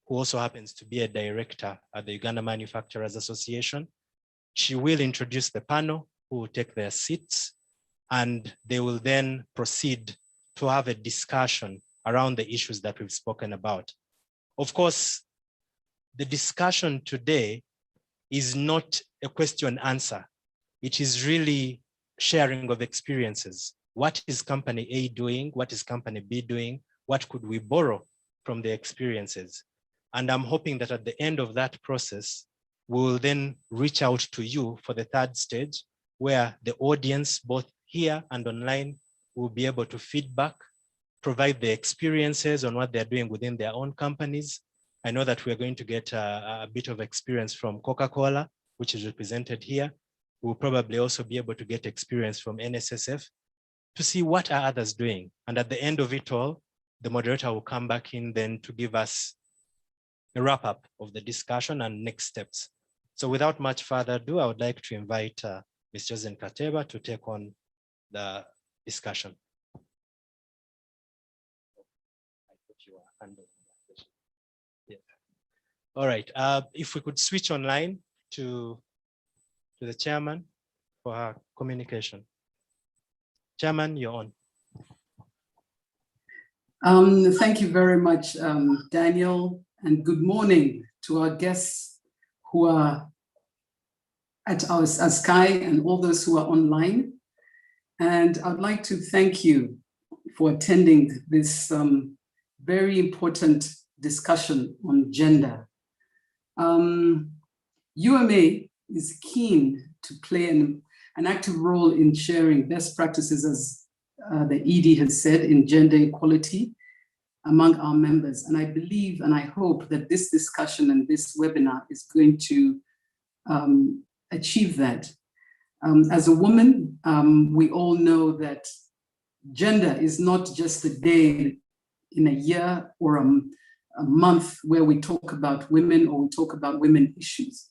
who also happens to be a director at the Uganda Manufacturers Association. She will introduce the panel who will take their seats, and they will then proceed to have a discussion around the issues that we've spoken about. Of course, the discussion today is not a question answer. It is really sharing of experiences. What is company A doing? What is company B doing? What could we borrow from the experiences? And I'm hoping that at the end of that process, we will then reach out to you for the third stage, where the audience, both here and online, will be able to feedback, provide the experiences on what they're doing within their own companies. I know that we're going to get a bit of experience from Coca-Cola, which is represented here. We'll probably also be able to get experience from NSSF to see what are others doing. And at the end of it all, the moderator will come back in then to give us a wrap up of the discussion and next steps. So without much further ado, I would like to invite Ms. Josephine Kateba to take on the discussion. Yeah. All right, if we could switch online to the chairman for her communication. Chairman, you're on. Thank you very much, Daniel, and good morning to our guests who are at our Sky and all those who are online. And I'd like to thank you for attending this very important discussion on gender. UMA is keen to play an active role in sharing best practices, as the ED has said, in gender equality among our members. And I believe and I hope that this discussion and this webinar is going to achieve that. As a woman, we all know that gender is not just a day in a year or a month where we talk about women or we talk about women issues.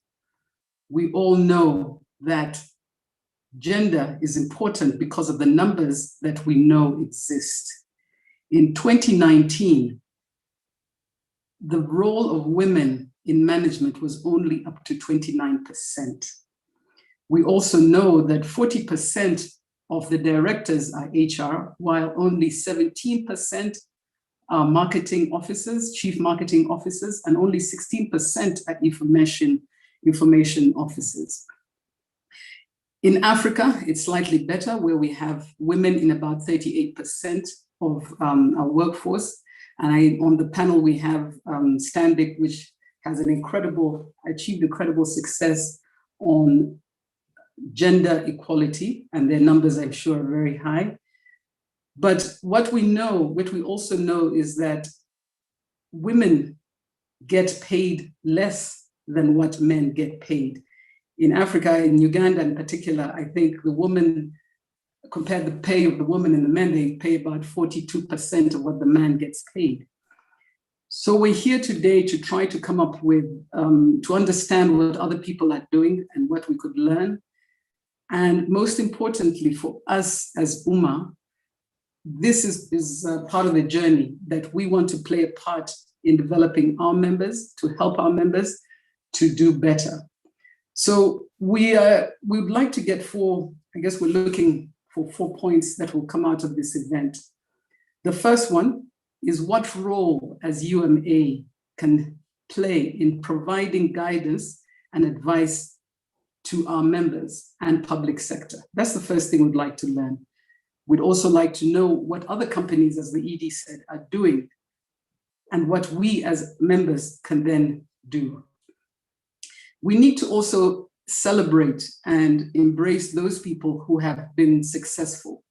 We all know that gender is important because of the numbers that we know exist. In 2019, the role of women in management was only up to 29%. We also know that 40% of the directors are HR, while only 17% are marketing officers, chief marketing officers, and only 16% are information officers. In Africa, it's slightly better, where we have women in about 38% of our workforce. And on the panel, we have Stanbic, which has achieved incredible success on gender equality, and their numbers, I'm sure, are very high. But what we also know is that women get paid less than what men get paid. In Africa, in Uganda in particular, I think the woman, compare the pay of the woman and the men, they pay about 42% of what the man gets paid. So we're here today to try to come up with, to understand what other people are doing and what we could learn. And most importantly for us as UMA, this is part of the journey that we want to play a part in developing our members, to help our members to do better. So we would like to get we're looking for 4 points that will come out of this event. The first one is what role as UMA can play in providing guidance and advice to our members and public sector. That's the first thing we'd like to learn. We'd also like to know what other companies, as the ED said, are doing and what we as members can then do. We need to also celebrate and embrace those people who have been successful.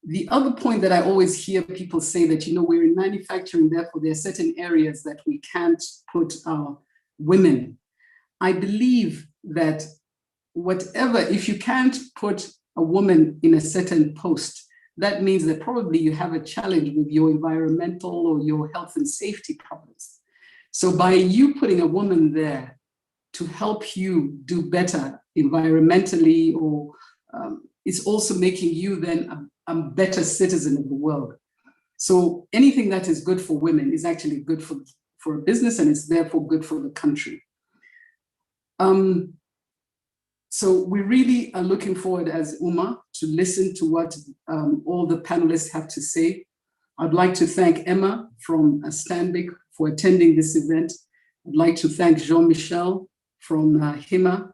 The other point that I always hear people say that, we're in manufacturing, therefore there are certain areas that we can't put our women. I believe that if you can't put a woman in a certain post, that means that probably you have a challenge with your environmental or your health and safety problems. So by you putting a woman there to help you do better environmentally, or it's also making you then a better citizen of the world. So anything that is good for women is actually good for for a business, and it's therefore good for the country. So we really are looking forward as UMA to listen to what all the panelists have to say. I'd like to thank Emma from Stanbic for attending this event. I'd like to thank Jean-Michel from HIMA,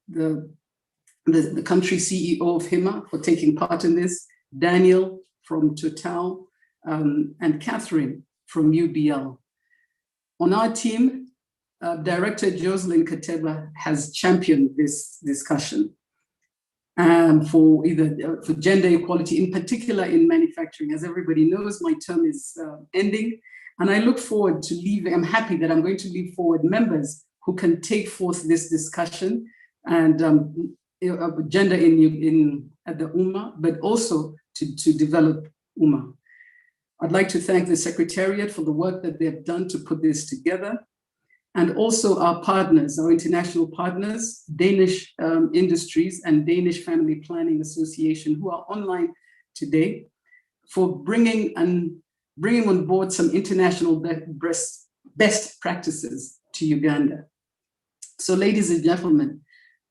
the country CEO of HIMA, for taking part in this, Daniel from Total, and Catherine from UBL. On our team, Director Jocelyn Kateba has championed this discussion for gender equality, in particular in manufacturing. As everybody knows, my term is ending, and I look forward to leaving. I'm happy that I'm going to leave forward members who can take forth this discussion and gender at the UMA, but also to develop UMA. I'd like to thank the Secretariat for the work that they have done to put this together, and also our partners, our international partners, Danish Industries and Danish Family Planning Association, who are online today, for bringing on board some international best practices to Uganda. So ladies and gentlemen,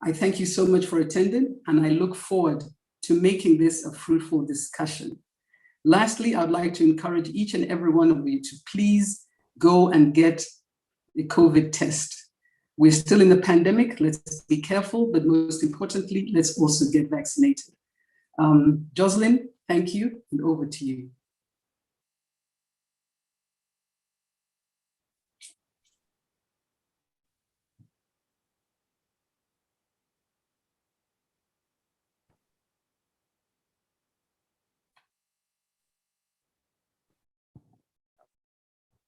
I thank you so much for attending, and I look forward to making this a fruitful discussion. Lastly, I'd like to encourage each and every one of you to please go and get the COVID test. We're still in the pandemic, let's be careful, but most importantly, let's also get vaccinated. Jocelyn, thank you, and over to you.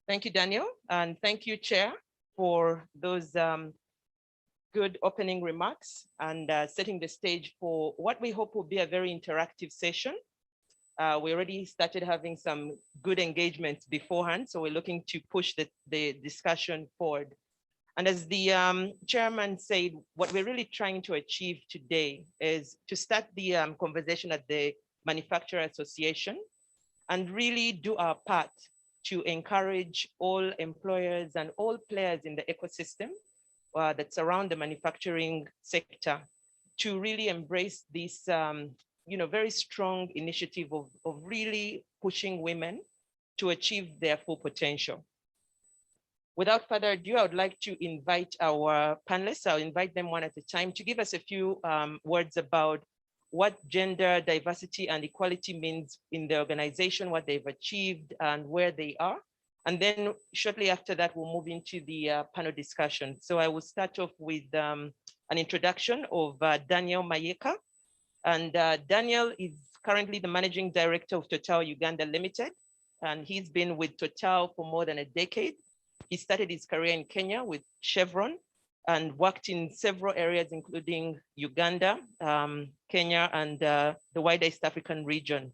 Thank you, Daniel, and thank you, Chair, for those good opening remarks and setting the stage for what we hope will be a very interactive session. We already started having some good engagements beforehand, so we're looking to push the discussion forward. And as the chairman said, what we're really trying to achieve today is to start the conversation at the Manufacturer Association and really do our part to encourage all employers and all players in the ecosystem that surround the manufacturing sector to really embrace this very strong initiative of really pushing women to achieve their full potential. Without further ado, I would like to invite our panelists. I'll invite them one at a time to give us a few words about what gender diversity and equality means in the organization, what they've achieved and where they are. And then shortly after that, we'll move into the panel discussion. So I will start off with an introduction of Daniel Mayeka. And Daniel is currently the Managing Director of Total Uganda Limited. And he's been with Total for more than a decade. He started his career in Kenya with Chevron and worked in several areas, including Uganda, Kenya, and the wider East African region.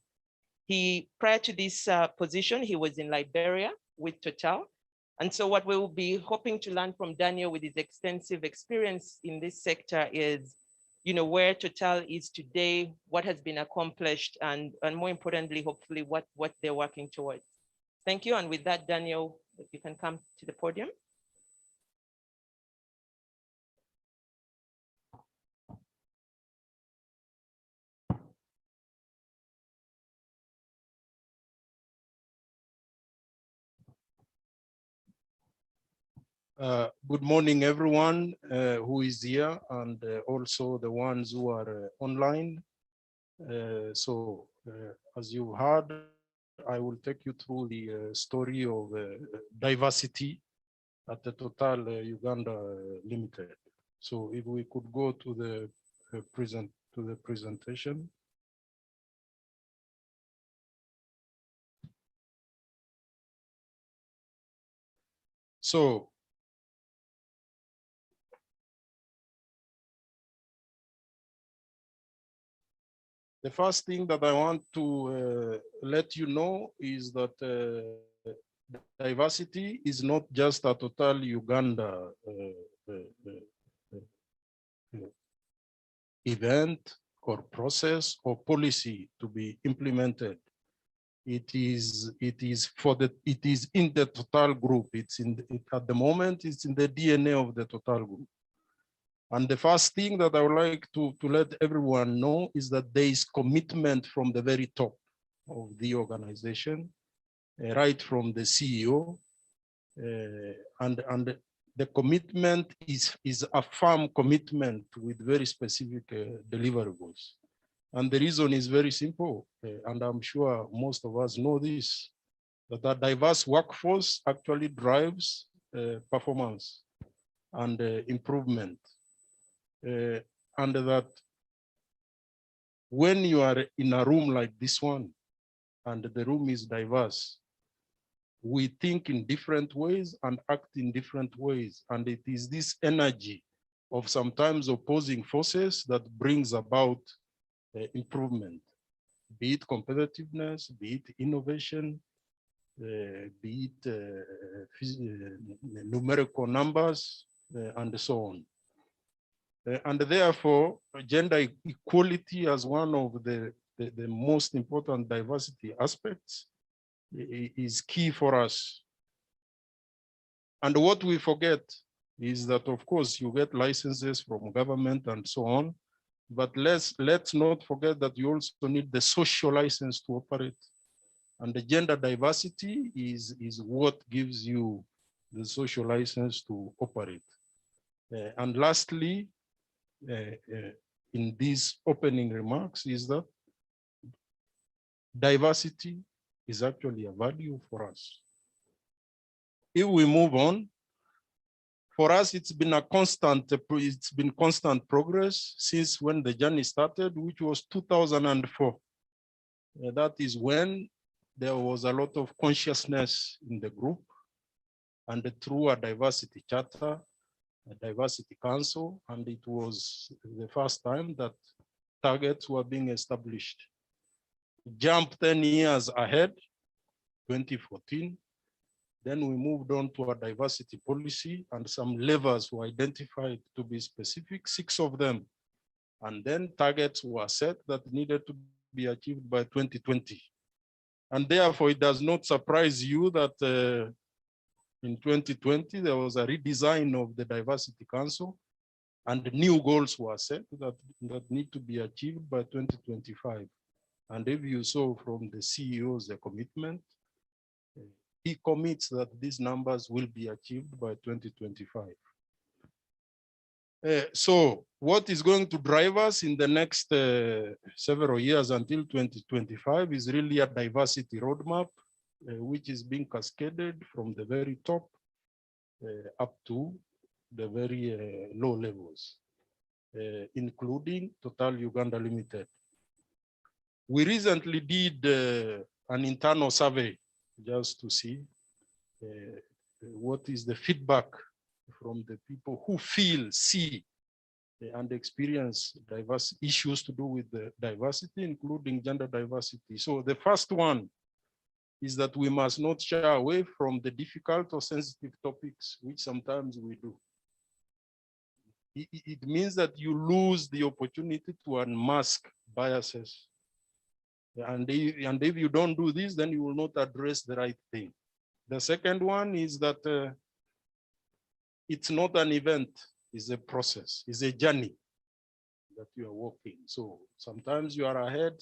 Prior to this position, he was in Liberia with Total. And so what we will be hoping to learn from Daniel with his extensive experience in this sector is, where Total is today, what has been accomplished, and more importantly, hopefully what they're working towards. Thank you. And with that, Daniel, if you can come to the podium. Good morning, everyone who is here, and also the ones who are online. As you heard, I will take you through the story of diversity at the Total Uganda Limited. So if we could go to the presentation. So the first thing that I want to let you know is that diversity is not just a Total Uganda event or process or policy to be implemented. It is in the Total group. At the moment, it's in the DNA of the Total group. And the first thing that I would like to let everyone know is that there is commitment from the very top of the organization, right from the CEO, and the commitment is a firm commitment with very specific deliverables. And the reason is very simple, and I'm sure most of us know this, that a diverse workforce actually drives performance and improvement. And that when you are in a room like this one, and the room is diverse, we think in different ways and act in different ways. And it is this energy of sometimes opposing forces that brings about improvement, be it competitiveness, be it innovation, be it numerical numbers, and so on. And therefore, gender equality as one of the most important diversity aspects is key for us. And what we forget is that, of course, you get licenses from government and so on, but let's not forget that you also need the social license to operate. And the gender diversity is what gives you the social license to operate. And lastly, in these opening remarks is that diversity is actually a value for us. If we move on, for us, it's been constant progress since when the journey started, which was 2004. That is when there was a lot of consciousness in the group, and through a diversity charter, a diversity council, and it was the first time that targets were being established. Jump 10 years ahead, 2014, then we moved on to a diversity policy, and some levers were identified to be specific, 6 of them. And then targets were set that needed to be achieved by 2020. And therefore, it does not surprise you that in 2020, there was a redesign of the Diversity Council, and new goals were set that need to be achieved by 2025. And if you saw from the CEO's commitment, he commits that these numbers will be achieved by 2025. So what is going to drive us in the next several years until 2025 is really a diversity roadmap, which is being cascaded from the very top up to the very low levels, including Total Uganda Limited. We recently did an internal survey just to see what is the feedback from the people who feel, see, and experience diverse issues to do with the diversity, including gender diversity. So the first one is that we must not shy away from the difficult or sensitive topics, which sometimes we do. It means that you lose the opportunity to unmask biases. And if you don't do this, then you will not address the right thing. The second one is that it's not an event, it's a process, it's a journey that you are walking. So sometimes you are ahead.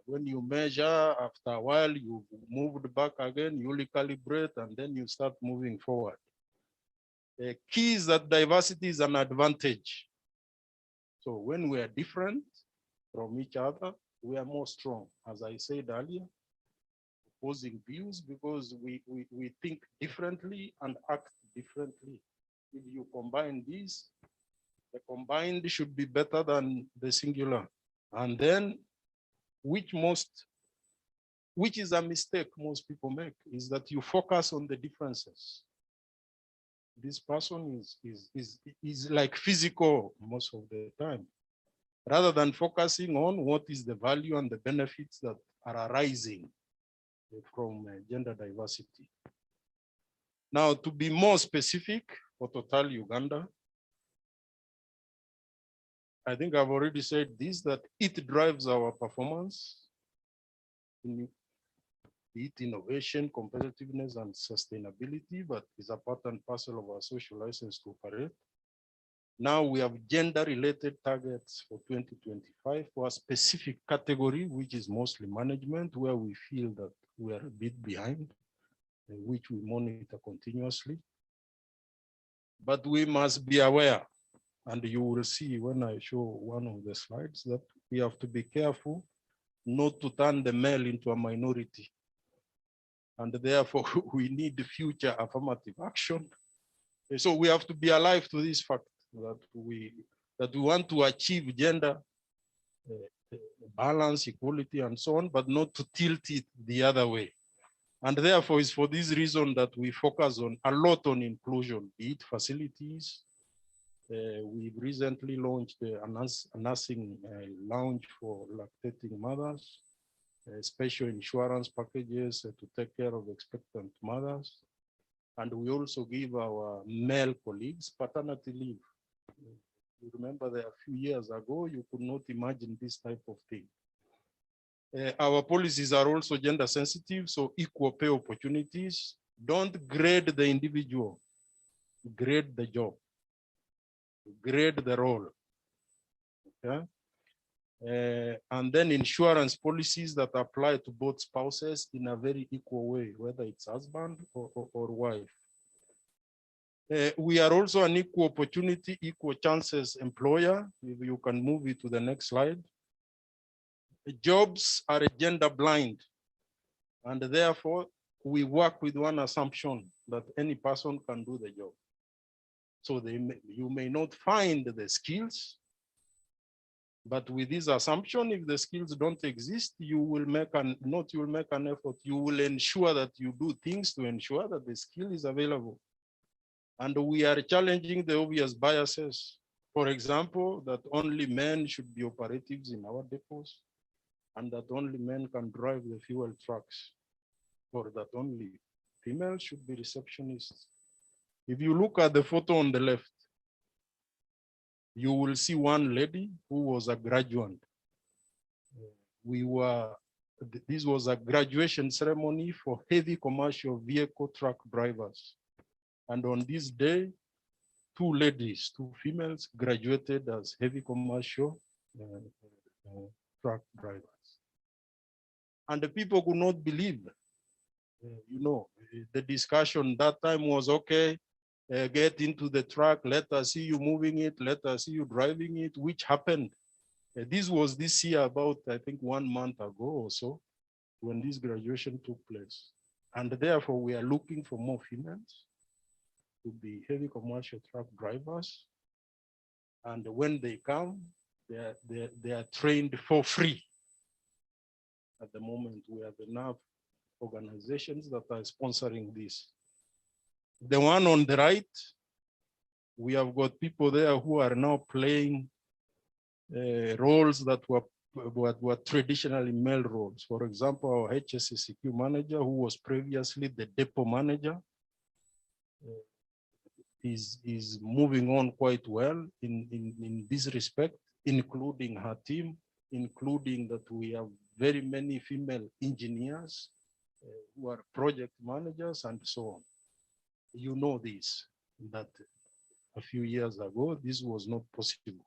When you measure, after a while, you've moved back again, you recalibrate, and then you start moving forward. The key is that diversity is an advantage. So when we are different from each other, we are more strong. As I said earlier, opposing views because we think differently and act differently. If you combine these, the combined should be better than the singular. And then, which is a mistake most people make, is that you focus on the differences. This person is like physical most of the time, rather than focusing on what is the value and the benefits that are arising from gender diversity. Now, to be more specific for Total Uganda, I think I've already said this, that it drives our performance. be it innovation, competitiveness, and sustainability, but is a part and parcel of our social license to operate. Now we have gender-related targets for 2025 for a specific category, which is mostly management, where we feel that we are a bit behind, which we monitor continuously. But we must be aware, and you will see when I show one of the slides, that we have to be careful not to turn the male into a minority. And therefore, we need the future affirmative action. So we have to be alive to this fact that we want to achieve gender balance, equality, and so on, but not to tilt it the other way. And therefore, it's for this reason that we focus a lot on inclusion, be it facilities. We've recently launched a nursing lounge for lactating mothers, special insurance packages to take care of expectant mothers. And we also give our male colleagues paternity leave. You remember that a few years ago, you could not imagine this type of thing. Our policies are also gender sensitive, so equal pay opportunities. Don't grade the individual, grade the job, grade the role. Okay? And then insurance policies that apply to both spouses in a very equal way, whether it's husband or wife. We are also an equal opportunity, equal chances employer. If you can move it to the next slide. Jobs are gender blind, and therefore we work with one assumption that any person can do the job. So you may not find the skills, but with this assumption, if the skills don't exist, you will make an effort. You will ensure that you do things to ensure that the skill is available. And we are challenging the obvious biases. For example, that only men should be operatives in our depots, and that only men can drive the fuel trucks, or that only females should be receptionists. If you look at the photo on the left, you will see one lady who was a graduate. This was a graduation ceremony for heavy commercial vehicle truck drivers. And on this day, two ladies, two females, graduated as heavy commercial truck drivers. And the people could not believe. The discussion that time was, okay, get into the truck, let us see you moving it, let us see you driving it, which happened. This was this year about, I think, 1 month ago or so, when this graduation took place. And therefore, we are looking for more females to be heavy commercial truck drivers. And when they come, they are trained for free. At the moment, we have enough organizations that are sponsoring this. The one on the right, we have got people there who are now playing roles that were traditionally male roles. For example, our HSCQ manager, who was previously the depot manager, is moving on quite well in this respect, including her team, including that we have very many female engineers who are project managers and so on. You know this, that a few years ago, this was not possible.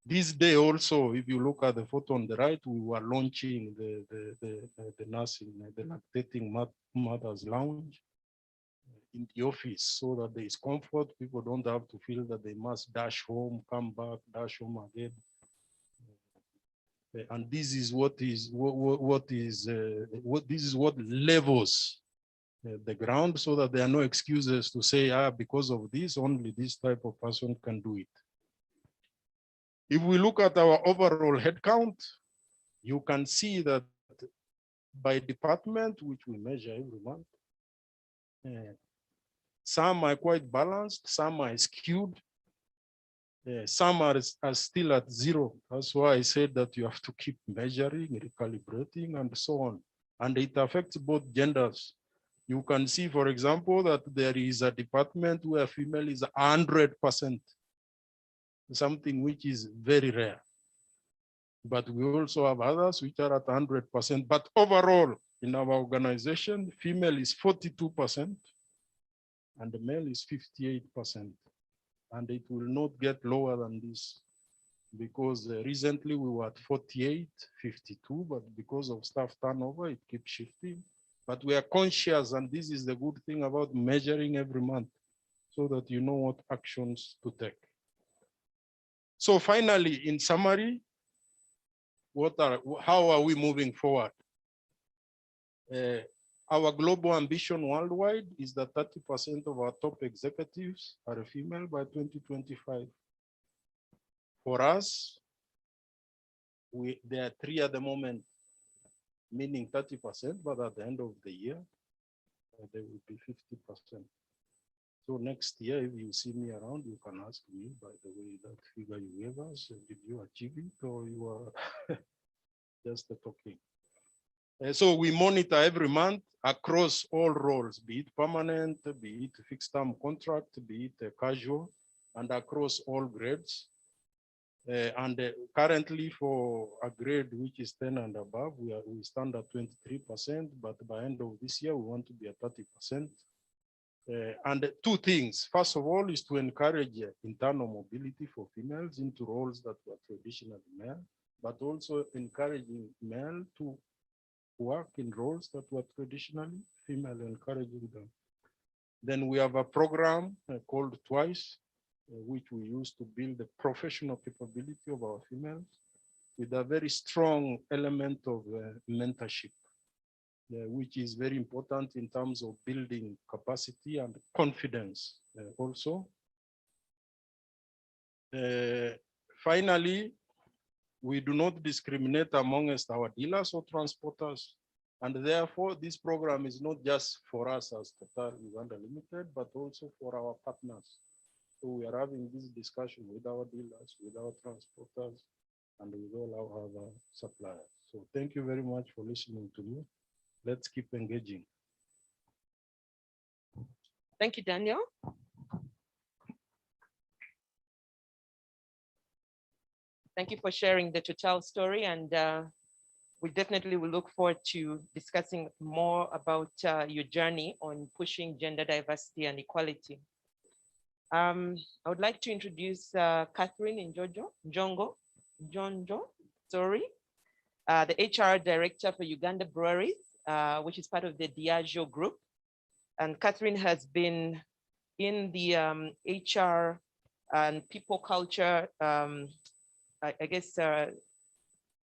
This day also, if you look at the photo on the right, we were launching the nursing, the lactating mothers lounge in the office, so that there is comfort. People don't have to feel that they must dash home, come back, dash home again. And this is what levels the ground, so that there are no excuses to say, because of this, only this type of person can do it. If we look at our overall headcount, you can see that by department, which we measure every month, some are quite balanced, some are skewed, some are still at zero. That's why I said that you have to keep measuring, recalibrating, and so on. And it affects both genders. You can see, for example, that there is a department where female is 100%, something which is very rare. But we also have others which are at 100%. But overall, in our organization, female is 42% and the male is 58%. And it will not get lower than this because recently we were at 48, 52, but because of staff turnover, it keeps shifting. But we are conscious, and this is the good thing about measuring every month, so that you know what actions to take. So finally, in summary, how are we moving forward? Our global ambition worldwide is that 30% of our top executives are female by 2025. For us, there are 3 at the moment, meaning 30%, but at the end of the year, there will be 50%. So next year, if you see me around, you can ask me, by the way, that figure you gave us, did you achieve it or you are just talking? So we monitor every month across all roles, be it permanent, be it fixed term contract, be it casual, and across all grades. And currently for a grade which is 10 and above, we stand at 23%, but by end of this year, we want to be at 30%. And 2 things. First of all is to encourage internal mobility for females into roles that were traditionally male, but also encouraging male to work in roles that were traditionally female, encouraging them. Then we have a program called Twice, which we use to build the professional capability of our females with a very strong element of mentorship, which is very important in terms of building capacity and confidence also. Finally, we do not discriminate amongst our dealers or transporters. And therefore, this program is not just for us as Total Uganda Limited, but also for our partners. So we are having this discussion with our dealers, with our transporters, and with all our other suppliers. So thank you very much for listening to me. Let's keep engaging. Thank you, Daniel. Thank you for sharing the Total story, and we definitely will look forward to discussing more about your journey on pushing gender diversity and equality. I would like to introduce Catherine Njonjo, the HR Director for Uganda Breweries, which is part of the Diageo Group. And Catherine has been in the HR and people culture, I guess,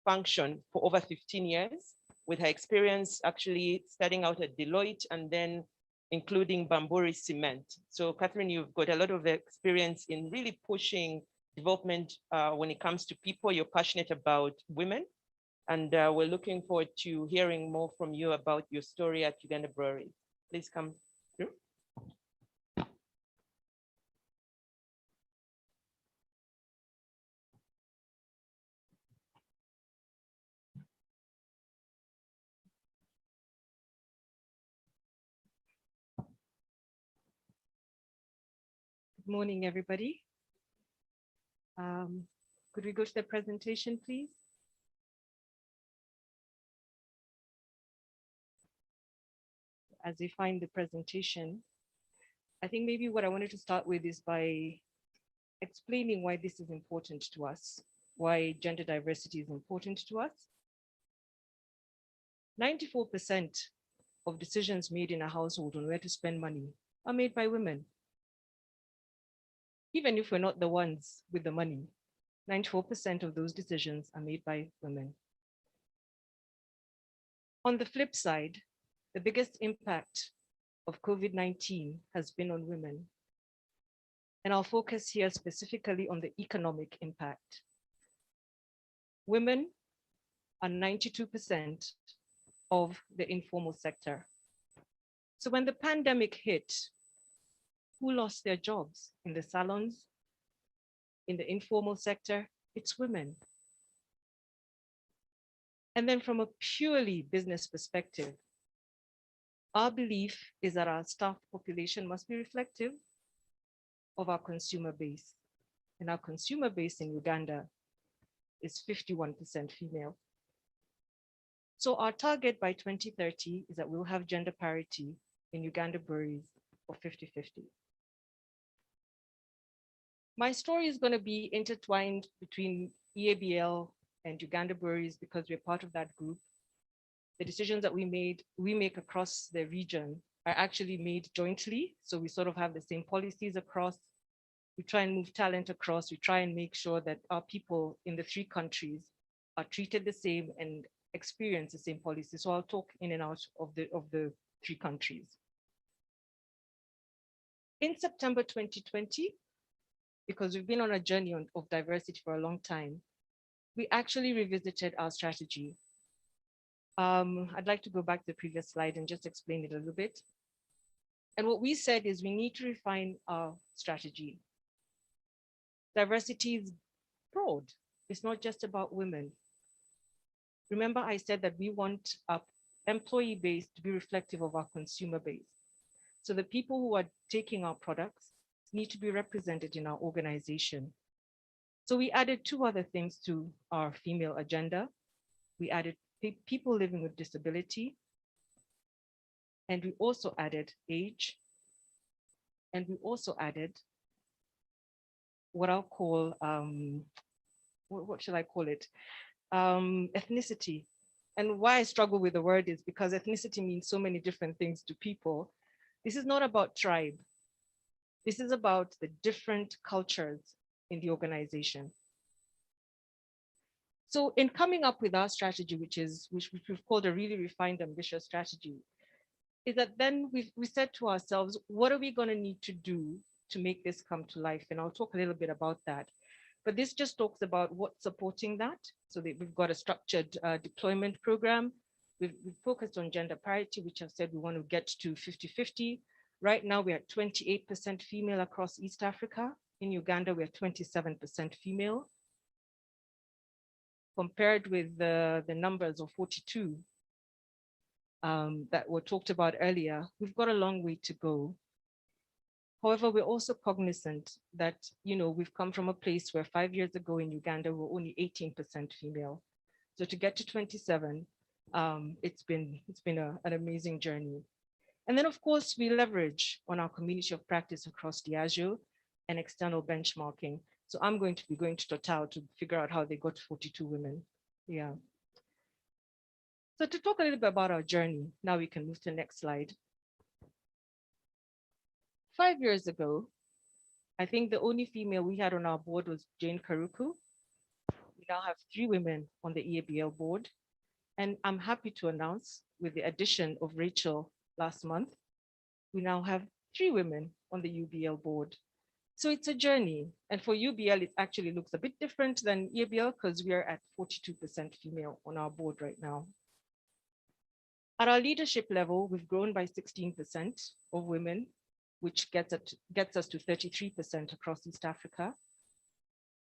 function for over 15 years, with her experience actually starting out at Deloitte and then including Bamburi Cement. So Catherine, you've got a lot of experience in really pushing development when it comes to people. You're passionate about women, and we're looking forward to hearing more from you about your story at Uganda Breweries. Please come through. Good morning, everybody. Could we go to the presentation, please? As we find the presentation, I think maybe what I wanted to start with is by explaining why this is important to us, why gender diversity is important to us. 94% of decisions made in a household on where to spend money are made by women. Even if we're not the ones with the money, 94% of those decisions are made by women. On the flip side, the biggest impact of COVID-19 has been on women. And I'll focus here specifically on the economic impact. Women are 92% of the informal sector. So when the pandemic hit, who lost their jobs in the salons, in the informal sector? It's women. And then from a purely business perspective, our belief is that our staff population must be reflective of our consumer base. And our consumer base in Uganda is 51% female. So our target by 2030 is that we'll have gender parity in Uganda breweries of 50-50. My story is going to be intertwined between EABL and Uganda breweries because we're part of that group. The decisions that we make across the region are actually made jointly. So we sort of have the same policies across. We try and move talent across. We try and make sure that our people in the 3 countries are treated the same and experience the same policies. So I'll talk in and out of the 3 countries. In September 2020, because we've been on a journey of diversity for a long time, we actually revisited our strategy. I'd like to go back to the previous slide and just explain it a little bit. And what we said is we need to refine our strategy. Diversity is broad. It's not just about women. Remember, I said that we want our employee base to be reflective of our consumer base. So the people who are taking our products need to be represented in our organization. So we added 2 other things to our female agenda. We added people living with disability, and we also added age, and we also added what I'll call, what should I call it? Ethnicity. And why I struggle with the word is because ethnicity means so many different things to people. This is not about tribe. This is about the different cultures in the organization. So in coming up with our strategy, which we've called a really refined, ambitious strategy, is that then we said to ourselves, what are we going to need to do to make this come to life? And I'll talk a little bit about that. But this just talks about what's supporting that. So that we've got a structured deployment program. We've focused on gender parity, which I've said we want to get to 50-50. Right now, we're at 28% female across East Africa. In Uganda, we're 27% female. Compared with the numbers of 42 that were talked about earlier, we've got a long way to go. However, we're also cognizant that, we've come from a place where 5 years ago in Uganda, we were only 18% female. So to get to 27, it's been an amazing journey. And then, of course, we leverage on our community of practice across Diageo and external benchmarking. So I'm going to be going to Total to figure out how they got 42 women. Yeah. So to talk a little bit about our journey, now we can move to the next slide. 5 years ago, I think the only female we had on our board was Jane Karuku. We now have 3 women on the EABL board. And I'm happy to announce, with the addition of Rachel last month, we now have 3 women on the UBL board. So it's a journey. And for UBL, it actually looks a bit different than EABL because we are at 42% female on our board right now. At our leadership level, we've grown by 16% of women, which gets us to 33% across East Africa.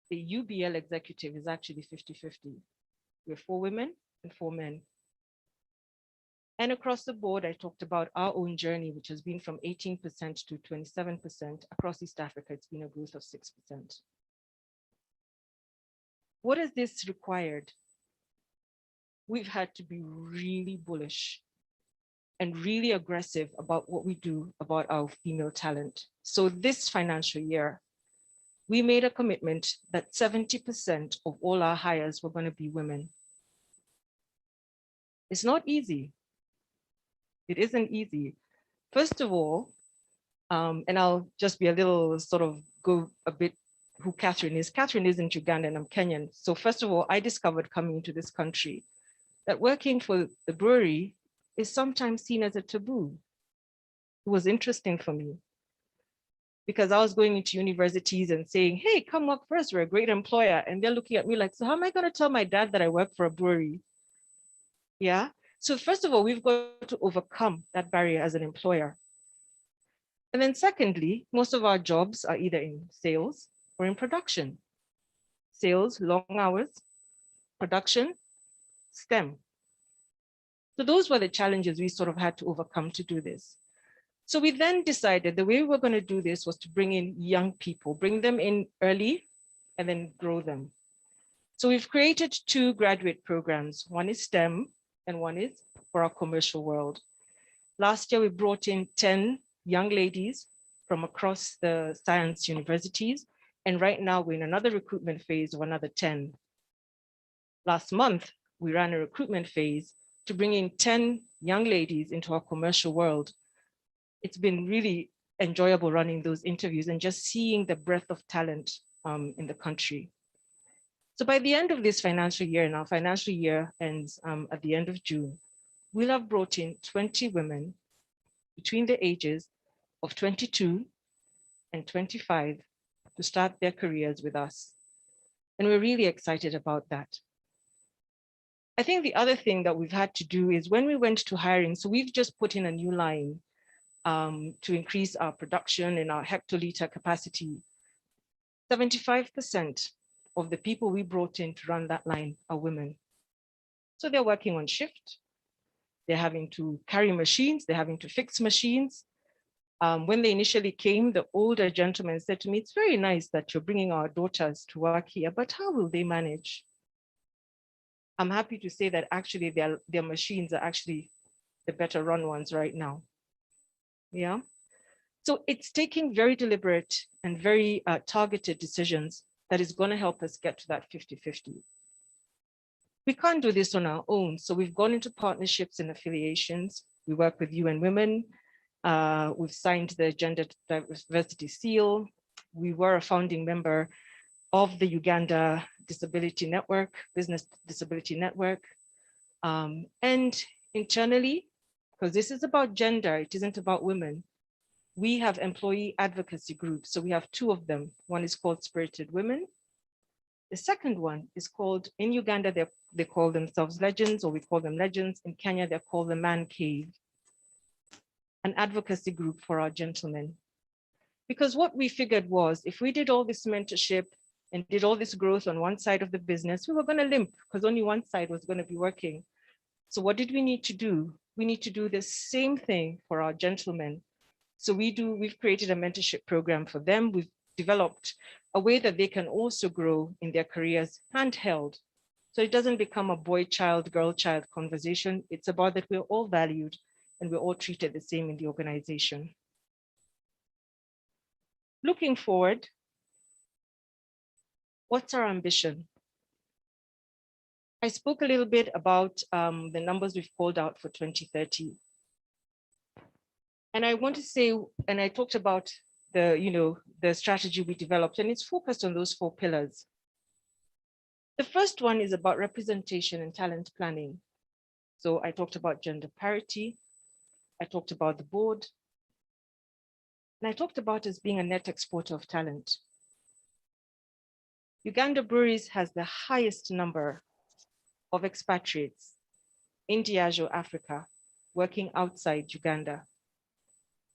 The UBL executive is actually 50-50. We're 4 women and 4 men. And across the board, I talked about our own journey, which has been from 18% to 27%. Across East Africa, it's been a growth of 6%. What has this required? We've had to be really bullish and really aggressive about what we do about our female talent. So this financial year, we made a commitment that 70% of all our hires were going to be women. It's not easy. It isn't easy. First of all, and I'll just be a little sort of go a bit who Catherine is. Catherine isn't Ugandan and I'm Kenyan. So first of all, I discovered coming into this country that working for the brewery is sometimes seen as a taboo. It was interesting for me because I was going into universities and saying, hey, come work for us, we're a great employer. And they're looking at me like, so how am I going to tell my dad that I work for a brewery? Yeah. So first of all, we've got to overcome that barrier as an employer. And then secondly, most of our jobs are either in sales or in production. Sales, long hours, production, STEM. So those were the challenges we sort of had to overcome to do this. So we then decided the way we were going to do this was to bring in young people, bring them in early and then grow them. So we've created 2 graduate programs. One is STEM, and one is for our commercial world. Last year, we brought in 10 young ladies from across the science universities. And right now we're in another recruitment phase of another 10. Last month, we ran a recruitment phase to bring in 10 young ladies into our commercial world. It's been really enjoyable running those interviews and just seeing the breadth of talent in the country. So by the end of this financial year, and our financial year ends at the end of June, we'll have brought in 20 women between the ages of 22 and 25 to start their careers with us. And we're really excited about that. I think the other thing that we've had to do is when we went to hiring, so we've just put in a new line to increase our production and our hectoliter capacity. 75% of the people we brought in to run that line are women. So they're working on shift. They're having to carry machines. They're having to fix machines. When they initially came, the older gentleman said to me, it's very nice that you're bringing our daughters to work here, but how will they manage? I'm happy to say that actually their machines are actually the better run ones right now. Yeah. So it's taking very deliberate and very targeted decisions that is going to help us get to that 50-50. We can't do this on our own. So we've gone into partnerships and affiliations. We work with UN Women. We've signed the Gender Diversity Seal. We were a founding member of the Uganda Disability Network, Business Disability Network. And internally, because this is about gender, it isn't about women, we have employee advocacy groups. So we have two of them. One is called Spirited Women. The second one is called, in Uganda, they call themselves Legends, or we call them Legends. In Kenya, they're called the Man Cave, an advocacy group for our gentlemen. Because what we figured was, if we did all this mentorship and did all this growth on one side of the business, we were going to limp because only one side was going to be working. So what did we need to do? We need to do the same thing for our gentlemen. So we've created a mentorship program for them. We've developed a way that they can also grow in their careers handheld. So it doesn't become a boy child, girl child conversation. It's about that we're all valued and we're all treated the same in the organization. Looking forward, what's our ambition? I spoke a little bit about the numbers we've called out for 2030. And I want to say, and I talked about the strategy we developed, and it's focused on those 4 pillars. The first one is about representation and talent planning. So I talked about gender parity. I talked about the board. And I talked about us being a net exporter of talent. Uganda Breweries has the highest number of expatriates in Diageo, Africa, working outside Uganda.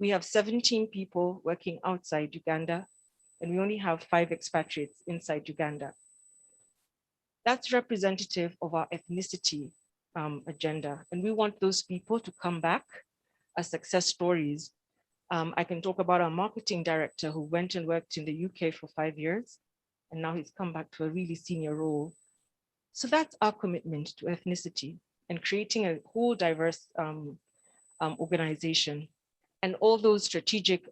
We have 17 people working outside Uganda, and we only have 5 expatriates inside Uganda. That's representative of our ethnicity agenda. And we want those people to come back as success stories. I can talk about our marketing director who went and worked in the UK for 5 years, and now he's come back to a really senior role. So that's our commitment to ethnicity and creating a whole diverse organization. And all those strategic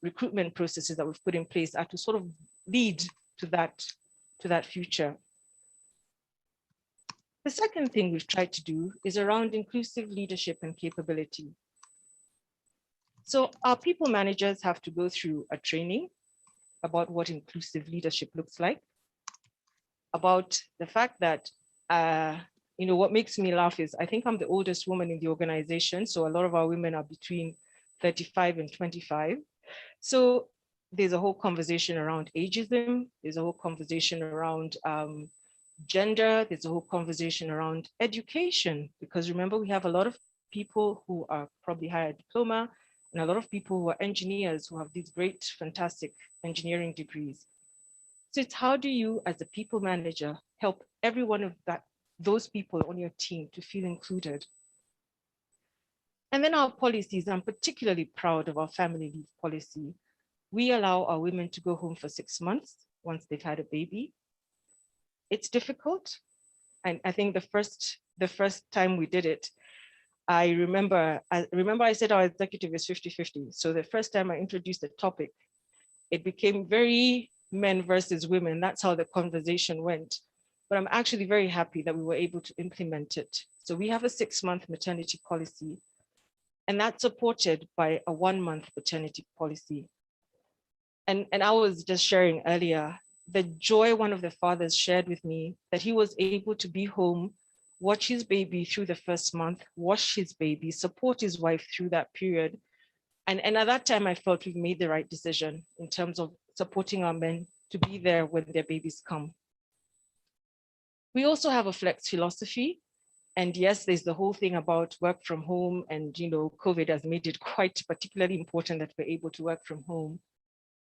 recruitment processes that we've put in place are to sort of lead to that future. The second thing we've tried to do is around inclusive leadership and capability. So our people managers have to go through a training about what inclusive leadership looks like, about the fact that, what makes me laugh is I think I'm the oldest woman in the organization. So a lot of our women are between 35 and 25. So there's a whole conversation around ageism. There's a whole conversation around gender. There's a whole conversation around education, because remember, we have a lot of people who are probably higher diploma and a lot of people who are engineers who have these great, fantastic engineering degrees. So it's how do you, as a people manager, help every one of those people on your team to feel included? And then our policies, I'm particularly proud of our family leave policy. We allow our women to go home for 6 months once they've had a baby. It's difficult. And I think the first the first time we did it, I remember I said our executive is 50-50. So the first time I introduced the topic, it became very men versus women. That's how the conversation went. But I'm actually very happy that we were able to implement it. So we have a 6-month maternity policy, and that's supported by a 1-month paternity policy. And I was just sharing earlier, the joy one of the fathers shared with me, that he was able to be home, watch his baby through the first month, wash his baby, support his wife through that period. And at that time, I felt we've made the right decision in terms of supporting our men to be there when their babies come. We also have a flex philosophy. And yes, there's the whole thing about work from home, and COVID has made it quite particularly important that we're able to work from home.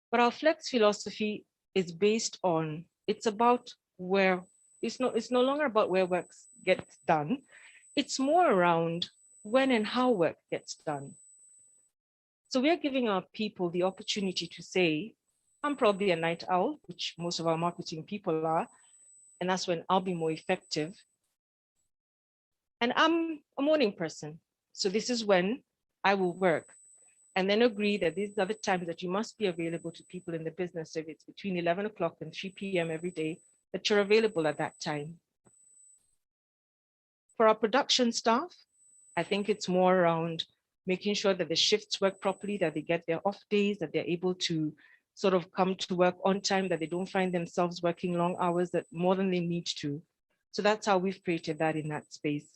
But our flex philosophy is based on, it's about where, it's no longer about where work gets done. It's more around when and how work gets done. So we're giving our people the opportunity to say, I'm probably a night owl, which most of our marketing people are, and that's when I'll be more effective. And I'm a morning person. So this is when I will work, and then agree that these are the times that you must be available to people in the business. So if it's between 11 o'clock and 3 p.m. every day, that you're available at that time. For our production staff, I think it's more around making sure that the shifts work properly, that they get their off days, that they're able to sort of come to work on time, that they don't find themselves working long hours, that more than they need to. So that's how we've created that in that space.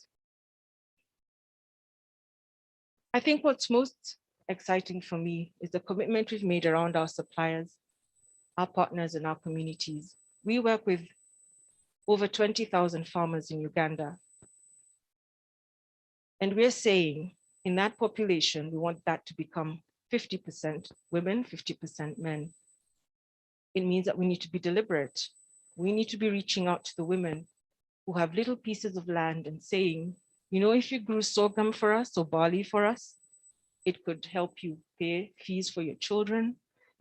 I think what's most exciting for me is the commitment we've made around our suppliers, our partners, and our communities. We work with over 20,000 farmers in Uganda. And we're saying in that population, we want that to become 50% women, 50% men. It means that we need to be deliberate. We need to be reaching out to the women who have little pieces of land and saying, if you grew sorghum for us or barley for us, it could help you pay fees for your children.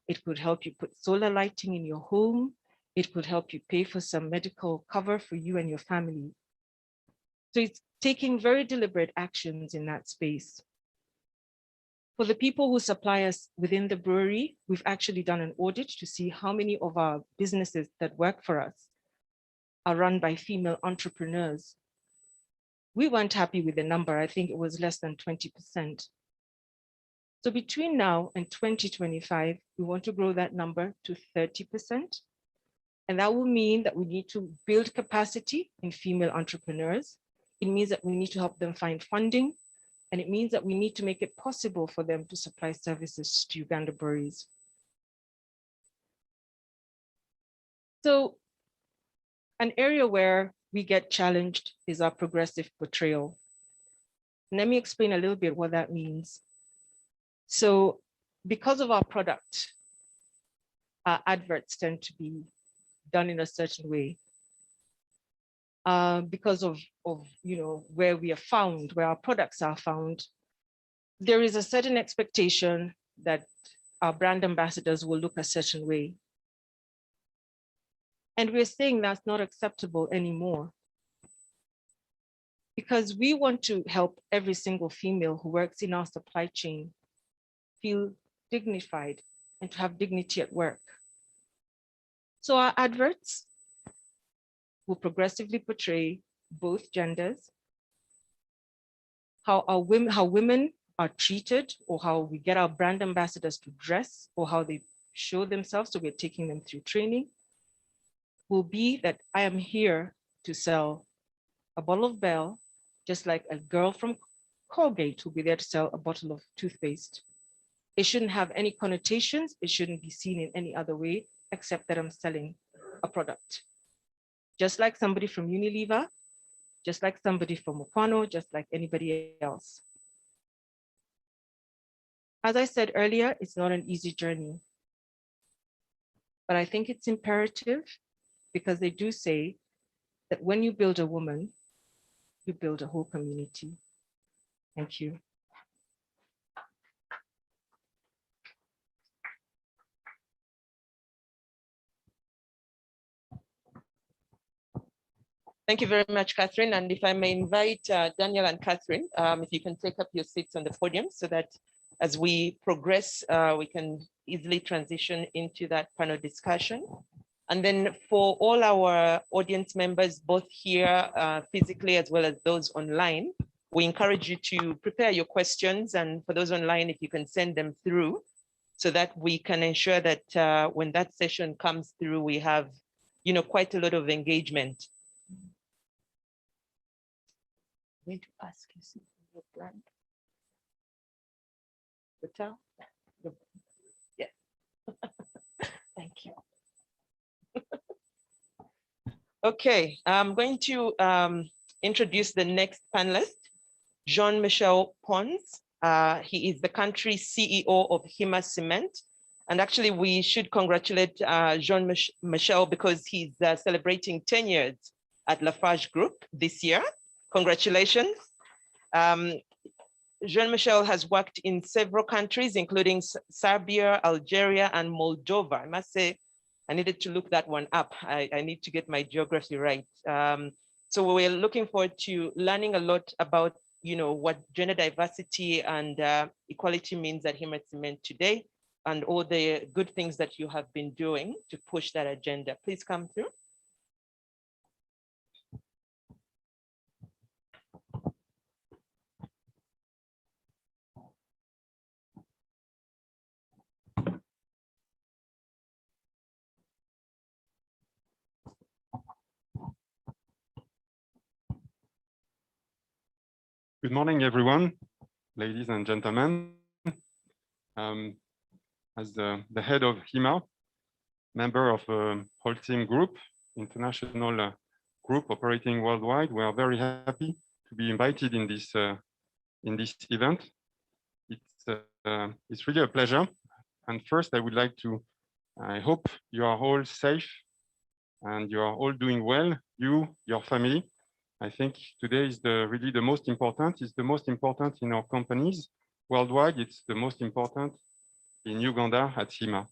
It could help you put solar lighting in your home. It could help you pay for some medical cover for you and your family. So it's taking very deliberate actions in that space. For the people who supply us within the brewery, we've actually done an audit to see how many of our businesses that work for us are run by female entrepreneurs. We weren't happy with the number. I think it was less than 20%. So between now and 2025, we want to grow that number to 30%. And that will mean that we need to build capacity in female entrepreneurs. It means that we need to help them find funding. And it means that we need to make it possible for them to supply services to Uganda breweries. So an area where we get challenged is our progressive portrayal. And let me explain a little bit what that means. So because of our product, our adverts tend to be done in a certain way. Because of where we are found, where our products are found, there is a certain expectation that our brand ambassadors will look a certain way. And we're saying that's not acceptable anymore, because we want to help every single female who works in our supply chain feel dignified and to have dignity at work. So our adverts will progressively portray both genders, how women are treated, or how we get our brand ambassadors to dress, or how they show themselves. So we're taking them through training. Will be that I am here to sell a bottle of Bell, just like a girl from Colgate will be there to sell a bottle of toothpaste. It shouldn't have any connotations. It shouldn't be seen in any other way, except that I'm selling a product. Just like somebody from Unilever, just like somebody from Mokwano, just like anybody else. As I said earlier, it's not an easy journey, but I think it's imperative, because they do say that when you build a woman, you build a whole community. Thank you. Thank you very much, Catherine. And if I may invite Daniel and Catherine, if you can take up your seats on the podium so that as we progress, we can easily transition into that panel discussion. And then for all our audience members, both here physically as well as those online, we encourage you to prepare your questions. And for those online, if you can send them through so that we can ensure that when that session comes through, we have, you know, quite a lot of engagement. I'm going to ask you something, your brand. Hotel? Yeah. Thank you. Okay, I'm going to introduce the next panelist, Jean-Michel Pons. He is the country CEO of HIMA Cement. And actually, we should congratulate Jean-Michel because he's celebrating 10 years at Lafarge Group this year. Congratulations. Jean-Michel has worked in several countries, including Serbia, Algeria, and Moldova. I must say, I needed to look that one up. I need to get my geography right. So we're looking forward to learning a lot about, you know, what gender diversity and equality means at HIMA Cement today, and all the good things that you have been doing to push that agenda. Please come through. Good morning, everyone, ladies and gentlemen. As the head of HIMA, member of a whole team group, international group operating worldwide, we are very happy to be invited in this event. It's really a pleasure. And first, I would like to, I hope you are all safe and you are all doing well, you, your family. I think today is really the most important. It's the most important in our companies worldwide. It's the most important in Uganda at HIMA.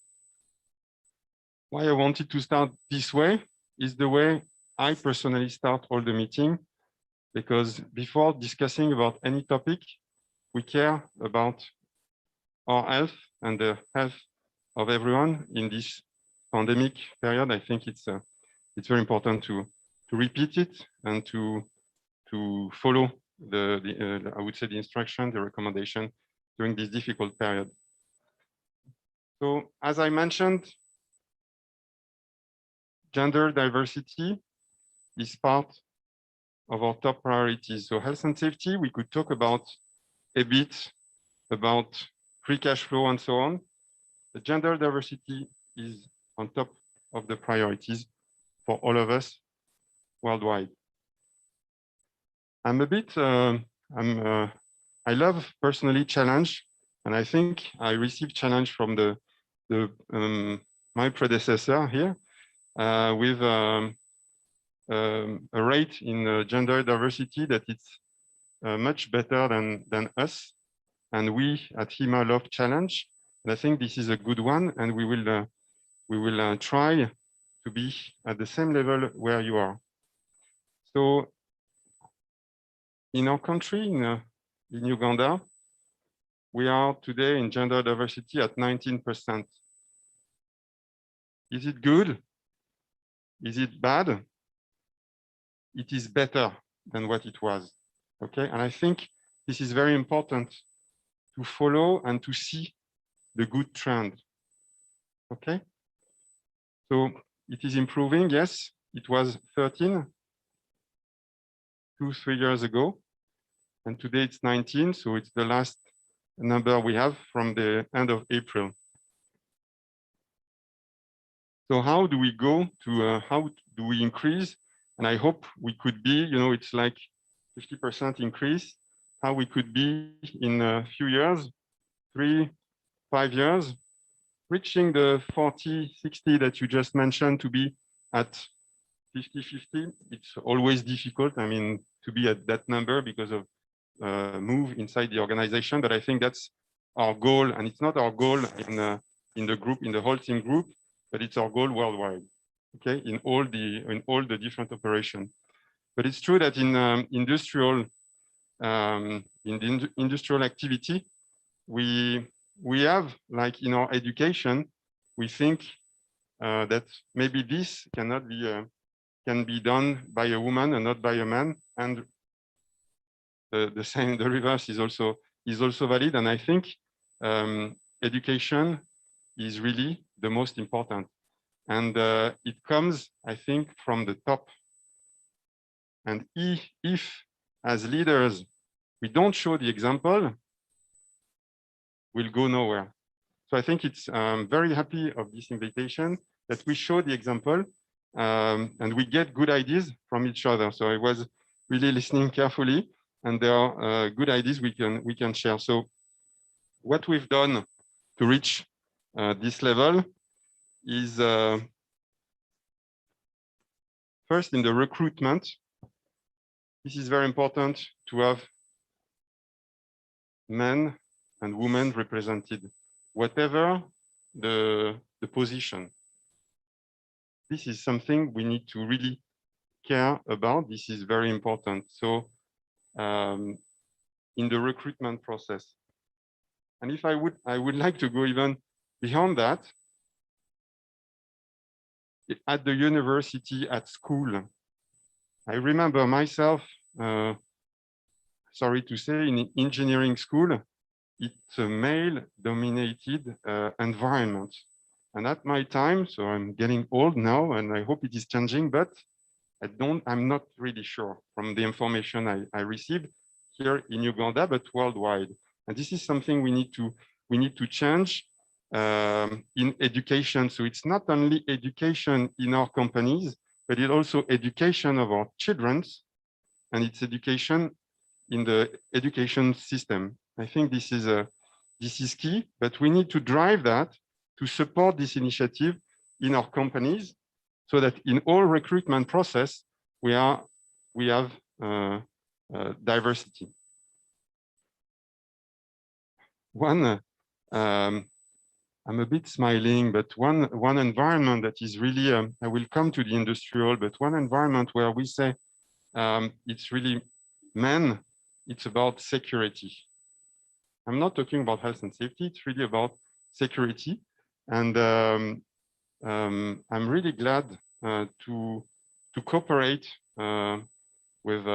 Why I wanted to start this way is the way I personally start all the meeting, because before discussing about any topic, we care about our health and the health of everyone in this pandemic period. I think it's very important to repeat it and to follow I would say the instruction, the recommendation during this difficult period. So as I mentioned, gender diversity is part of our top priorities. So health and safety, we could talk about a bit about free cash flow and so on. The gender diversity is on top of the priorities for all of us worldwide. I'm a bit, I love personally challenge, and I think I received challenge from my predecessor here with a rate in gender diversity that it's much better than us. And we at HIMA love challenge. And I think this is a good one, and we will try to be at the same level where you are. So in our country, in Uganda, we are today in gender diversity at 19%. Is it good? Is it bad? It is better than what it was, okay? And I think this is very important to follow and to see the good trend, okay? So it is improving, yes, it was 13 2-3 years ago, and today it's 19, so it's the last number we have from the end of April. So how do we go to, how do we increase? And I hope we could be, you know, it's like 50% increase, how we could be in a few years, 3-5 years, reaching the 40-60 that you just mentioned to be at 50-50. It's always difficult, I mean, to be at that number because of move inside the organization, but I think that's our goal, and it's not our goal in the group, in the whole team group, but it's our goal worldwide, okay, in all the different operations. But it's true that in industrial industrial activity, we have, like in our education, we think that maybe this cannot be can be done by a woman and not by a man, and the same, the reverse is also valid. And I think education is really the most important, and it comes, I think, from the top. And if as leaders we don't show the example, we'll go nowhere. So I think it's very happy of this invitation that we show the example and we get good ideas from each other. So I was really listening carefully, and there are good ideas we can share. So what we've done to reach this level is first in the recruitment. This is very important to have men and women represented, whatever the position. This is something we need to really care about. This is very important. So in the recruitment process, and if I would like to go even beyond that, at the university, at school, I remember myself, sorry to say, in engineering school, it's a male-dominated environment. And at my time, so I'm getting old now, and I hope it is changing, but I'm not really sure from the information I received here in Uganda, but worldwide. And this is something we need to change in education. So it's not only education in our companies, but it's also education of our children, and it's education in the education system. I think this is key, but we need to drive that to support this initiative in our companies, so that in all recruitment process we have diversity. One, I'm a bit smiling, but one environment that is really, I will come to the industrial, but one environment where we say it's really men, it's about security. I'm not talking about health and safety, it's really about security. And I'm really glad to cooperate with,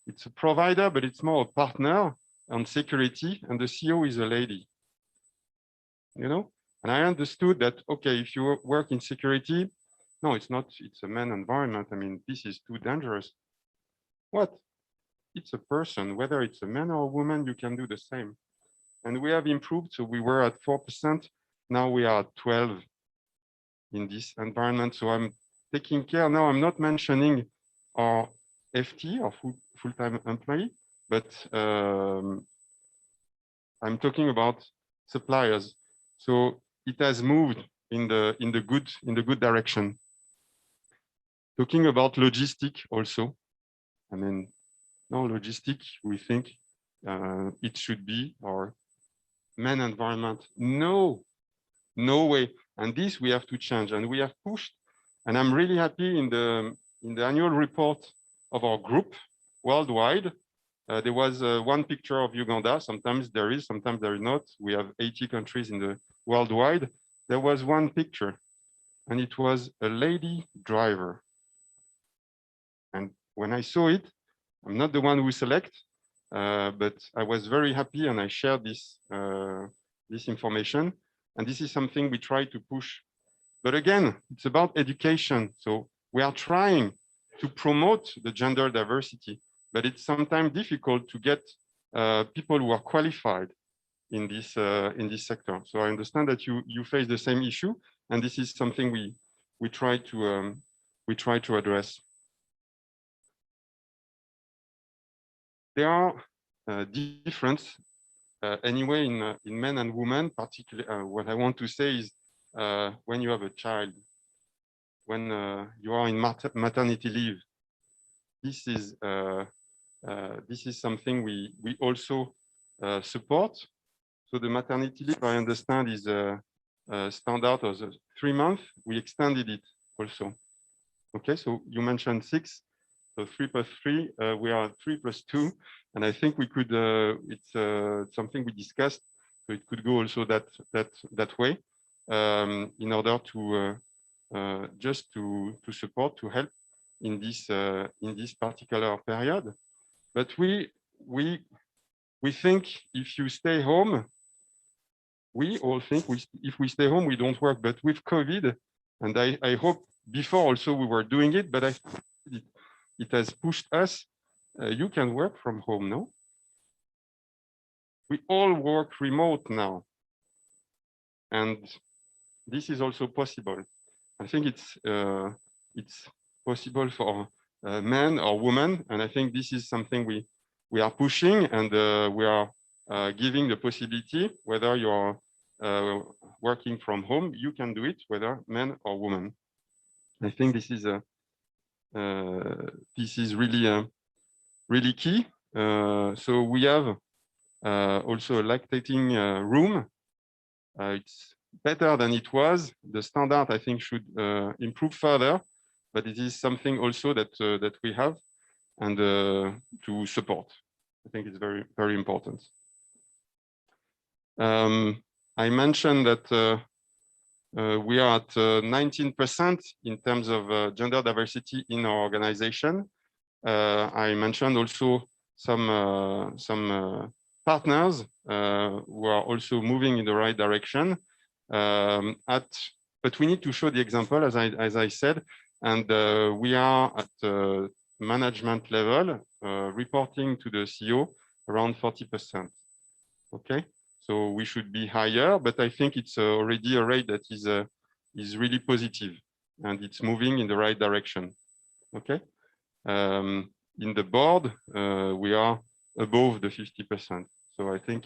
it's a provider, but it's more a partner on security, and the CEO is a lady. You know, and I understood that, okay, if you work in security, no, it's not, it's a man environment. I mean, this is too dangerous. What? It's a person, whether it's a man or a woman, you can do the same. And we have improved. So we were at 4%. Now we are at 12 in this environment. So I'm taking care. Now I'm not mentioning our FT, or full-time employee, but I'm talking about suppliers. So it has moved in the good direction. Talking about logistic also. I mean, no logistic, we think it should be our men environment. No way. And this we have to change, and we have pushed. And I'm really happy in the annual report of our group worldwide. There was one picture of Uganda. Sometimes there is, sometimes there is not. We have 80 countries in the worldwide. There was one picture, and it was a lady driver. And when I saw it, I'm not the one who select, but I was very happy, and I shared this this information. And this is something we try to push. But again, it's about education. So we are trying to promote the gender diversity, but it's sometimes difficult to get people who are qualified in this sector. So I understand that you face the same issue, and this is something we try to address. There are differences anyway in men and women. Particularly, what I want to say is when you have a child, when you are in maternity leave, this is something we also support. So the maternity leave, I understand, is a standard of 3 months. We extended it also. Okay, so you mentioned 6. So 3+3, we are 3+2, and I think we could. It's something we discussed, so it could go also that way, in order to just to support, to help in this particular period. But we think if you stay home, we all think if we stay home, we don't work. But with COVID, and I hope before also we were doing it, but it has pushed us. You can work from home, no? We all work remote now. And this is also possible. I think it's possible for men or women. And I think this is something we are pushing, and we are giving the possibility, whether you're working from home, you can do it, whether men or women. I think this is really key. So we have also a lactating room. It's better than it was. The standard, I think, should improve further, but it is something also that we have, and to support. I think it's very, very important. I mentioned that we are at 19% in terms of gender diversity in our organization. I mentioned also some partners who are also moving in the right direction. But we need to show the example, as I said, and we are at management level, reporting to the CEO around 40%. Okay, so we should be higher, but I think it's already a rate that is really positive, and it's moving in the right direction. Okay, in the board, we are above the 50%. So I think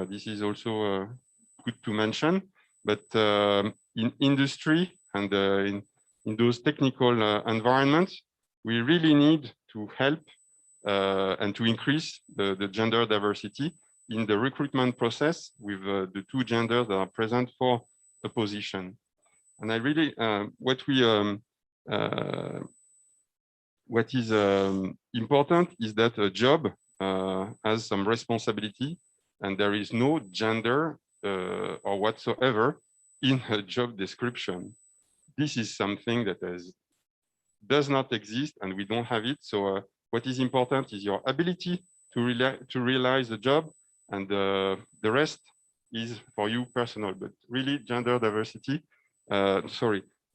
this is also good to mention. But in industry and in those technical environments, we really need to help and to increase the gender diversity in the recruitment process with the two genders that are present for a position. And I really, what is important is that a job has some responsibility, and there is no gender or whatsoever in a job description. This is something that does not exist, and we don't have it. So what is important is your ability to realize the job, and the rest is for you personal. But really, gender diversity,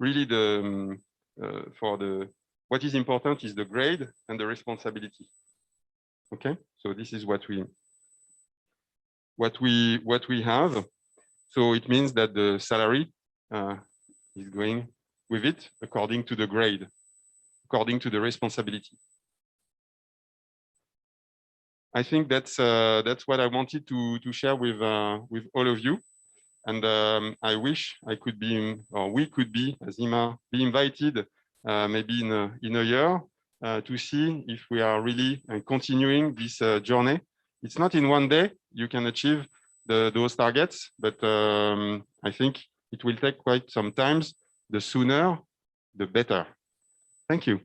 really what is important is the grade and the responsibility. Okay, so this is what we have. So it means that the salary is going with it according to the grade, according to the responsibility. I think that's what I wanted to share with all of you, and I wish I could be, or we could be, as IMA, be invited maybe in a year to see if we are really continuing this journey. It's not in one day you can achieve those targets, but I think it will take quite some time. The sooner, the better. Thank you.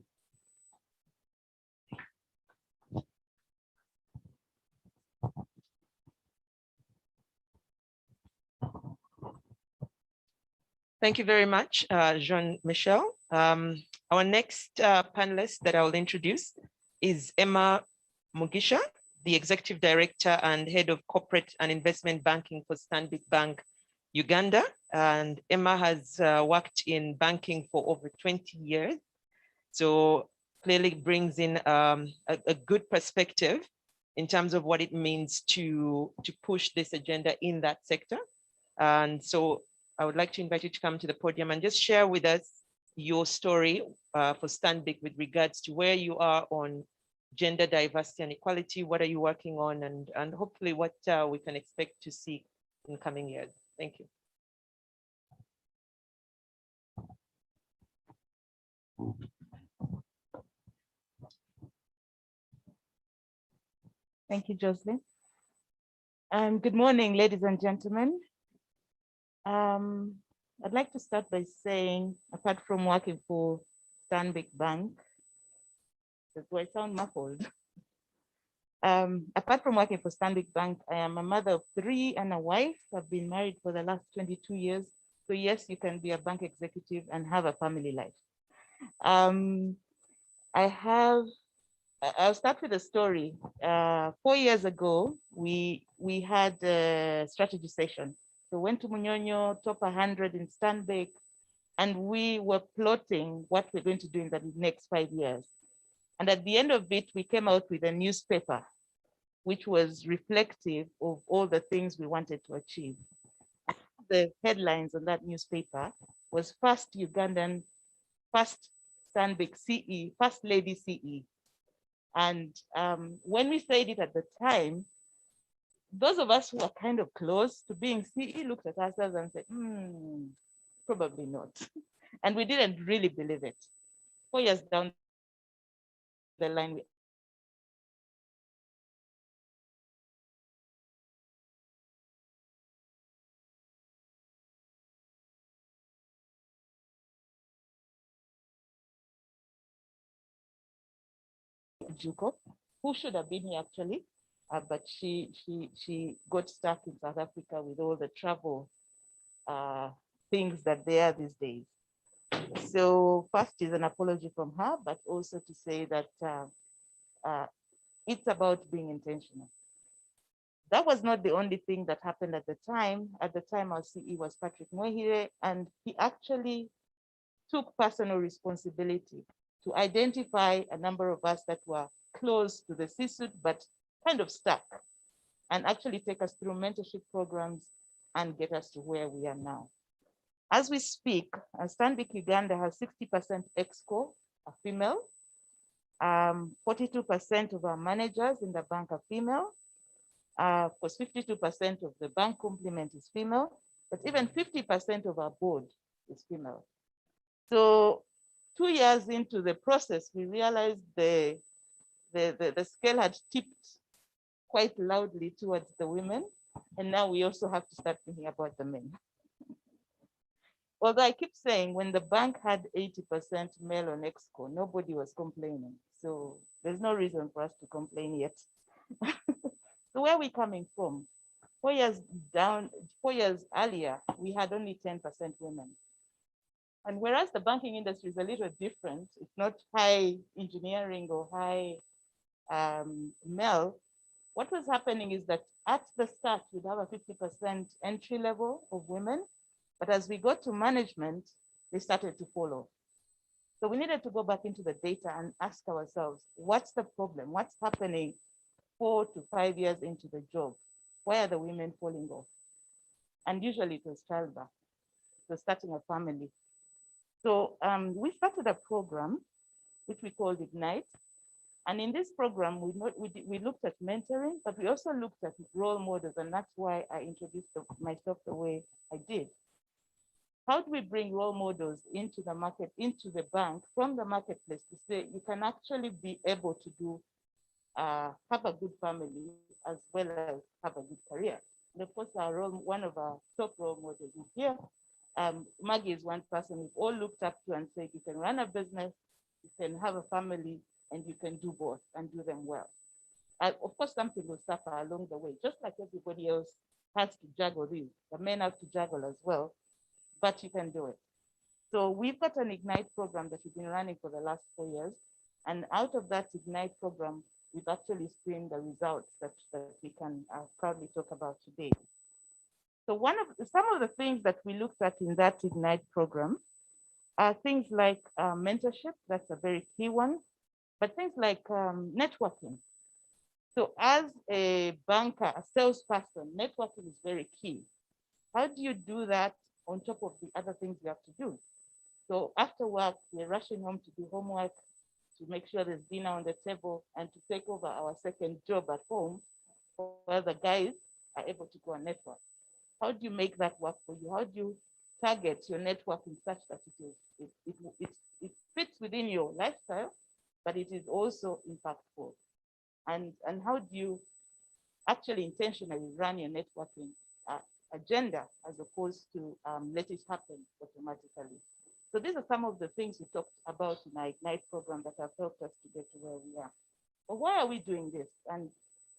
Thank you very much, Jean-Michel. Our next panelist that I will introduce is Emma Mugisha, the Executive Director and Head of Corporate and Investment Banking for Stanbic Bank, Uganda. And Emma has worked in banking for over 20 years. So clearly brings in a good perspective in terms of what it means to push this agenda in that sector. And so I would like to invite you to come to the podium and just share with us your story for Stanbic with regards to where you are on gender diversity and equality, what are you working on, and hopefully what we can expect to see in coming years. Thank you. Thank you, Jocelyn. Good morning, ladies and gentlemen. I'd like to start by saying, apart from working for Stanbic Bank, Do I sound muffled? Apart from working for Stanbic Bank, I am a mother of 3 and a wife. I've been married for the last 22 years. So yes, you can be a bank executive and have a family life. I'll start with a story. 4 years ago, we had a strategy session. So went to Munyonyo, top 100 in Stanbic, and we were plotting what we're going to do in the next 5 years. And at the end of it, we came out with a newspaper, which was reflective of all the things we wanted to achieve. The headlines on that newspaper was first Ugandan, first Stanbic CE, first lady CE. And when we said it at the time, those of us who are kind of close to being CE looked at ourselves and said, probably not. And we didn't really believe it. 4 years down the line, Juko, who should have been here actually, but she got stuck in South Africa with all the travel things that they are these days. So first is an apology from her, but also to say that it's about being intentional. That was not the only thing that happened at the time. At the time, our CE was Patrick Mwehire, and he actually took personal responsibility to identify a number of us that were close to the C-suite, but kind of stuck, and actually take us through mentorship programs and get us to where we are now. As we speak, Stanbic Uganda has 60% exco are female. 42% of our managers in the bank are female. Of course, 52% of the bank complement is female, but even 50% of our board is female. So 2 years into the process, we realized the scale had tipped quite loudly towards the women. And now we also have to start thinking about the men. Although I keep saying when the bank had 80% male on exco, nobody was complaining. So there's no reason for us to complain yet. So where are we coming from? 4 years earlier, we had only 10% women. And whereas the banking industry is a little different, it's not high engineering or high male, what was happening is that at the start, we'd have a 50% entry level of women, but as we got to management, they started to follow. So we needed to go back into the data and ask ourselves, what's the problem? What's happening 4 to 5 years into the job? Why are the women falling off? And usually it was childbirth, so starting a family. So we started a program, which we called Ignite. And in this program, we looked at mentoring, but we also looked at role models, and that's why I introduced myself the way I did. How do we bring role models into the market, into the bank, from the marketplace to say you can actually be able to do, have a good family as well as have a good career? And of course, one of our top role models is here. Maggie is one person we've all looked up to and said, you can run a business, you can have a family, and you can do both and do them well. Of course, something will suffer along the way, just like everybody else has to juggle these. The men have to juggle as well, but you can do it. So we've got an Ignite program that we've been running for the last 4 years. And out of that Ignite program, we've actually seen the results that we can proudly talk about today. So some of the things that we looked at in that Ignite program are things like mentorship, that's a very key one, but things like networking. So as a banker, a salesperson, networking is very key. How do you do that on top of the other things you have to do? So after work, we're rushing home to do homework, to make sure there's dinner on the table, and to take over our second job at home, where the guys are able to go and network. How do you make that work for you? How do you target your networking such that it fits within your lifestyle, but it is also impactful? And how do you actually intentionally run your networking agenda as opposed to let it happen automatically? So these are some of the things we talked about in our Ignite program that have helped us to get to where we are. But why are we doing this? And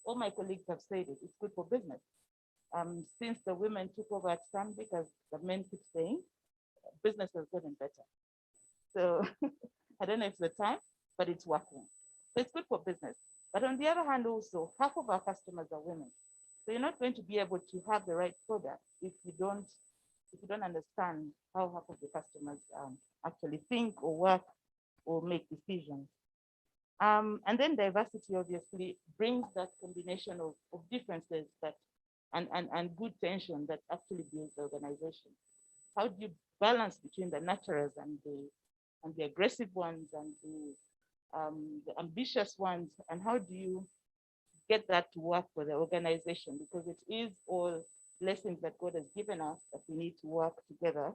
all my colleagues have said it, it's good for business. Since the women took over at Stanbic, as the men keep saying, business has gotten better. So I don't know if it's the time, but it's working. So it's good for business. But on the other hand, also, half of our customers are women. So you're not going to be able to have the right product if you don't understand how half of the customers actually think or work or make decisions. And then diversity obviously brings that combination of differences that and good tension that actually builds the organization. How do you balance between the nurturers and the aggressive ones and the ambitious ones, and how do you get that to work for the organization? Because it is all blessings that God has given us that we need to work together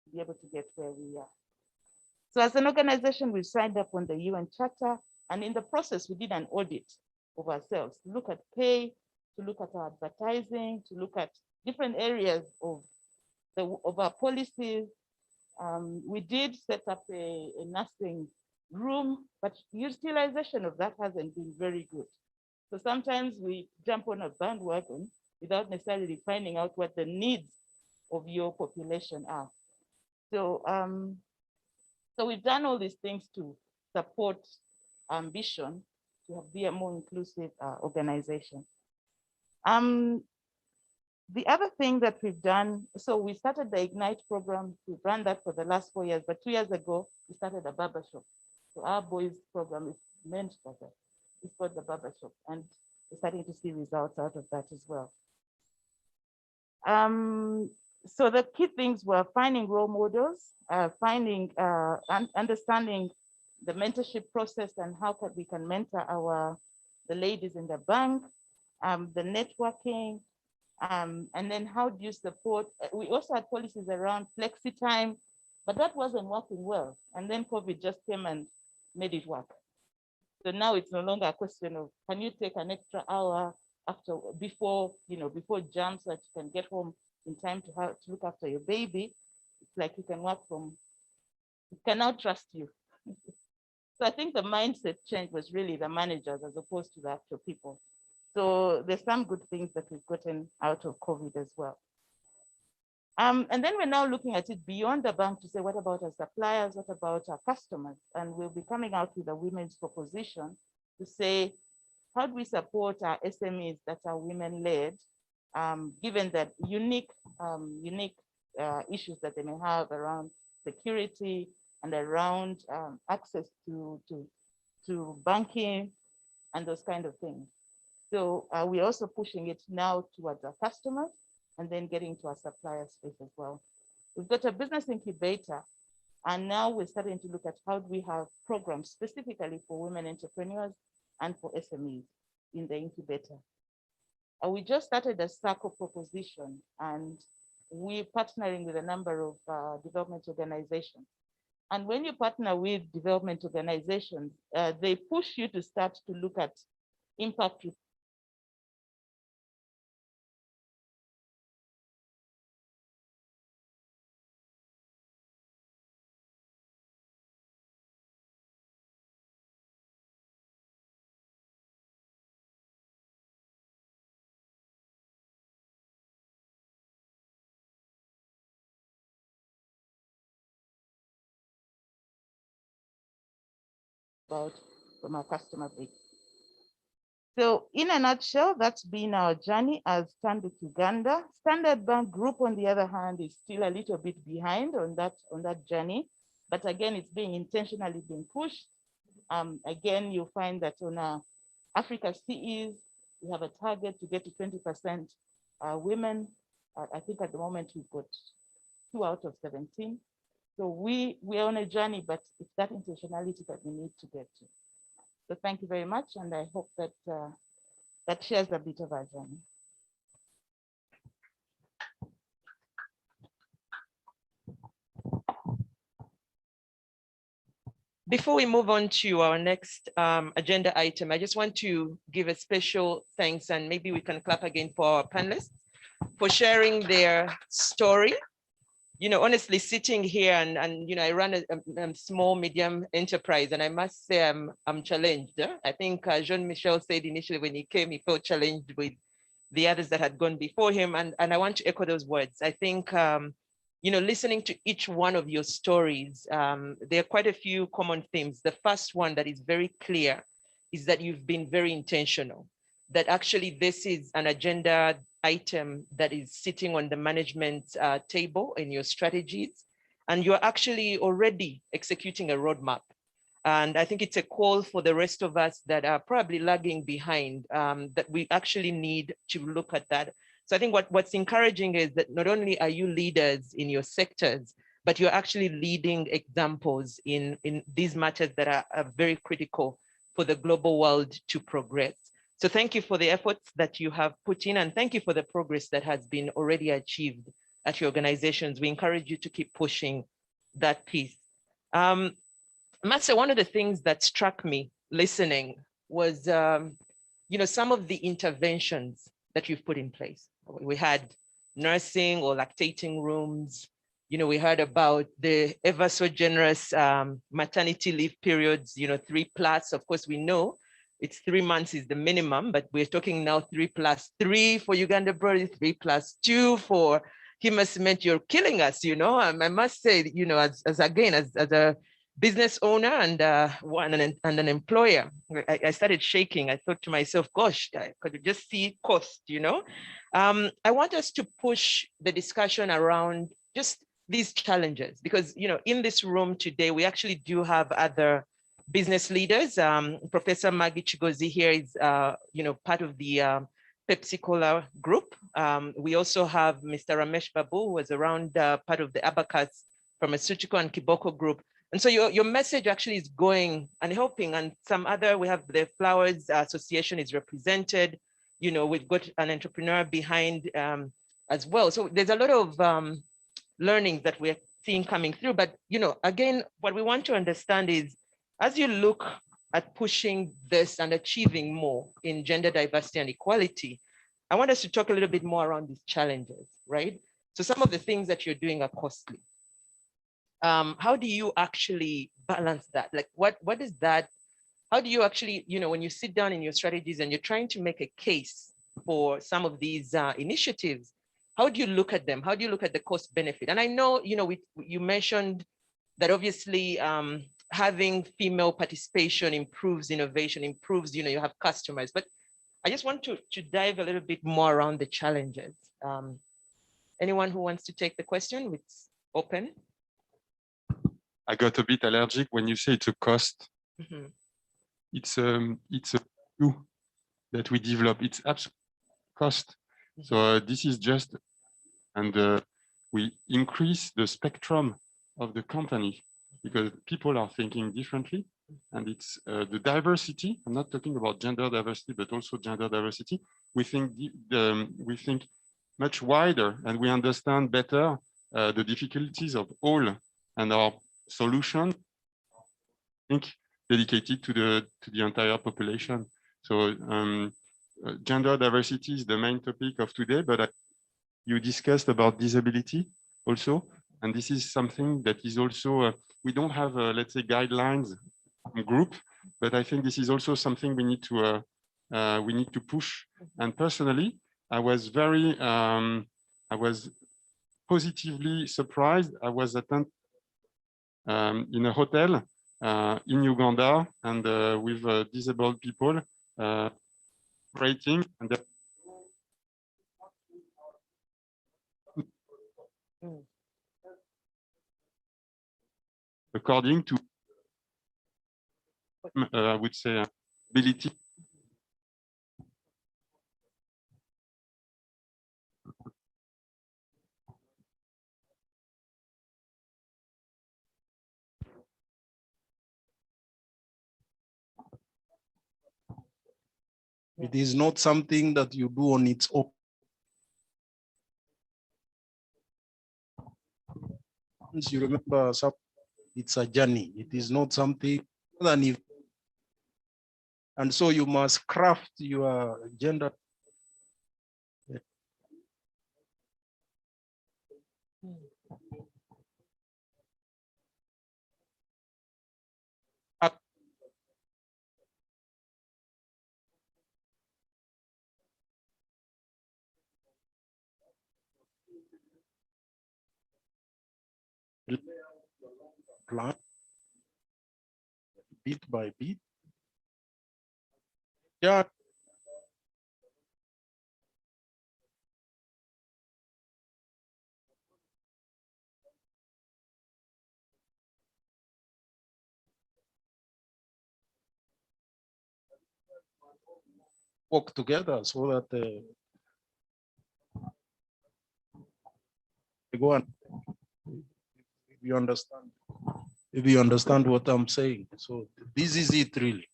to be able to get where we are. So as an organization, we've signed up on the UN Charter, and in the process, we did an audit of ourselves to look at pay, to look at our advertising, to look at different areas of our policies. We did set up a nursing room, but utilization of that hasn't been very good. So sometimes we jump on a bandwagon without necessarily finding out what the needs of your population are. So, so we've done all these things to support ambition to be a more inclusive organization. The other thing that we've done, so we started the Ignite program. We've run that for the last 4 years, but 2 years ago, we started a barbershop. So our boys program is meant for that. It's called the barbershop, and we're starting to see results out of that as well. So the key things were finding role models, understanding the mentorship process and how we can mentor the ladies in the bank, the networking, and then how do you support? We also had policies around flexi time, but that wasn't working well. And then COVID just came and made it work. So now it's no longer a question of, can you take an extra hour before jam so that you can get home in time to look after your baby? It's like you can work it can now trust you. So I think the mindset change was really the managers as opposed to the actual people. So there's some good things that we've gotten out of COVID as well. And then we're now looking at it beyond the bank to say, what about our suppliers? What about our customers? And we'll be coming out with a women's proposition to say, how do we support our SMEs that are women-led, given that unique issues that they may have around security and around access to banking and those kind of things. So we're also pushing it now towards our customers and then getting to our supplier space as well. We've got a business incubator, and now we're starting to look at how do we have programs specifically for women entrepreneurs and for SMEs in the incubator. We just started a circle proposition, and we're partnering with a number of development organizations. And when you partner with development organizations, they push you to start to look at impact about from our customer base. So in a nutshell, that's been our journey as Stanbic Uganda. Standard Bank Group, on the other hand, is still a little bit behind on that journey. But again, it's being intentionally being pushed. Again, you'll find that on Africa CEs, we have a target to get to 20% women. I think at the moment we've got 2 out of 17. So we are on a journey, but it's that intentionality that we need to get to. So thank you very much, and I hope that that shares a bit of our journey. Before we move on to our next agenda item, I just want to give a special thanks, and maybe we can clap again for our panelists for sharing their story honestly sitting here and I run a small medium enterprise, and I must say I'm challenged. I think Jean-Michel said initially when he came, he felt challenged with the others that had gone before him. And I want to echo those words. I think, listening to each one of your stories, there are quite a few common themes. The first one that is very clear is that you've been very intentional, that actually this is an agenda item that is sitting on the management table in your strategies, and you're actually already executing a roadmap. And I think it's a call for the rest of us that are probably lagging behind, that we actually need to look at that. So I think what's encouraging is that not only are you leaders in your sectors, but you're actually leading examples in these matters that are very critical for the global world to progress. So thank you for the efforts that you have put in, and thank you for the progress that has been already achieved at your organizations. We encourage you to keep pushing that piece. Master, one of the things that struck me listening was, some of the interventions that you've put in place. We had nursing or lactating rooms. We heard about the ever so generous maternity leave periods, 3+. Of course, we know it's 3 months is the minimum, but we're talking now 3+3 for Uganda Brothers, 3+2 for Hima Cement. You're killing us, I must say, as a business owner and an employer, I started shaking. I thought to myself, gosh, I could just see cost, I want us to push the discussion around just these challenges, because, in this room today, we actually do have other business leaders. Professor Maggie Chigozi here is, part of the Pepsi Cola group. We also have Mr. Ramesh Babu, who was around part of the Abacus Pharmaceutical and Kiboko group. And so your message actually is going and helping, and we have the Flowers Association is represented. We've got an entrepreneur behind as well. So there's a lot of learning that we're seeing coming through. But, again, what we want to understand is, as you look at pushing this and achieving more in gender diversity and equality, I want us to talk a little bit more around these challenges, right? So some of the things that you're doing are costly. How do you actually balance that? Like, what is that? How do you actually, when you sit down in your strategies and you're trying to make a case for some of these initiatives, how do you look at them? How do you look at the cost benefit? And I know, you mentioned that obviously having female participation improves innovation, improves, you have customers, but I just want to dive a little bit more around the challenges. Anyone who wants to take the question, it's open. I got a bit allergic when you say it's a cost. Mm-hmm. It's a value that we develop. It's absolute cost. Mm-hmm. So this is just, and we increase the spectrum of the company because people are thinking differently, and it's the diversity. I'm not talking about gender diversity, but also gender diversity. We think much wider, and we understand better the difficulties of all, and our solution, I think, dedicated to the entire population. So gender diversity is the main topic of today, but you discussed about disability also, and this is something that is also we don't have let's say guidelines group, but I think this is also something we need to push. And personally, I was positively surprised. I was attending in a hotel in Uganda, and with disabled people rating, and according to I would say ability. It is not something that you do on its own. Once you remember, it's a journey. It is not something than if, and so you must craft your gender. plan bit by bit. Yeah. Work together so that they go on. If you understand, what I'm saying. So this is it really.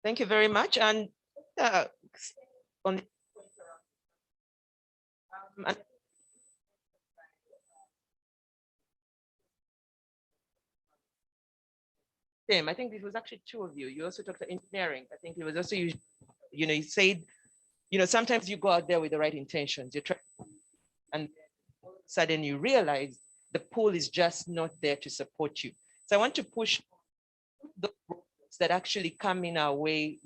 Thank you very much. And on and Tim, I think it was actually two of you. You also talked about engineering. I think it was also you you said, sometimes you go out there with the right intentions. You try, and all of a sudden you realize the pool is just not there to support you. So I want to push the that actually come in our way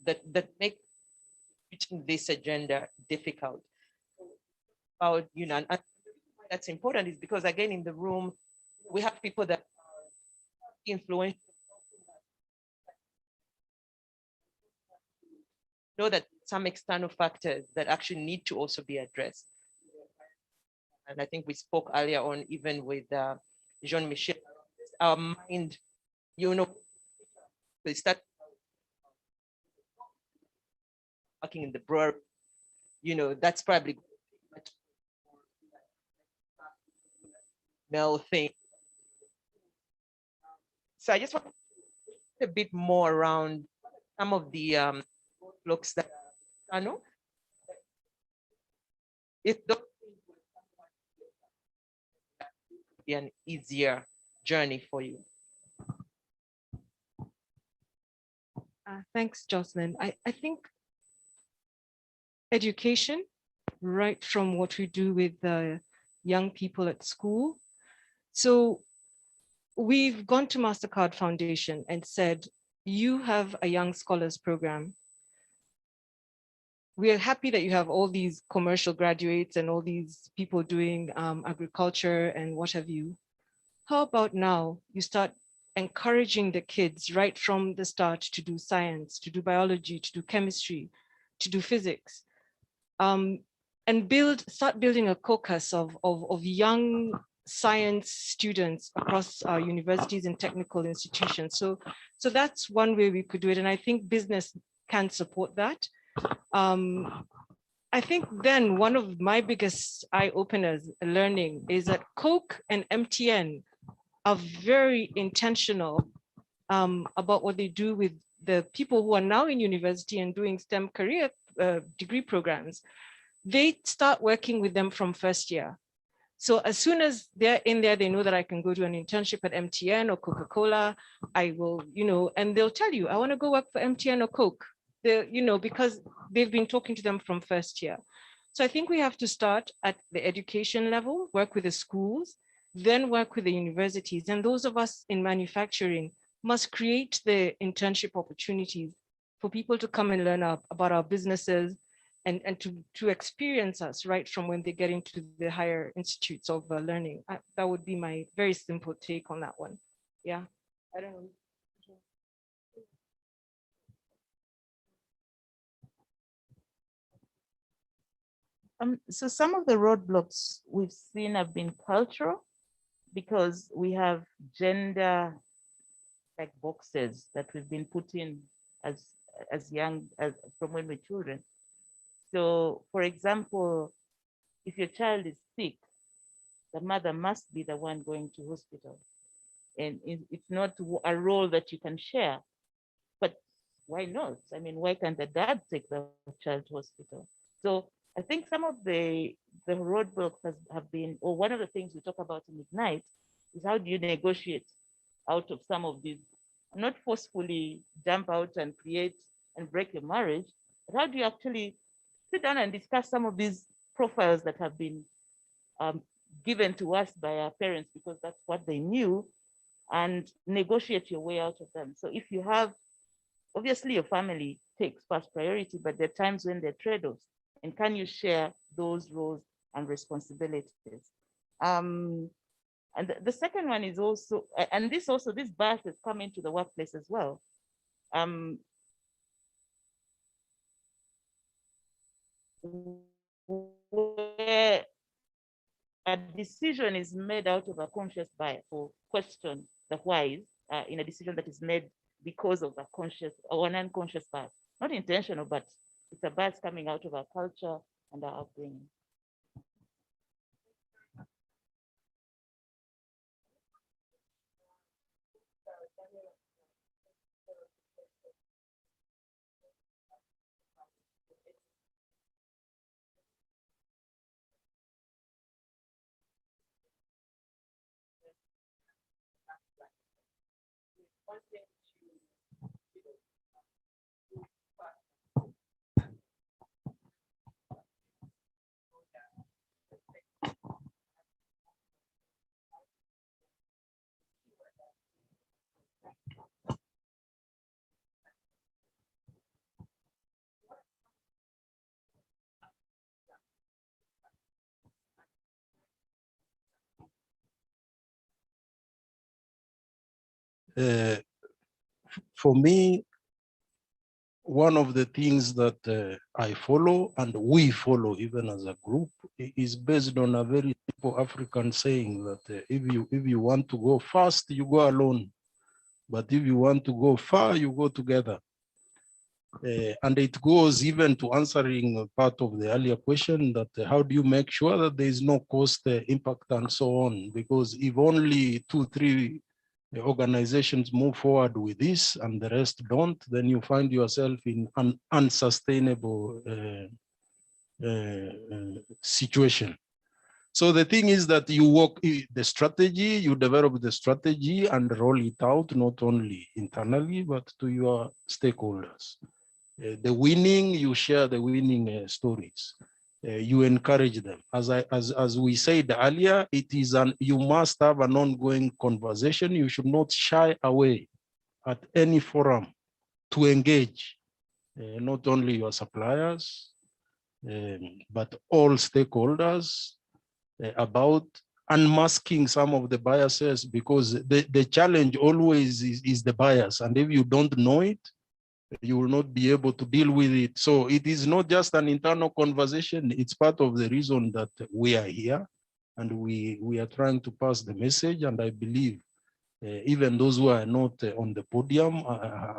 that make this agenda difficult. And that's important is because again in the room we have people that are influential. Know that some external factors that actually need to also be addressed. And I think we spoke earlier on, even with Jean-Michel, our mind, we start working in the broad, that's probably male thing. So I just want a bit more around some of the looks that I know. If those would be an easier journey for you. Thanks, Jocelyn. I think education, right from what we do with the young people at school. So we've gone to MasterCard Foundation and said, you have a young scholars program. We are happy that you have all these commercial graduates and all these people doing agriculture and what have you. How about now you start encouraging the kids right from the start to do science, to do biology, to do chemistry, to do physics, and start building a caucus of young science students across our universities and technical institutions. So that's one way we could do it. And I think business can support that. I think then one of my biggest eye-openers learning is that Coke and MTN are very intentional about what they do with the people who are now in university and doing STEM career degree programs. They start working with them from first year. So as soon as they're in there, they know that I can go do an internship at MTN or Coca-Cola. I will, and they'll tell you, I want to go work for MTN or Coke, because they've been talking to them from first year. So I think we have to start at the education level, work with the schools, then work with the universities. And those of us in manufacturing must create the internship opportunities for people to come and learn about our businesses and to experience us right from when they get into the higher institutes of learning. That would be my very simple take on that one. Yeah, I don't know. So some of the roadblocks we've seen have been cultural, because we have gender like boxes that we've been put in as young as from when we're children. So for example, if your child is sick, the mother must be the one going to hospital. And it's not a role that you can share, but why not? I mean, why can't the dad take the child to hospital? So I think some of the roadblocks have been, or one of the things we talk about in Ignite is how do you negotiate out of some of these, not forcefully jump out and create and break your marriage, but how do you actually sit down and discuss some of these profiles that have been given to us by our parents because that's what they knew, and negotiate your way out of them. So if you have, obviously your family takes first priority, but there are times when there are trade-offs. And can you share those roles and responsibilities. And the second one is also, and this bias has come into the workplace as well. Where a decision is made out of a conscious bias or question the whys in a decision that is made because of a conscious or an unconscious bias. Not intentional, but it's a bias coming out of our culture and our upbringing. For me, one of the things that I follow and we follow even as a group is based on a very simple African saying that if you want to go fast, you go alone. But if you want to go far, you go together. And it goes even to answering part of the earlier question that how do you make sure that there is no cost impact and so on? Because if only 2-3 organizations move forward with this and the rest don't, then you find yourself in an unsustainable situation. So the thing is that you work the strategy, you develop the strategy and roll it out, not only internally, but to your stakeholders. The winning, you share the winning stories. You encourage them. As we said earlier, it is you must have an ongoing conversation. You should not shy away at any forum to engage, not only your suppliers, but all stakeholders about unmasking some of the biases, because the challenge always is the bias. And if you don't know it, you will not be able to deal with it. So it is not just an internal conversation. It's part of the reason that we are here and we are trying to pass the message. And I believe even those who are not on the podium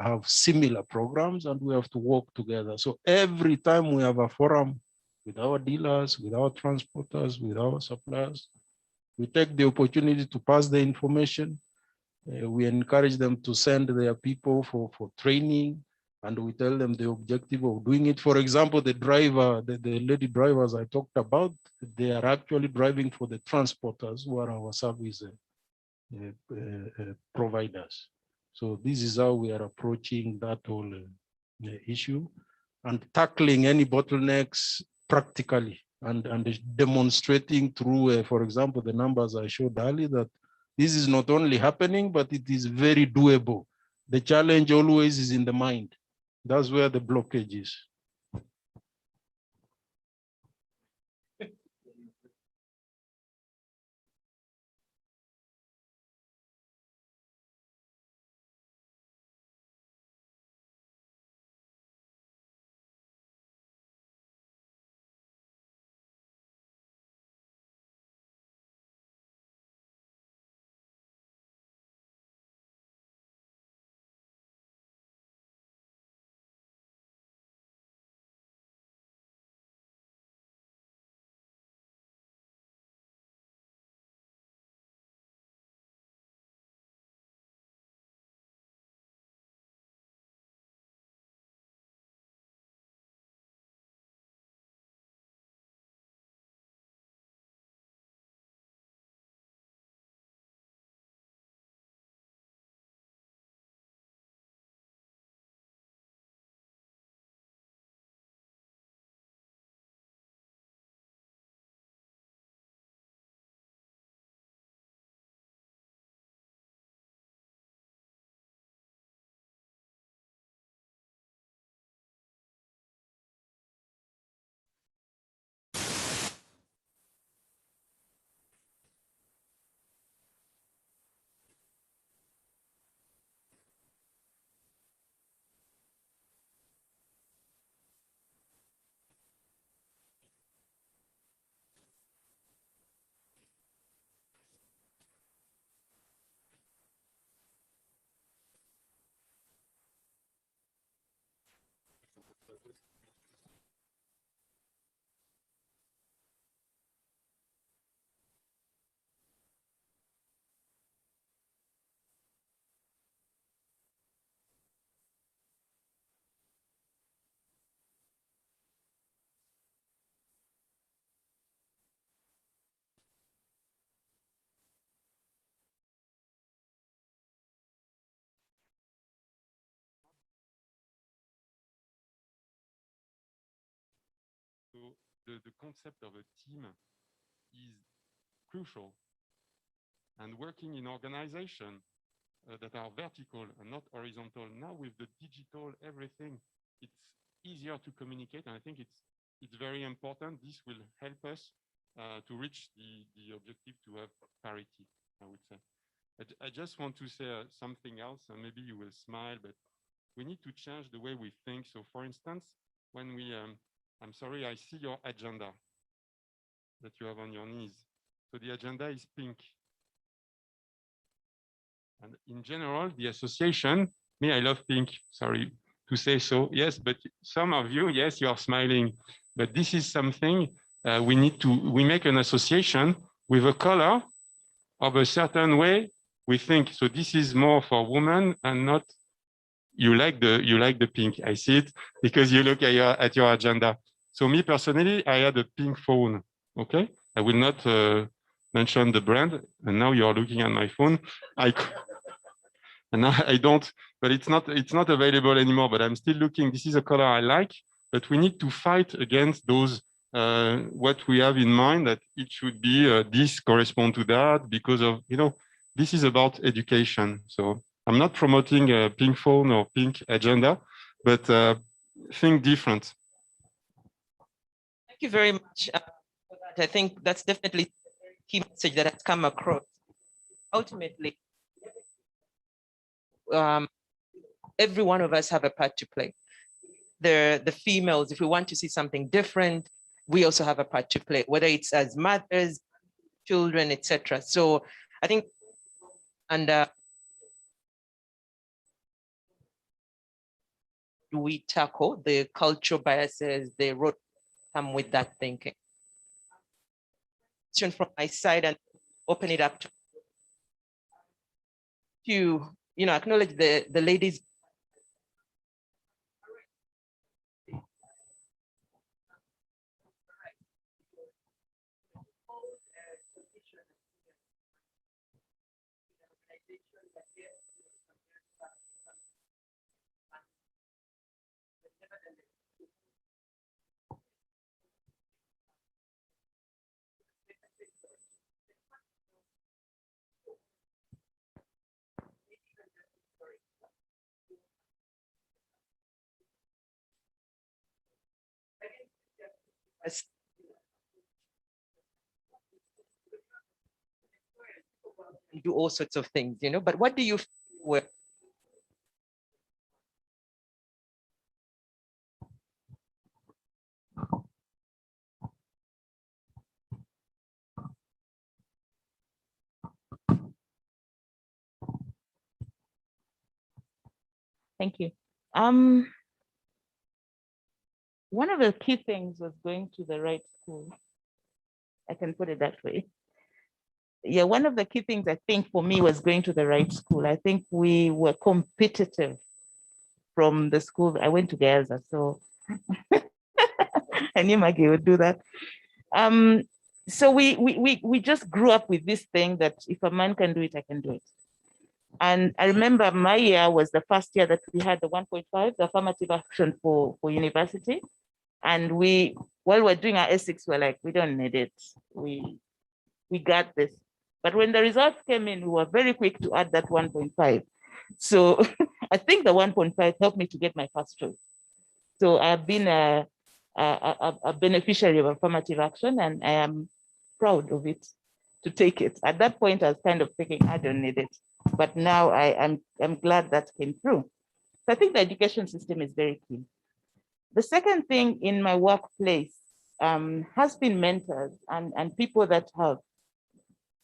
have similar programs, and we have to work together. So every time we have a forum with our dealers, with our transporters, with our suppliers, we take the opportunity to pass the information. We encourage them to send their people for training, and we tell them the objective of doing it. For example, the driver, the lady drivers I talked about, they are actually driving for the transporters who are our service providers. So this is how we are approaching that whole issue and tackling any bottlenecks practically and demonstrating through, for example, the numbers I showed earlier, that this is not only happening, but it is very doable. The challenge always is in the mind. That's where the blockage is. the concept of a team is crucial. And working in organization that are vertical and not horizontal, now with the digital everything, it's easier to communicate. And I think it's very important. This will help us to reach the objective to have parity, I would say. I just want to say something else, and maybe you will smile, but we need to change the way we think. So for instance, when we, I'm sorry, I see your agenda that you have on your knees. So the agenda is pink. And in general, the association, me, I love pink, sorry to say so, yes, but some of you, yes, you are smiling, but this is something we make an association with a color of a certain way we think. So this is more for women and not, you like the pink, I see it, because you look at your agenda. So me personally, I had a pink phone, okay? I will not mention the brand, and now you're looking at my phone. And I don't, but it's not available anymore, but I'm still looking. This is a color I like, but we need to fight against those, what we have in mind, that it should be this correspond to that because of, this is about education. So I'm not promoting a pink phone or pink agenda, but think different. Thank you very much for that. I think that's definitely a key message that has come across. Ultimately, every one of us have a part to play. The females, if we want to see something different, we also have a part to play, whether it's as mothers, children, etc. So I think, and do we tackle the cultural biases, the road come with that thinking? From my side and open it up to acknowledge the ladies. Do all sorts of things, but what do you feel with? Thank you. One of the key things was going to the right school. I can put it that way. Yeah, one of the key things I think for me was going to the right school. I think we were competitive from the school. I went to Gaza, so I knew Maggie would do that. So we just grew up with this thing that if a man can do it, I can do it. And I remember my year was the first year that we had the 1.5, the affirmative action for university. And while we're doing our ethics, we're like, we don't need it. We got this. But when the results came in, we were very quick to add that 1.5. So I think the 1.5 helped me to get my first choice. So I've been a beneficiary of affirmative action, and I am proud of it to take it. At that point, I was kind of thinking, I don't need it. But now I'm glad that came through. So I think the education system is very key. The second thing in my workplace has been mentors and people that have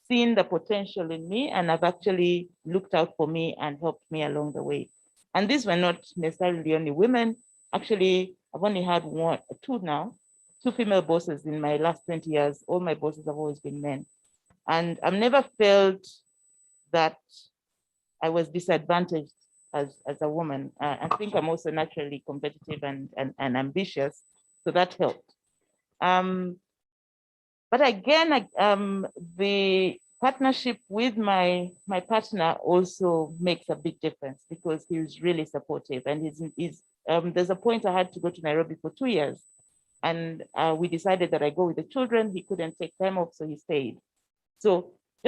seen the potential in me and have actually looked out for me and helped me along the way. And these were not necessarily only women. Actually, I've only had two female bosses in my last 20 years. All my bosses have always been men. And I've never felt that I was disadvantaged as a woman. I think I'm also naturally competitive and ambitious, so that helped. But again, the partnership with my partner also makes a big difference because he's really supportive, and there's a point I had to go to Nairobi for 2 years, and we decided that I go with the children. He couldn't take time off, so he stayed. So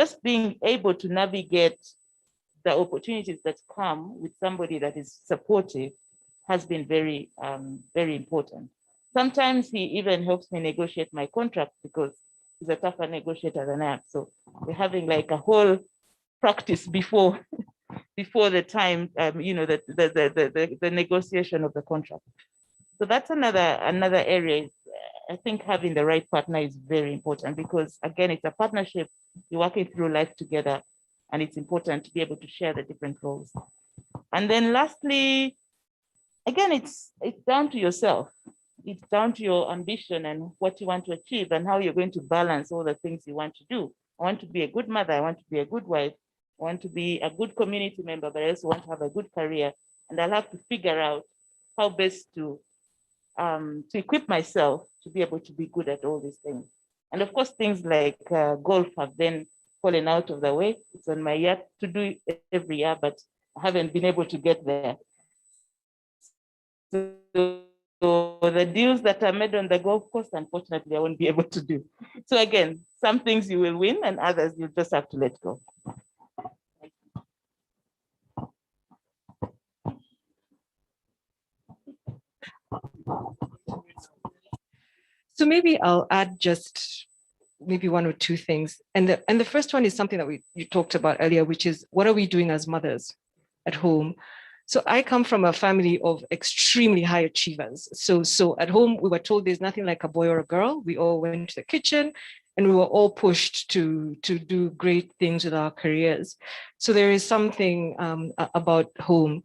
just being able to navigate the opportunities that come with somebody that is supportive has been very, very important. Sometimes he even helps me negotiate my contract because he's a tougher negotiator than I am. So we're having like a whole practice before the time, the negotiation of the contract. So that's another area. I think having the right partner is very important because again, it's a partnership. You're working through life together, and it's important to be able to share the different roles. And then lastly, again, it's down to yourself. It's down to your ambition and what you want to achieve and how you're going to balance all the things you want to do. I want to be a good mother. I want to be a good wife. I want to be a good community member, but I also want to have a good career. And I'll have to figure out how best to equip myself to be able to be good at all these things. And of course, things like golf have then fallen out of the way. It's on my yacht to do it every year, but I haven't been able to get there. So the deals that are made on the golf course, unfortunately, I won't be able to do. So again, some things you will win and others you just have to let go. So maybe I'll add just maybe one or two things. And the first one is something that you talked about earlier, which is what are we doing as mothers at home? So I come from a family of extremely high achievers. So at home, we were told there's nothing like a boy or a girl. We all went to the kitchen and we were all pushed to do great things with our careers. So there is something about home.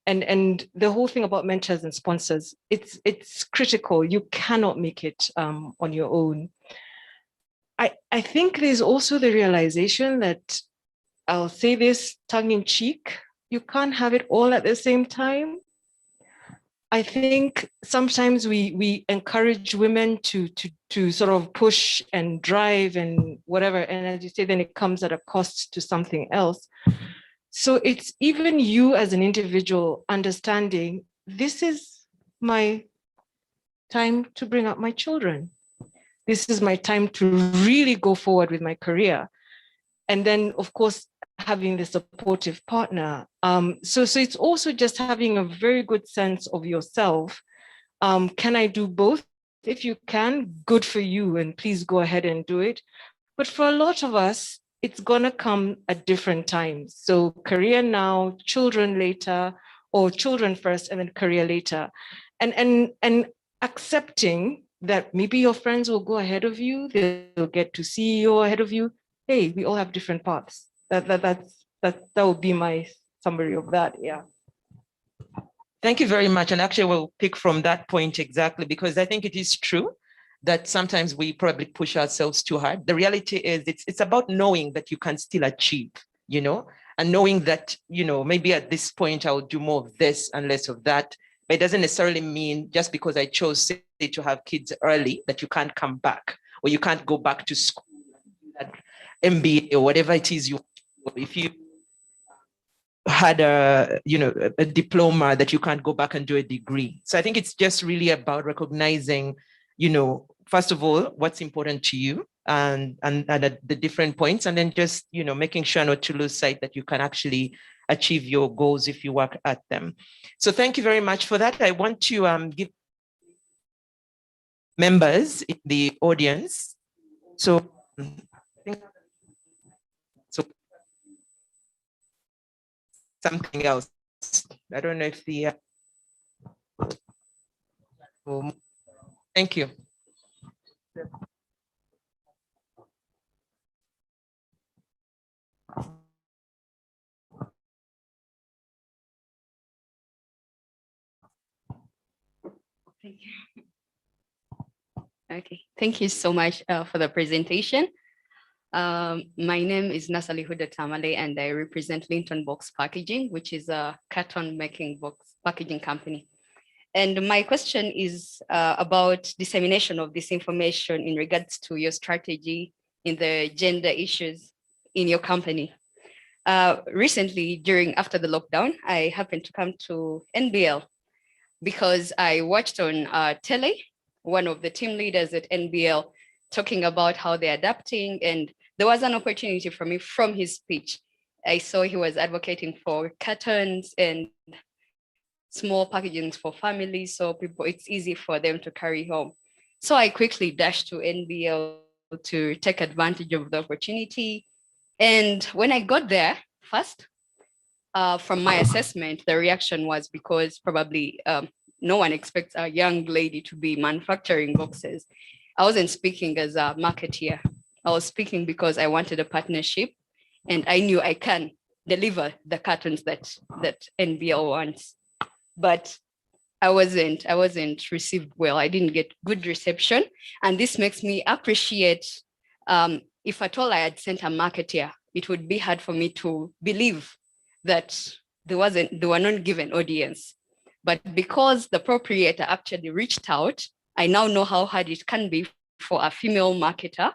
And the whole thing about mentors and sponsors, it's critical. You cannot make it on your own. I think there's also the realization that, I'll say this tongue in cheek, you can't have it all at the same time. I think sometimes we encourage women to sort of push and drive and whatever. And as you say, then it comes at a cost to something else. So it's even you as an individual understanding, this is my time to bring up my children. This is my time to really go forward with my career. And then, of course, having the supportive partner. So it's also just having a very good sense of yourself. Can I do both? If you can, good for you, and please go ahead and do it. But for a lot of us, it's gonna come at different times. So career now, children later, or children first and then career later. And accepting that maybe your friends will go ahead of you, they'll get to see you ahead of you. Hey, we all have different paths. That would be my summary of that. Yeah. Thank you very much. And actually we'll pick from that point exactly, because I think it is true that sometimes we probably push ourselves too hard. The reality is it's about knowing that you can still achieve, and knowing that, maybe at this point I'll do more of this and less of that. But it doesn't necessarily mean just because I chose, say, to have kids early that you can't come back or you can't go back to school, that MBA or whatever it is if you had a diploma, that you can't go back and do a degree. So I think it's just really about recognizing, first of all, what's important to you and at the different points, and then just, making sure not to lose sight that you can actually achieve your goals if you work at them. So thank you very much for that. I want to give members in the audience. So something else. I don't know if the thank you. Thank you. Okay, thank you so much for the presentation. My name is Nasali Huda Tamale, and I represent Linton Box Packaging, which is a carton making box packaging company. And my question is about dissemination of this information in regards to your strategy in the gender issues in your company. Recently, after the lockdown, I happened to come to NBL because I watched on tele one of the team leaders at NBL, talking about how they're adapting. And there was an opportunity for me from his speech. I saw he was advocating for cartons and small packagings for families, so people, it's easy for them to carry home. So I quickly dashed to NBL to take advantage of the opportunity. And when I got there first, from my assessment, the reaction was because probably no one expects a young lady to be manufacturing boxes. I wasn't speaking as a marketeer. I was speaking because I wanted a partnership and I knew I can deliver the cartons that NBL wants. But I wasn't received well. I didn't get good reception. And this makes me appreciate, if at all I had sent a marketeer, it would be hard for me to believe that they were not given audience. But because the proprietor actually reached out, I now know how hard it can be for a female marketer.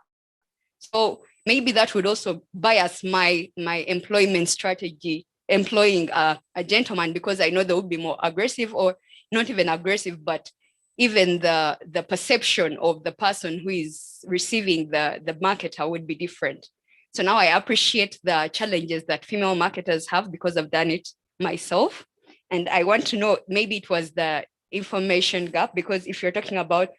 So maybe that would also bias my employment strategy, employing a gentleman, because I know they would be more aggressive, or not even aggressive, but even the perception of the person who is receiving the marketer would be different. So now I appreciate the challenges that female marketers have because I've done it myself. And I want to know, maybe it was the information gap, because if you're talking about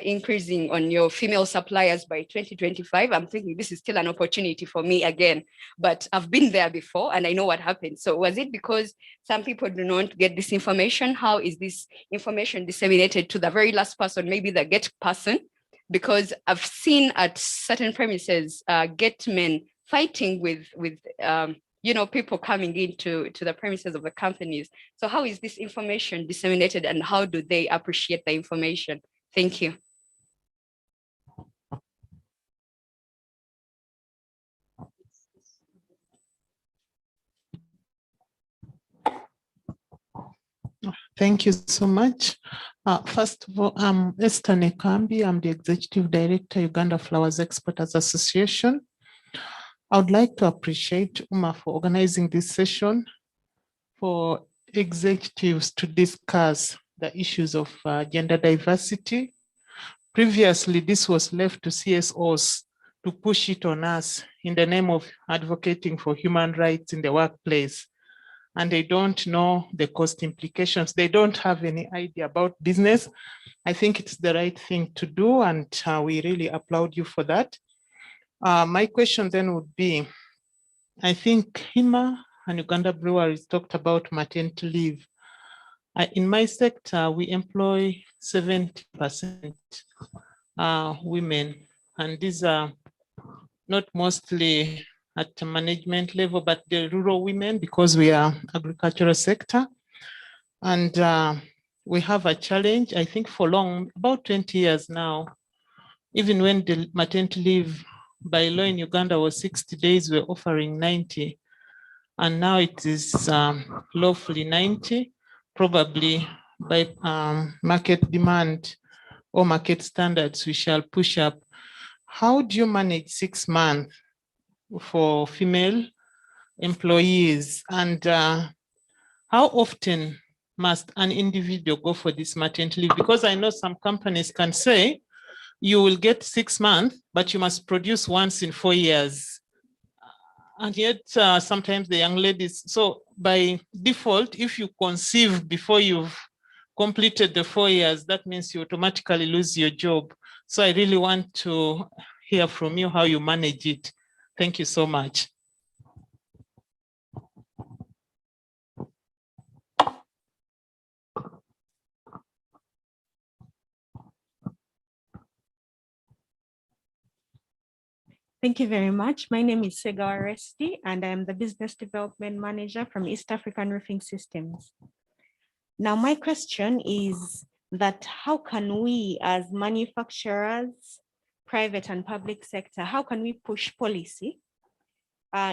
increasing on your female suppliers by 2025, I'm thinking this is still an opportunity for me again, but I've been there before and I know what happened. So was it because some people do not get this information? How is this information disseminated to the very last person, maybe the get person? Because I've seen at certain premises, get men fighting with people coming into the premises of the companies. So how is this information disseminated and how do they appreciate the information? Thank you. Thank you so much. First of all, I'm Esther Nekambi. I'm the Executive Director, Uganda Flowers Exporters Association. I would like to appreciate UMA for organizing this session for executives to discuss the issues of gender diversity. Previously, this was left to CSOs to push it on us in the name of advocating for human rights in the workplace. And they don't know the cost implications. They don't have any idea about business. I think it's the right thing to do, and we really applaud you for that. My question then would be, I think HIMA and Uganda Breweries talked about maternity leave. In my sector, we employ 70% women, and these are not mostly at the management level, but the rural women, because we are agricultural sector. And we have a challenge, I think for long, about 20 years now, even when the maternity leave by law in Uganda was 60 days, we're offering 90. And now it is lawfully 90, probably by market demand or market standards, we shall push up. How do you manage 6 months for female employees? And how often must an individual go for this maternity leave? Because I know some companies can say, you will get 6 months, but you must produce once in 4 years. And yet sometimes the young ladies, so by default, if you conceive before you've completed the 4 years, that means you automatically lose your job. So I really want to hear from you how you manage it. Thank you so much. Thank you very much. My name is Sega Aresti, and I am the Business Development Manager from East African Roofing Systems. Now, my question is that how can we as manufacturers, private and public sector, how can we push policy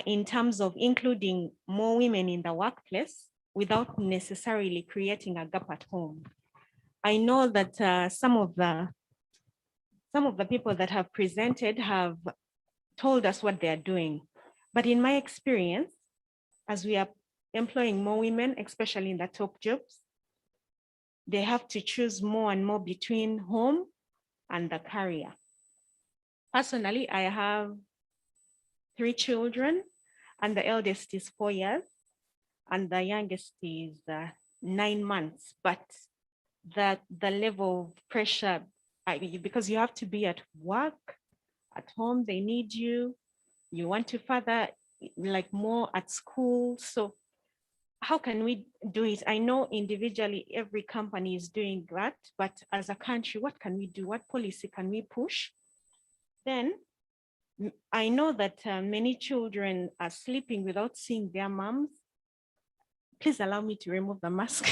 in terms of including more women in the workplace without necessarily creating a gap at home? I know that some of the people that have presented have told us what they are doing. But in my experience, as we are employing more women, especially in the top jobs, they have to choose more and more between home and the career. Personally, I have 3 children, and the eldest is 4 years, and the youngest is 9 months. But the level of pressure, because you have to be at work, at home, they need you. You want to further like more at school. So how can we do it? I know individually every company is doing that, but as a country, what can we do? What policy can we push? Then I know that many children are sleeping without seeing their moms. Please allow me to remove the mask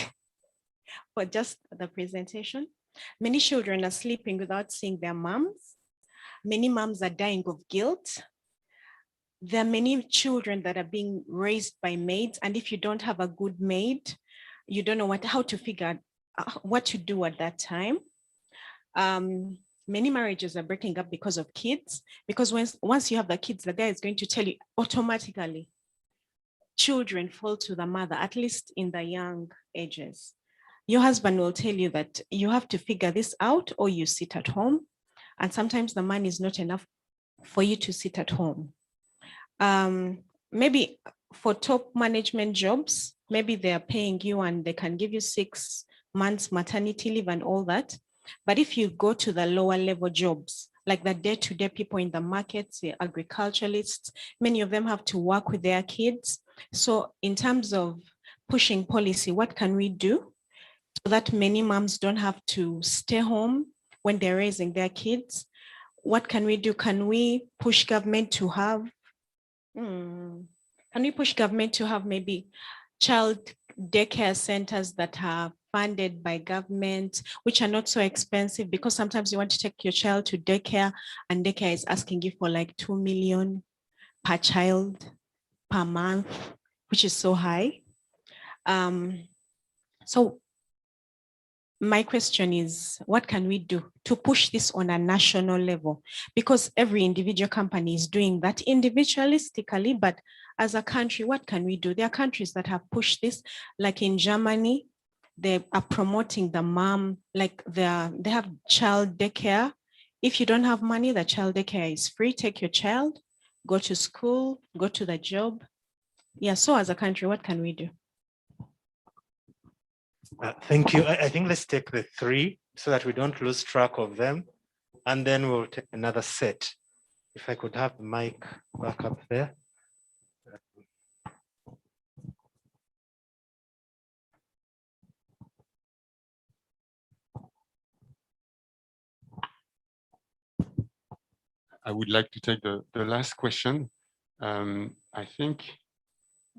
for just the presentation. Many children are sleeping without seeing their moms. Many moms are dying of guilt. There are many children that are being raised by maids, and if you don't have a good maid, you don't know how to figure out what to do at that time. Many marriages are breaking up because of kids, because once you have the kids, the guy is going to tell you automatically, children fall to the mother, at least in the young ages. Your husband will tell you that you have to figure this out or you sit at home. And sometimes the money is not enough for you to sit at home. Maybe for top management jobs, maybe they are paying you and they can give you 6 months maternity leave and all that. But if you go to the lower level jobs, like the day-to-day people in the markets, the agriculturalists, many of them have to work with their kids. So in terms of pushing policy, what can we do so that many moms don't have to stay home when they're raising their kids? What can we do? Can we push government to have maybe child daycare centers that are funded by government, which are not so expensive? Because sometimes you want to take your child to daycare and daycare is asking you for like 2 million per child per month, which is so high. So my question is, what can we do to push this on a national level? Because every individual company is doing that individualistically, but as a country, what can we do? There are countries that have pushed this, like in Germany, they are promoting the mom, like they have child daycare. If you don't have money, the child daycare is free. Take your child, go to school, go to the job. Yeah, so as a country, what can we do? Thank you. I think let's take the 3 so that we don't lose track of them. And then we'll take another set. If I could have the mic back up there. I would like to take the last question. I think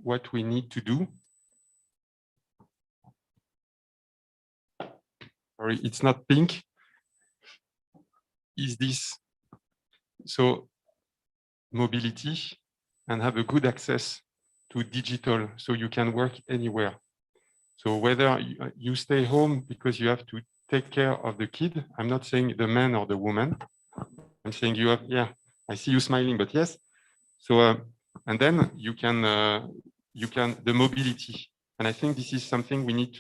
what we need to do, sorry, it's not pink, is this. So mobility and have a good access to digital so you can work anywhere. So whether you stay home because you have to take care of the kid, I'm not saying the man or the woman, I'm saying you have, yeah, I see you smiling, but yes. So, and then you can, the mobility. And I think this is something we need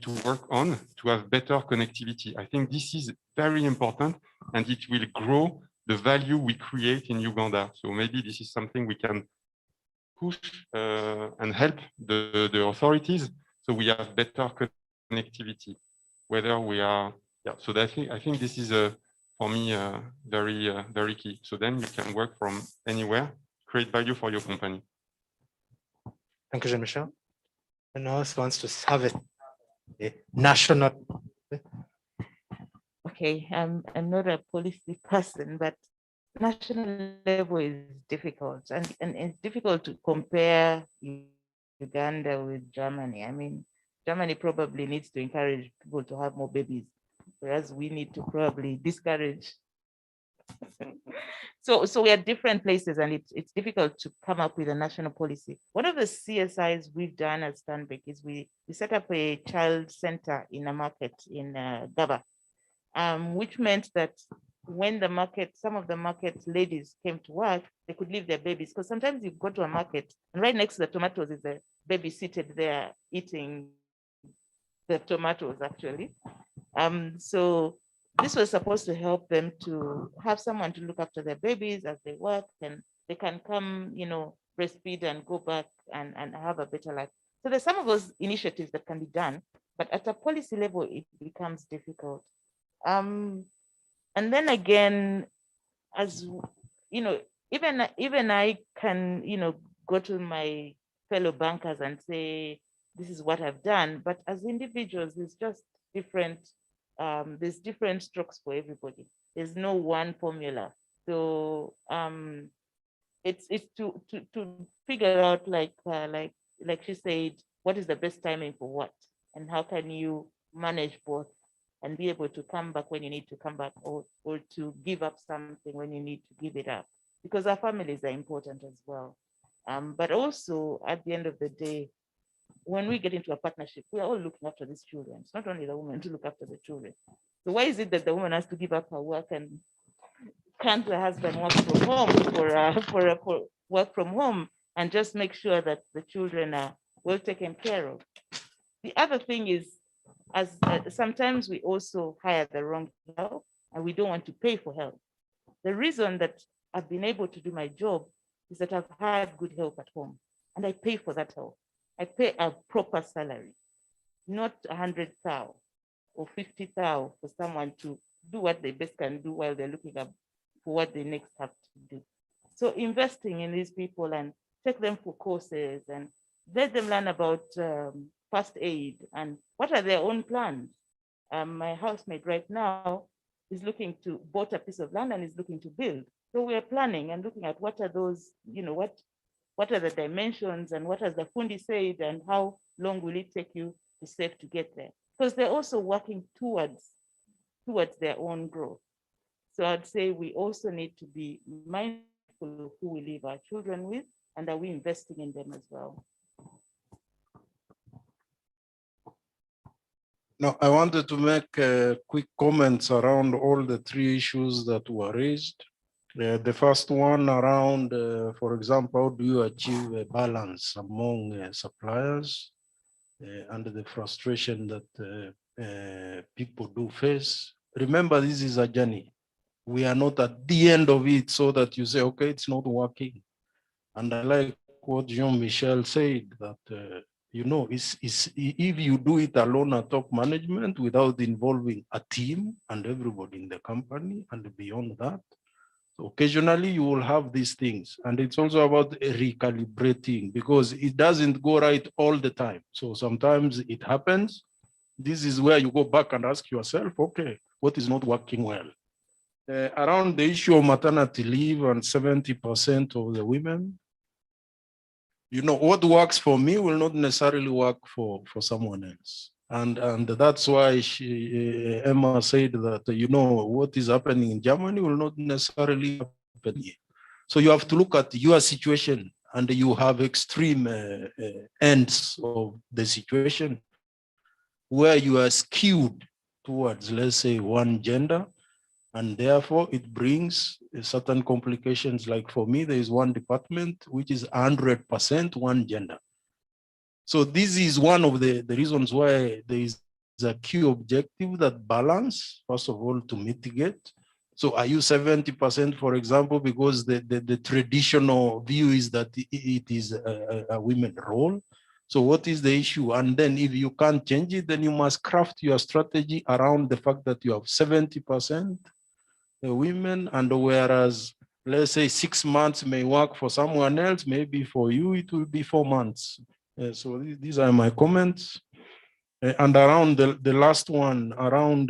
to work on to have better connectivity. I think this is very important and it will grow the value we create in Uganda. So maybe this is something we can push and help the authorities so we have better connectivity, whether we are, yeah. So I think this is for me very key. So then you can work from anywhere, create value for your company. Thank you, Jean-Michel. And also wants to have a national. Okay, I'm not a policy person, but national level is difficult, and it's difficult to compare Uganda with Germany. I mean, Germany probably needs to encourage people to have more babies, whereas we need to probably discourage. So we are different places, and it's difficult to come up with a national policy. One of the CSIs we've done at Stanbic is we set up a child center in a market in Gaba, which meant that when some of the market ladies came to work, they could leave their babies, because sometimes you go to a market and right next to the tomatoes is a baby seated there eating the tomatoes actually. So this was supposed to help them to have someone to look after their babies as they work, and they can come, breastfeed and go back and have a better life. So there's some of those initiatives that can be done, but at a policy level, it becomes difficult. And then again, as even I can, go to my fellow bankers and say, this is what I've done, but as individuals, it's just different. There's different strokes for everybody. There's no one formula. So it's to figure out, like she said, what is the best timing for what, and how can you manage both and be able to come back when you need to come back, or to give up something when you need to give it up, because our families are important as well. But also at the end of the day, when we get into a partnership, we are all looking after these children. It's not only the woman to look after the children. So why is it that the woman has to give up her work, and can't the husband work from home for work from home and just make sure that the children are well taken care of? The other thing is, sometimes we also hire the wrong help, and we don't want to pay for help. The reason that I've been able to do my job is that I've had good help at home, and I pay for that help. I pay a proper salary, not 100,000 or 50,000 for someone to do what they best can do while they're looking up for what they next have to do. So investing in these people and take them for courses and let them learn about first aid and what are their own plans. My housemate right now is looking to bought a piece of land and is looking to build. So we're planning and looking at what are those, what are the dimensions and what has the fundi said and how long will it take you to save to get there? Because they're also working towards their own growth. So I'd say we also need to be mindful of who we leave our children with, and are we investing in them as well? Now, I wanted to make quick comments around all the three issues that were raised. The first one around, for example, how do you achieve a balance among suppliers and the frustration that people do face? Remember, this is a journey. We are not at the end of it so that you say, okay, it's not working. And I like what Jean-Michel said, that if you do it alone at top management without involving a team and everybody in the company and beyond that, so occasionally you will have these things. And it's also about recalibrating, because it doesn't go right all the time. So sometimes it happens. This is where you go back and ask yourself, okay, what is not working well? Around the issue of maternity leave and 70% of the women, what works for me will not necessarily work for someone else. And that's why Emma said that, what is happening in Germany will not necessarily happen here. So you have to look at your situation, and you have extreme ends of the situation where you are skewed towards, let's say, one gender. And therefore it brings certain complications. Like for me, there is one department which is 100% one gender. So this is one of the reasons why there is a key objective, that balance, first of all, to mitigate. So are you 70%, for example, because the traditional view is that it is a women role? So what is the issue? And then if you can't change it, then you must craft your strategy around the fact that you have 70% women, and whereas, let's say 6 months may work for someone else, maybe for you it will be 4 months. So these are my comments. And around the last one, around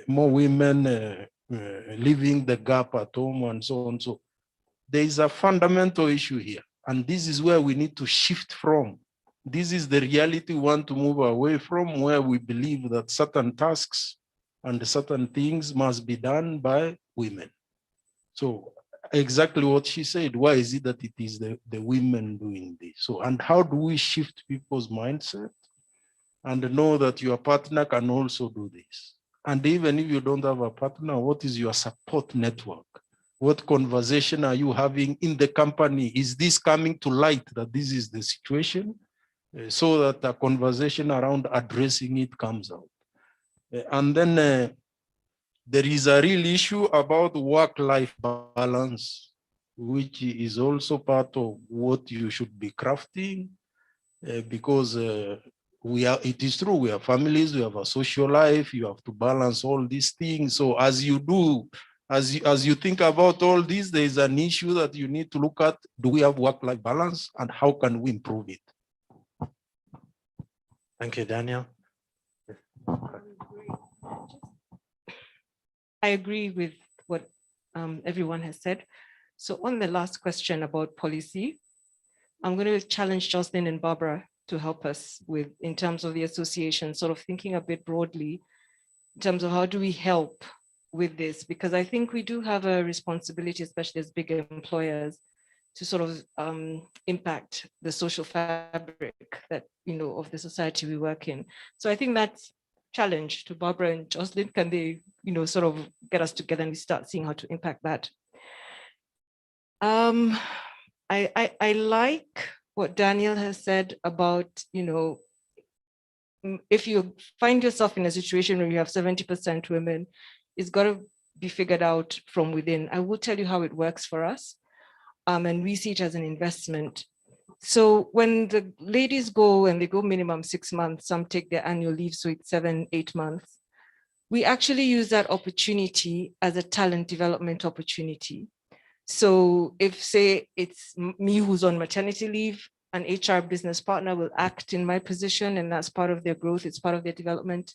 more women leaving the gap at home and so on. So there is a fundamental issue here. And this is where we need to shift from. This is the reality we want to move away from, where we believe that certain tasks and certain things must be done by women. So exactly what she said, why is it that it is the women doing this? So, and how do we shift people's mindset and know that your partner can also do this? And even if you don't have a partner, what is your support network? What conversation are you having in the company? Is this coming to light that this is the situation? so that a conversation around addressing it comes out. And then there is a real issue about work-life balance, which is also part of what you should be crafting, because it is true, we have families, we have a social life, you have to balance all these things. So as you think about all this, there is an issue that you need to look at. Do we have work-life balance, and how can we improve it? Thank you, Daniel. I agree with what everyone has said. So on the last question about policy, I'm going to challenge Jocelyn and Barbara to help us with, in terms of the association, sort of thinking a bit broadly in terms of how do we help with this, because I think we do have a responsibility, especially as big employers, to sort of impact the social fabric that, of the society we work in. So I think that's challenge to Barbara and Jocelyn. Can they, sort of get us together and we start seeing how to impact that? I like what Daniel has said about, if you find yourself in a situation where you have 70% women, it's got to be figured out from within. I will tell you how it works for us. And we see it as an investment. So when the ladies go and they go minimum 6 months, some take their annual leave, so it's 7-8 months. We actually use that opportunity as a talent development opportunity. So if, say, it's me who's on maternity leave, an HR business partner will act in my position, and that's part of their growth, it's part of their development.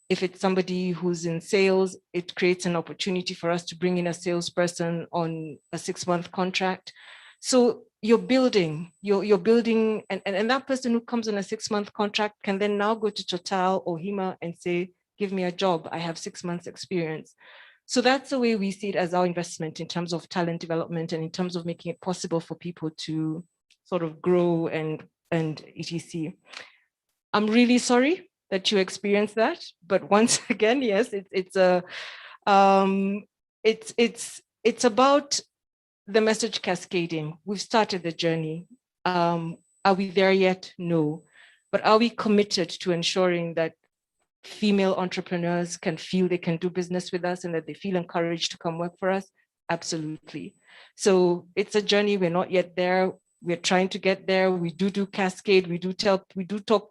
If it's somebody who's in sales, it creates an opportunity for us to bring in a salesperson on a 6-month contract. So you're building, and that person who comes on a 6-month contract can then now go to Total or HEMA and say, give me a job, I have 6 months experience. So that's the way we see it as our investment in terms of talent development and in terms of making it possible for people to sort of grow and etc. I'm really sorry that you experienced that, but once again, yes, it's about the message cascading. We've started the journey. Are we there yet? No, but are we committed to ensuring that female entrepreneurs can feel they can do business with us and that they feel encouraged to come work for us? Absolutely. So it's a journey. We're not yet there. We're trying to get there. We do cascade. We do talk.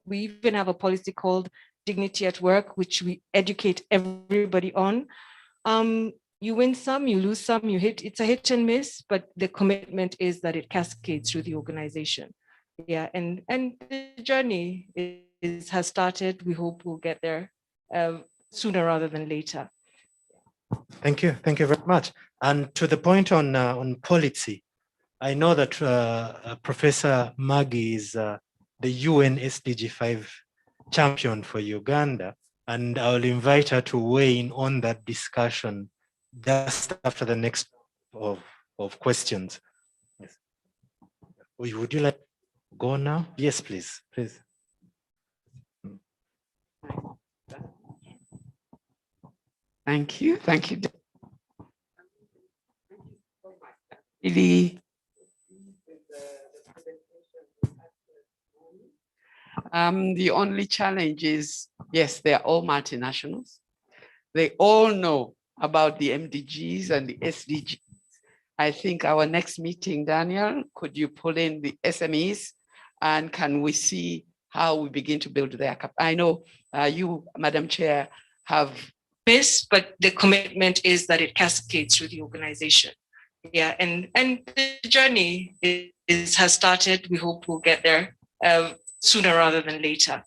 We even have a policy called Dignity at Work, which we educate everybody on. You win some, you lose some, it's a hit and miss, but the commitment is that it cascades through the organization. Yeah, and the journey has started. We hope we'll get there sooner rather than later. Thank you very much. And to the point on policy, I know that Professor Maggie is the UN SDG 5 champion for Uganda, and I'll invite her to weigh in on that discussion just after the next of questions. Yes. Would you like to go now? Yes, please. Thank you. The only challenge is, yes, they're all multinationals. They all know about the MDGs and the SDGs. I think our next meeting, Daniel, could you pull in the SMEs and can we see how we begin to build their capacity? I know you, Madam Chair, have this, but the commitment is that it cascades through the organization. Yeah, and the journey has started. We hope we'll get there sooner rather than later.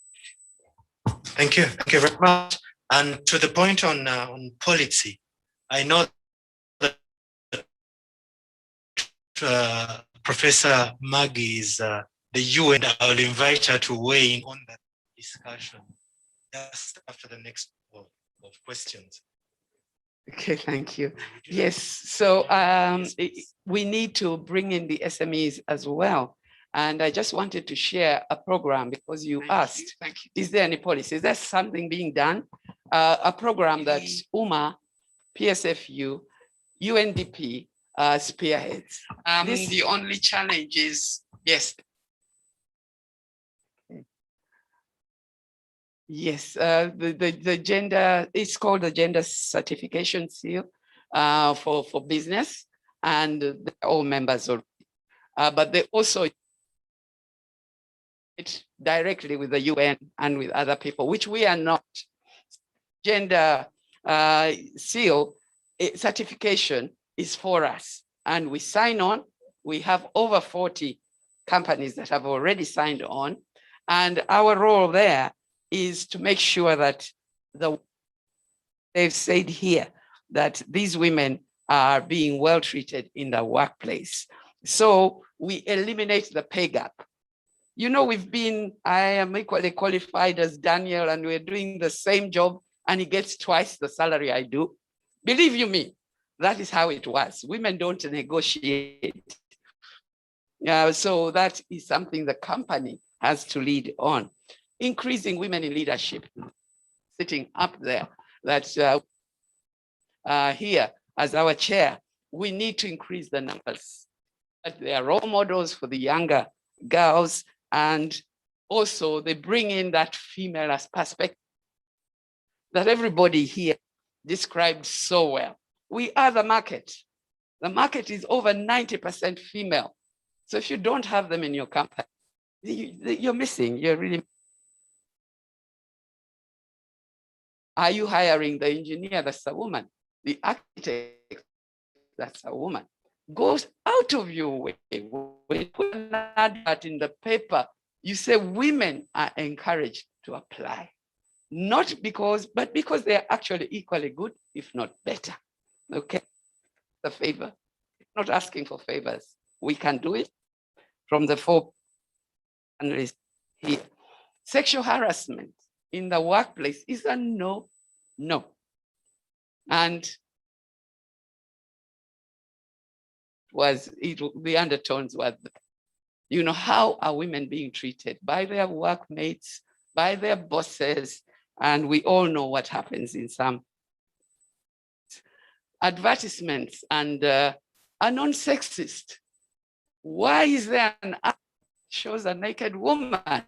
Thank you very much. And to the point on policy, I know that Professor Maggie is the UN. I'll invite her to weigh in on that discussion just after the next of questions. Okay, thank you. Yes, so we need to bring in the SMEs as well. And I just wanted to share a program because you asked, is there any policy? Is there something being done? A program that UMA, PSFU, UNDP spearheads. The only challenge is, yes. Yes, the gender, it's called the gender certification seal for business, and they're all members of, but they also it directly with the UN and with other people, which we are not. Gender seal certification is for us, and we sign on. We have over 40 companies that have already signed on, and our role there is to make sure that they've said here that these women are being well treated in the workplace. So we eliminate the pay gap. You know, I am equally qualified as Daniel, and we're doing the same job, and he gets twice the salary I do. Believe you me, that is how it was. Women don't negotiate. So that is something the company has to lead on. Increasing women in leadership, sitting up there, that's here as our chair, we need to increase the numbers. That they are role models for the younger girls, and also they bring in that female as perspective that everybody here described so well. We are the market. The market is over 90% female. So if you don't have them in your company, you're missing, you're really. Are you hiring the engineer that's a woman? The architect that's a woman? Goes out of your way. When you put an advert in the paper, you say women are encouraged to apply. Not because, but because they are actually equally good, if not better. Okay, the favor. Not asking for favors. We can do it from the 4 panelists here. Sexual harassment in the workplace is a no. And the undertones were, you know, how are women being treated by their workmates, by their bosses, and we all know what happens in some advertisements and are non-sexist. Why is there an ad that shows a naked woman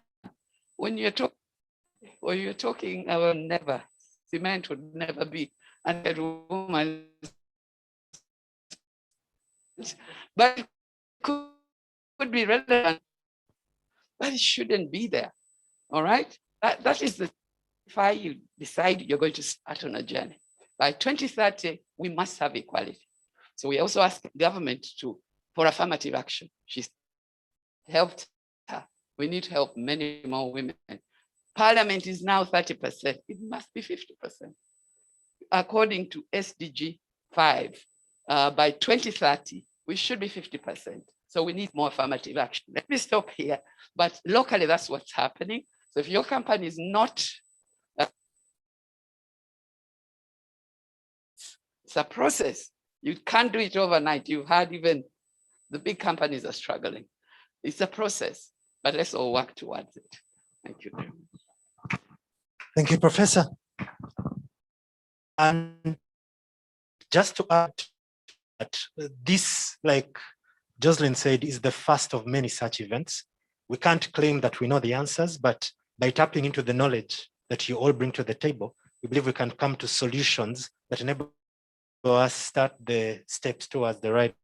when you're talking? I will never, cement would never be a naked woman, but it could be relevant, but it shouldn't be there. All right, that is the, if you decide you're going to start on a journey. By 2030, we must have equality. So we also ask government for affirmative action. She's helped her. We need to help many more women. Parliament is now 30%. It must be 50%. According to SDG 5, by 2030, we should be 50%. So we need more affirmative action. Let me stop here. But locally, that's what's happening. So if your company is not, it's a process. You can't do it overnight. You've had even the big companies are struggling. It's a process, but let's all work towards it. Thank you. Thank you, Professor. And just to add that this, like Jocelyn said, is the first of many such events. We can't claim that we know the answers, but by tapping into the knowledge that you all bring to the table, we believe we can come to solutions that enable us start the steps towards the right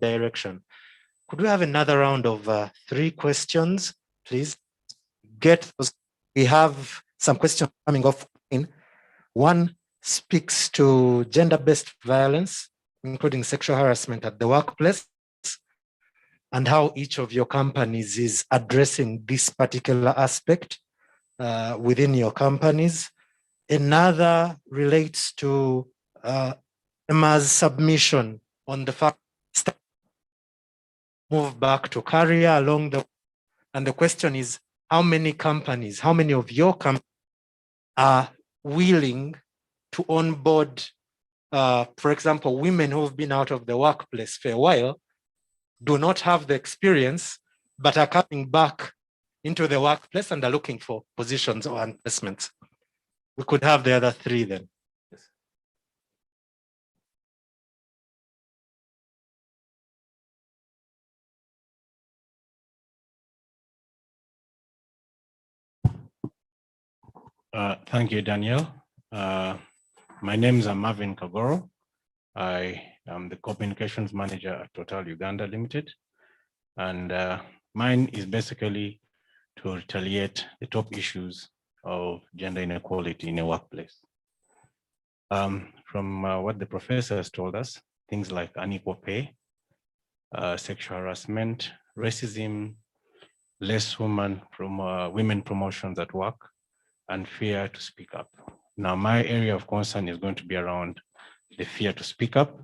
direction. Could we have another round of 3 questions, please? Get those. We have some questions coming off. One speaks to gender-based violence, including sexual harassment at the workplace, and how each of your companies is addressing this particular aspect within your companies. Another relates to Emma's submission on the fact that move back to career along the, and the question is, how many companies, how many of your companies are willing to onboard, for example, women who have been out of the workplace for a while, do not have the experience, but are coming back into the workplace and are looking for positions or investments? We could have the other 3 then. Yes. Thank you, Daniel. My name is Marvin Kagoro. I am the co-communications manager at Total Uganda Limited. And mine is basically to retaliate the top issues of gender inequality in a workplace. From what the professor has told us, things like unequal pay, sexual harassment, racism, less women promotions at work, and fear to speak up. Now, my area of concern is going to be around the fear to speak up.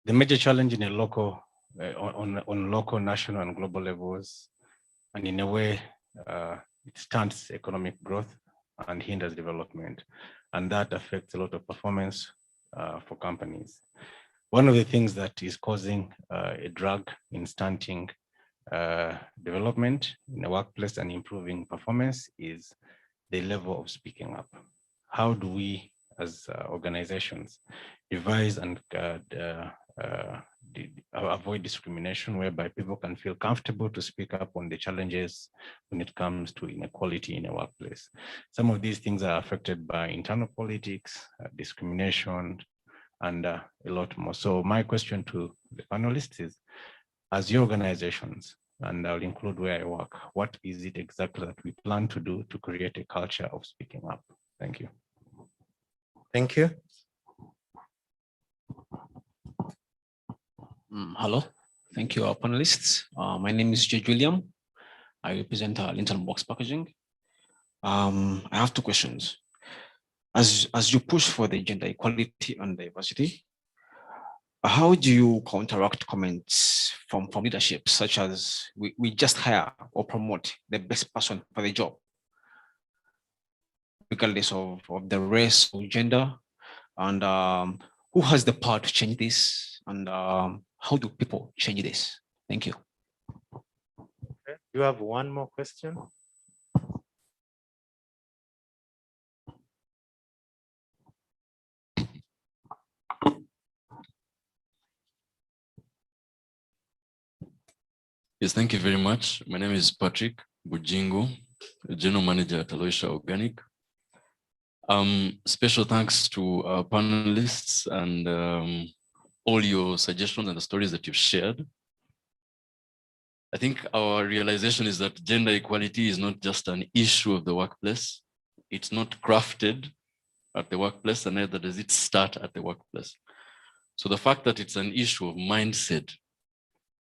The major challenge in a local, on local, national, and global levels, and in a way, it stunts economic growth and hinders development, and that affects a lot of performance for companies. One of the things that is causing a drag in stunting development in the workplace and improving performance is the level of speaking up. How do we, as organizations, devise and avoid discrimination, whereby people can feel comfortable to speak up on the challenges when it comes to inequality in a workplace? Some of these things are affected by internal politics, discrimination, and a lot more. So my question to the panelists is, as your organizations, and I'll include where I work, what is it exactly that we plan to do to create a culture of speaking up? Thank you. Thank you. Hello, thank you, our panelists. My name is Judge William. I represent Linton Box Packaging. I have two questions. As you push for the gender equality and diversity, how do you counteract comments from leadership, such as we just hire or promote the best person for the job, regardless of the race or gender, and who has the power to change this, and how do people change this? Thank you. Okay. You have one more question? Yes, thank you very much. My name is Patrick Bujingo, General Manager at Aloysia Organic. Special thanks to our panelists and all your suggestions and the stories that you've shared. I think our realization is that gender equality is not just an issue of the workplace. It's not crafted at the workplace, and neither does it start at the workplace. So the fact that it's an issue of mindset,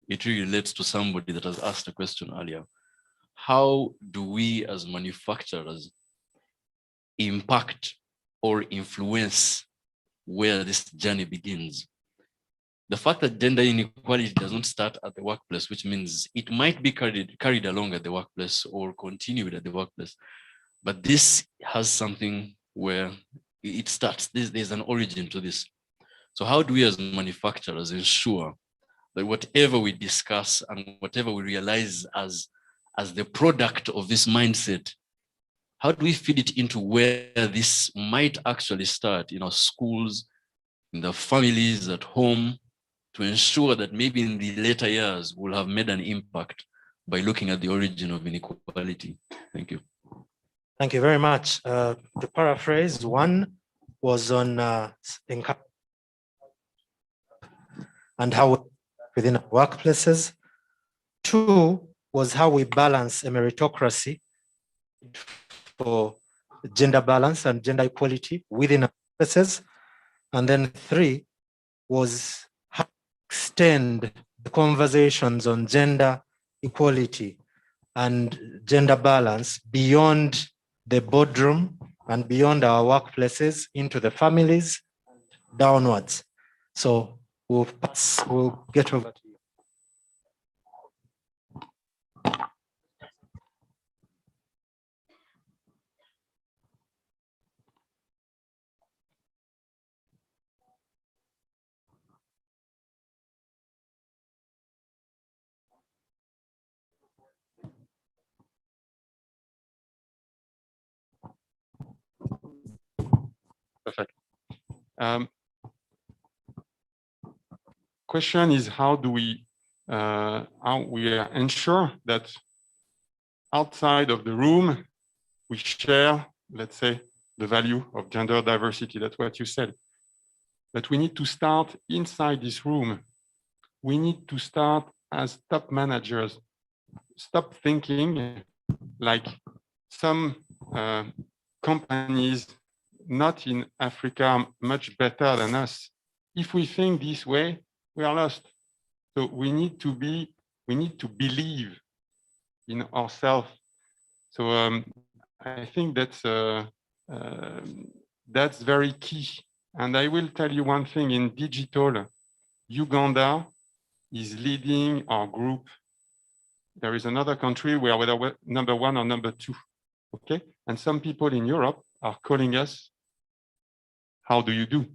it really relates to somebody that has asked a question earlier. How do we as manufacturers impact or influence where this journey begins? The fact that gender inequality does not start at the workplace, which means it might be carried along at the workplace or continued at the workplace, but this has something where it starts. There's an origin to this. So how do we as manufacturers ensure that whatever we discuss and whatever we realize as the product of this mindset, how do we feed it into where this might actually start in our schools, in the families, at home, to ensure that maybe in the later years we'll have made an impact by looking at the origin of inequality? Thank you. Thank you very much. To paraphrase, one was on and how within our workplaces. Two was how we balance a meritocracy for gender balance and gender equality within our workplaces. And then three was how to extend the conversations on gender equality and gender balance beyond the boardroom and beyond our workplaces into the families downwards. So we'll get over to you. Perfect. Question is, how we ensure that outside of the room, we share, let's say, the value of gender diversity. That's what you said. But we need to start inside this room. We need to start as top managers. Stop thinking like some companies not in Africa are much better than us. If we think this way, we are lost. So we need to believe in ourselves. So I think that's very key. And I will tell you one thing: in digital, Uganda is leading our group. There is another country where we're number 1 or number 2. Okay, and some people in Europe are calling us. How do you do?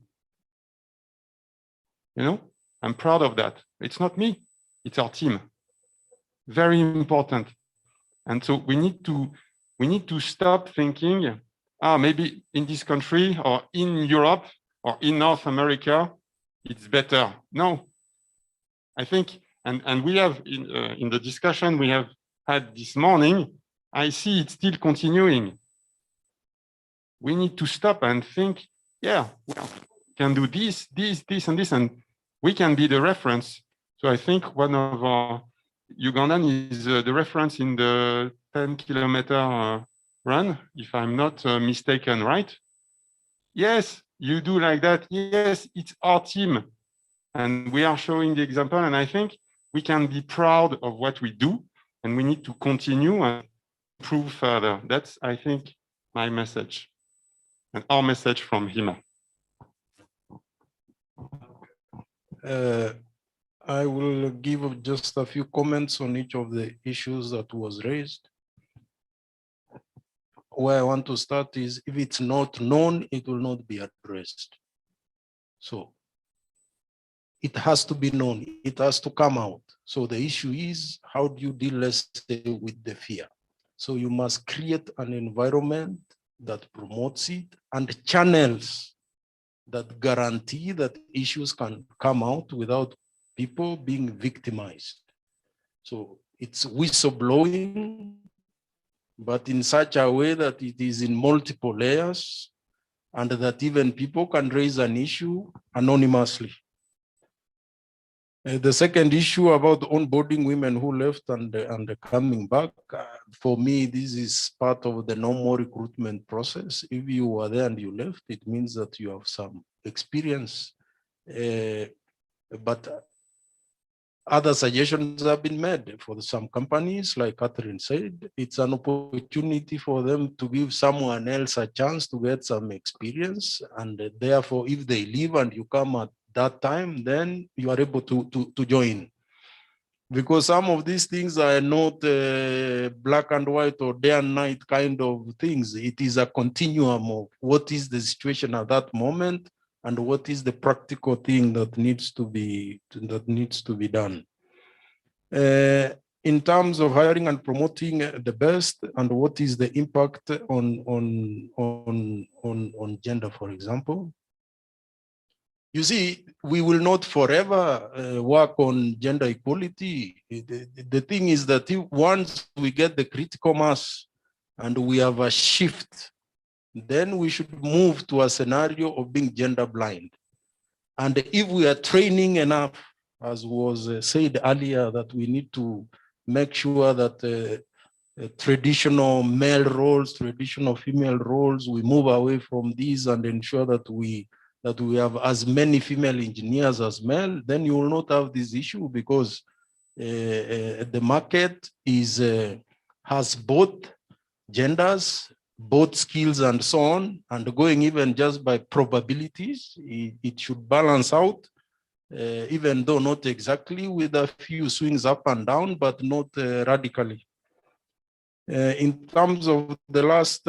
You know, I'm proud of that. It's not me, it's our team. Very important. And so we need to stop thinking, maybe in this country or in Europe or in North America, it's better. No, I think, and we have in the discussion we have had this morning, I see it's still continuing. We need to stop and think, yeah, we can do this, and this, and we can be the reference. So I think one of our Ugandan is the reference in the 10-kilometer run, if I'm not mistaken, right? Yes, you do like that. Yes, it's our team. And we are showing the example. And I think we can be proud of what we do. And we need to continue and improve further. That's, I think, my message. And our message from HIMA. I will give just a few comments on each of the issues that was raised. Where I want to start is, if it's not known, it will not be addressed. So it has to be known, it has to come out. So the issue is, how do you deal, let's say, with the fear? So you must create an environment that promotes it and channels that guarantee that issues can come out without people being victimized. So it's whistleblowing, but in such a way that it is in multiple layers and that even people can raise an issue anonymously. The second issue about onboarding women who left and coming back, for me, this is part of the normal recruitment process. If you were there and you left, it means that you have some experience. But other suggestions have been made for some companies, like Catherine said. It's an opportunity for them to give someone else a chance to get some experience. And therefore, if they leave and you come at that time, then you are able to join. Because some of these things are not black and white or day and night kind of things. It is a continuum of what is the situation at that moment and what is the practical thing that needs to be done. In terms of hiring and promoting the best, and what is the impact on gender, for example. You see, we will not forever work on gender equality. The thing is that once we get the critical mass and we have a shift, then we should move to a scenario of being gender blind. And if we are training enough, as was said earlier, that we need to make sure that traditional male roles, traditional female roles, we move away from these and ensure that we have as many female engineers as male, then you will not have this issue, because the market has both genders, both skills and so on, and going even just by probabilities, it should balance out, even though not exactly, with a few swings up and down, but not radically. In terms of the last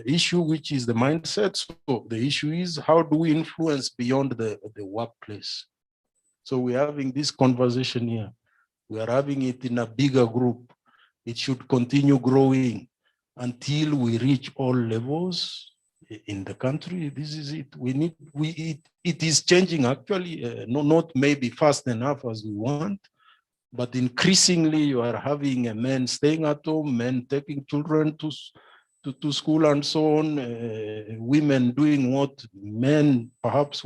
issue, which is the mindset, so the issue is, how do we influence beyond the workplace? So we're having this conversation here. We are having it in a bigger group. It should continue growing until we reach all levels in the country. This is it. It is changing actually, not maybe fast enough as we want, But increasingly, you are having a men staying at home, men taking children to school and so on, women doing what men perhaps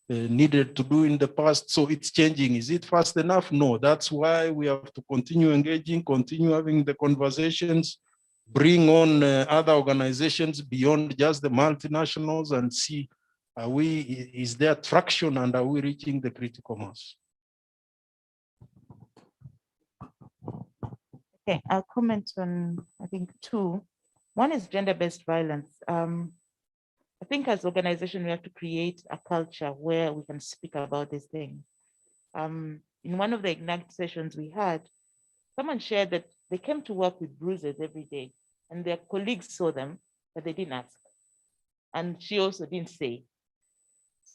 needed to do in the past. So it's changing. Is it fast enough? No, that's why we have to continue engaging, continue having the conversations, bring on other organizations beyond just the multinationals and see, is there traction and are we reaching the critical mass? Okay, I'll comment on, I think, two. One is gender-based violence. I think as organization, we have to create a culture where we can speak about these things. In one of the Ignite sessions we had, someone shared that they came to work with bruises every day and their colleagues saw them, but they didn't ask. And she also didn't say.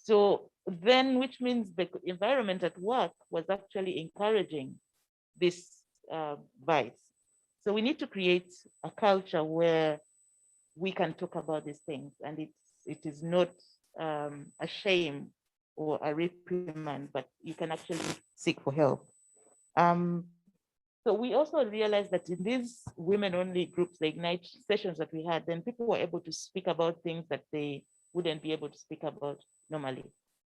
So then, which means the environment at work was actually encouraging this vice. So we need to create a culture where we can talk about these things and it is not a shame or a reprimand, but you can actually seek for help. So we also realized that in these women-only groups, the Ignite sessions that we had, then people were able to speak about things that they wouldn't be able to speak about normally.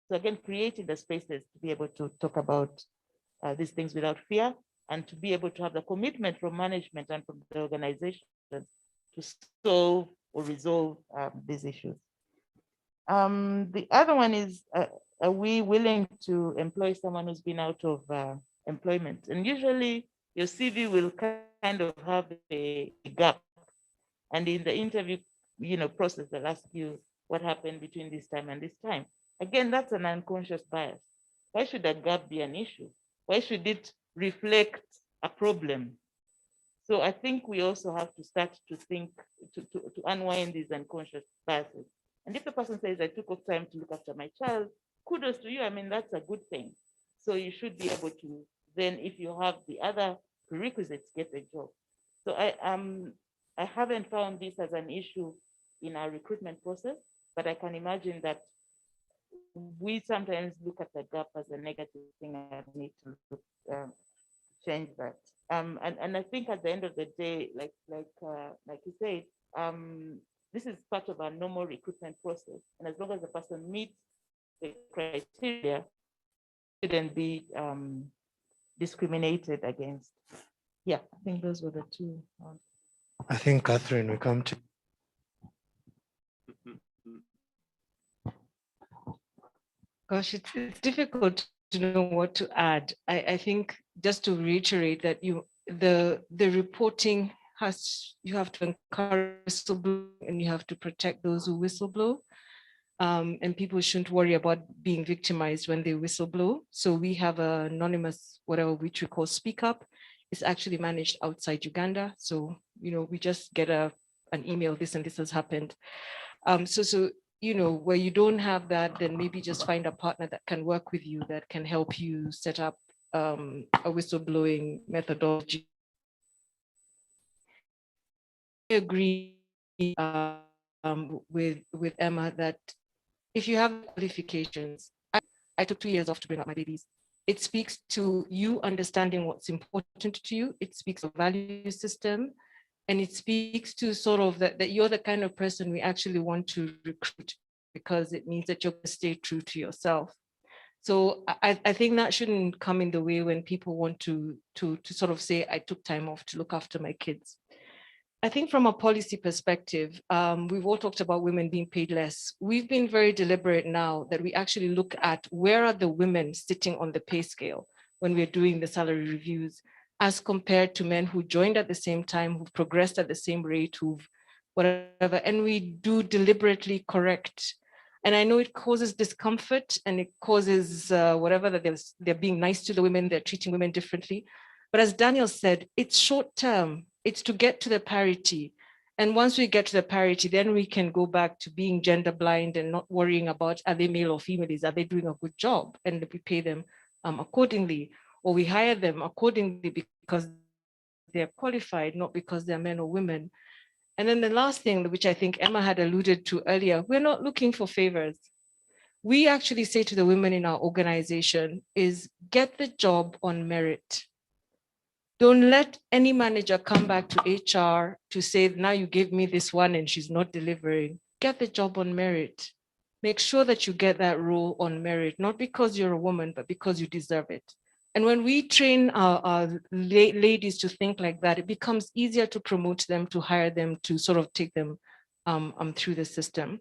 So again, creating the spaces to be able to talk about these things without fear and to be able to have the commitment from management and from the organization to solve or resolve these issues. The other one is, are we willing to employ someone who's been out of employment? And usually your CV will kind of have a gap. And in the interview process, they'll ask you what happened between this time and this time. Again, that's an unconscious bias. Why should that gap be an issue? Why should it reflect a problem? So I think we also have to start to think, to unwind these unconscious biases. And if the person says, I took off time to look after my child, kudos to you. I mean, that's a good thing. So you should be able to then, if you have the other prerequisites, get a job. So I haven't found this as an issue in our recruitment process, but I can imagine that we sometimes look at the gap as a negative thing and need to change that. And I think at the end of the day, like you said, this is part of our normal recruitment process. And as long as the person meets the criteria, it shouldn't be discriminated against. Yeah, I think those were the two. I think, Catherine, we come to. Gosh, it's difficult to know what to add. I think just to reiterate that the reporting you have to encourage whistleblowing and you have to protect those who whistleblow. And people shouldn't worry about being victimized when they whistleblow. So we have an anonymous, whatever which we call Speak Up. It's actually managed outside Uganda. So, we just get an email, this and this has happened. So where you don't have that, then maybe just find a partner that can work with you, that can help you set up a whistleblowing methodology. I agree with Emma that if you have qualifications, I took 2 years off to bring up my babies. It speaks to you understanding what's important to you. It speaks of value system. And it speaks to sort of that you're the kind of person we actually want to recruit, because it means that you're going to stay true to yourself. So I think that shouldn't come in the way when people want to sort of say, I took time off to look after my kids. I think from a policy perspective, we've all talked about women being paid less. We've been very deliberate now that we actually look at where are the women sitting on the pay scale when we're doing the salary reviews, as compared to men who joined at the same time, who've progressed at the same rate, who've whatever, and we do deliberately correct. And I know it causes discomfort and it causes whatever, that they're being nice to the women, they're treating women differently. But as Daniel said, it's short term, it's to get to the parity. And once we get to the parity, then we can go back to being gender blind and not worrying about, are they male or female, are they doing a good job? And we pay them accordingly. Or we hire them accordingly because they're qualified, not because they're men or women. And then the last thing, which I think Emma had alluded to earlier, we're not looking for favors. We actually say to the women in our organization is get the job on merit. Don't let any manager come back to HR to say, now you gave me this one and she's not delivering. Get the job on merit. Make sure that you get that role on merit, not because you're a woman, but because you deserve it. And when we train our ladies to think like that, it becomes easier to promote them, to hire them, to sort of take them through the system.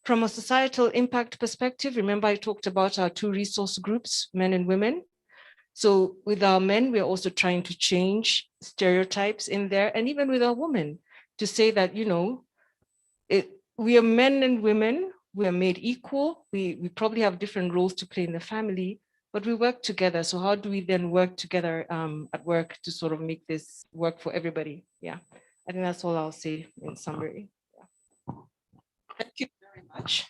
From a societal impact perspective, remember I talked about our 2 resource groups, men and women. So with our men, we're also trying to change stereotypes in there, and even with our women, to say that, you know, we are men and women, we are made equal, we probably have different roles to play in the family, but we work together. So how do we then work together at work to sort of make this work for everybody? Yeah, I think that's all I'll say in summary. Yeah. Thank you very much.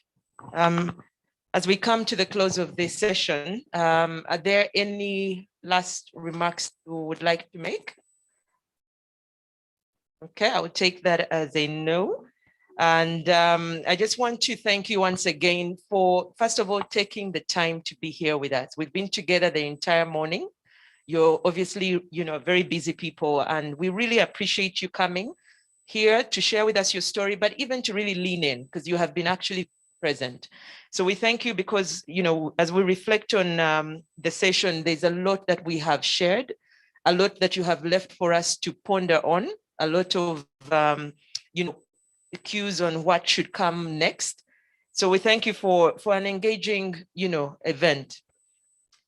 As we come to the close of this session, are there any last remarks you would like to make? Okay, I would take that as a no. And I just want to thank you once again for, first of all, taking the time to be here with us. We've been together the entire morning. You're obviously, you know, very busy people, and we really appreciate you coming here to share with us your story, but even to really lean in, because you have been actually present. So we thank you because, you know, as we reflect on the session, there's a lot that we have shared, a lot that you have left for us to ponder on, a lot of, you know, cues on what should come next. So we thank you for an engaging, you know, event.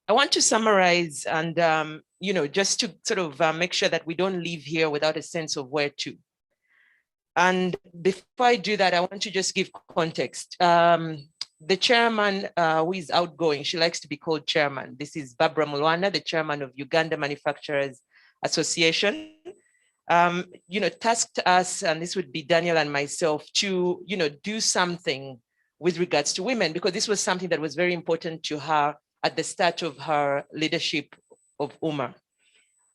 I want to summarize and, you know, just to sort of make sure that we don't leave here without a sense of where to. And before I do that, I want to just give context. The chairman who is outgoing, she likes to be called chairman. This is Barbara Mulwana, the chairman of Uganda Manufacturers Association. You know, tasked us, and this would be Daniel and myself, to, you know, do something with regards to women, because this was something that was very important to her at the start of her leadership of UMA.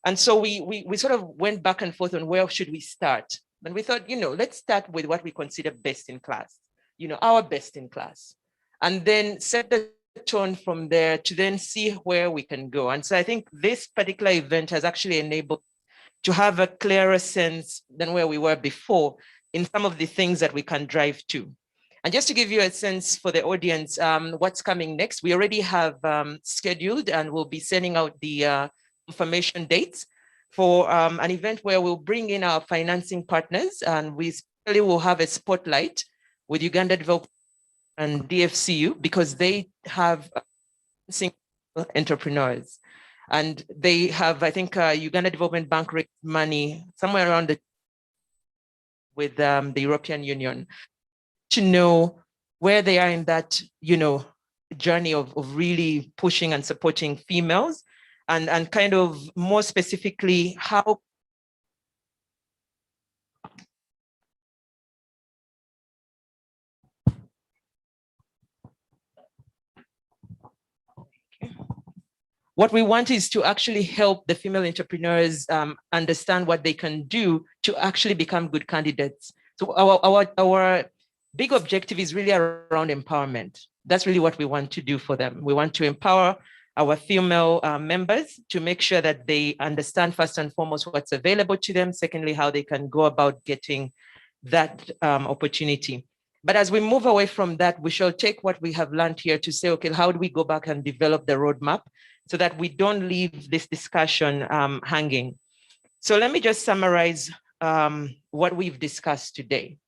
And so we sort of went back and forth on where should we start. And we thought, you know, let's start with what we consider best in class, you know, our best in class, and then set the tone from there to then see where we can go. And so I think this particular event has actually enabled to have a clearer sense than where we were before in some of the things that we can drive to. And just to give you a sense for the audience, what's coming next, we already have scheduled and we'll be sending out the confirmation dates for an event where we'll bring in our financing partners, and we especially will have a spotlight with Uganda Development and DFCU, because they have entrepreneurs. And they have, I think, Uganda Development Bank raised money somewhere around with the European Union to know where they are in that, you know, journey of really pushing and supporting females, and kind of more specifically how what we want is to actually help the female entrepreneurs understand what they can do to actually become good candidates. So our big objective is really around empowerment. That's really what we want to do for them. We want to empower our female members to make sure that they understand first and foremost what's available to them. Secondly, how they can go about getting that opportunity. But as we move away from that, we shall take what we have learned here to say, okay, how do we go back and develop the roadmap so that we don't leave this discussion hanging? So let me just summarize what we've discussed today.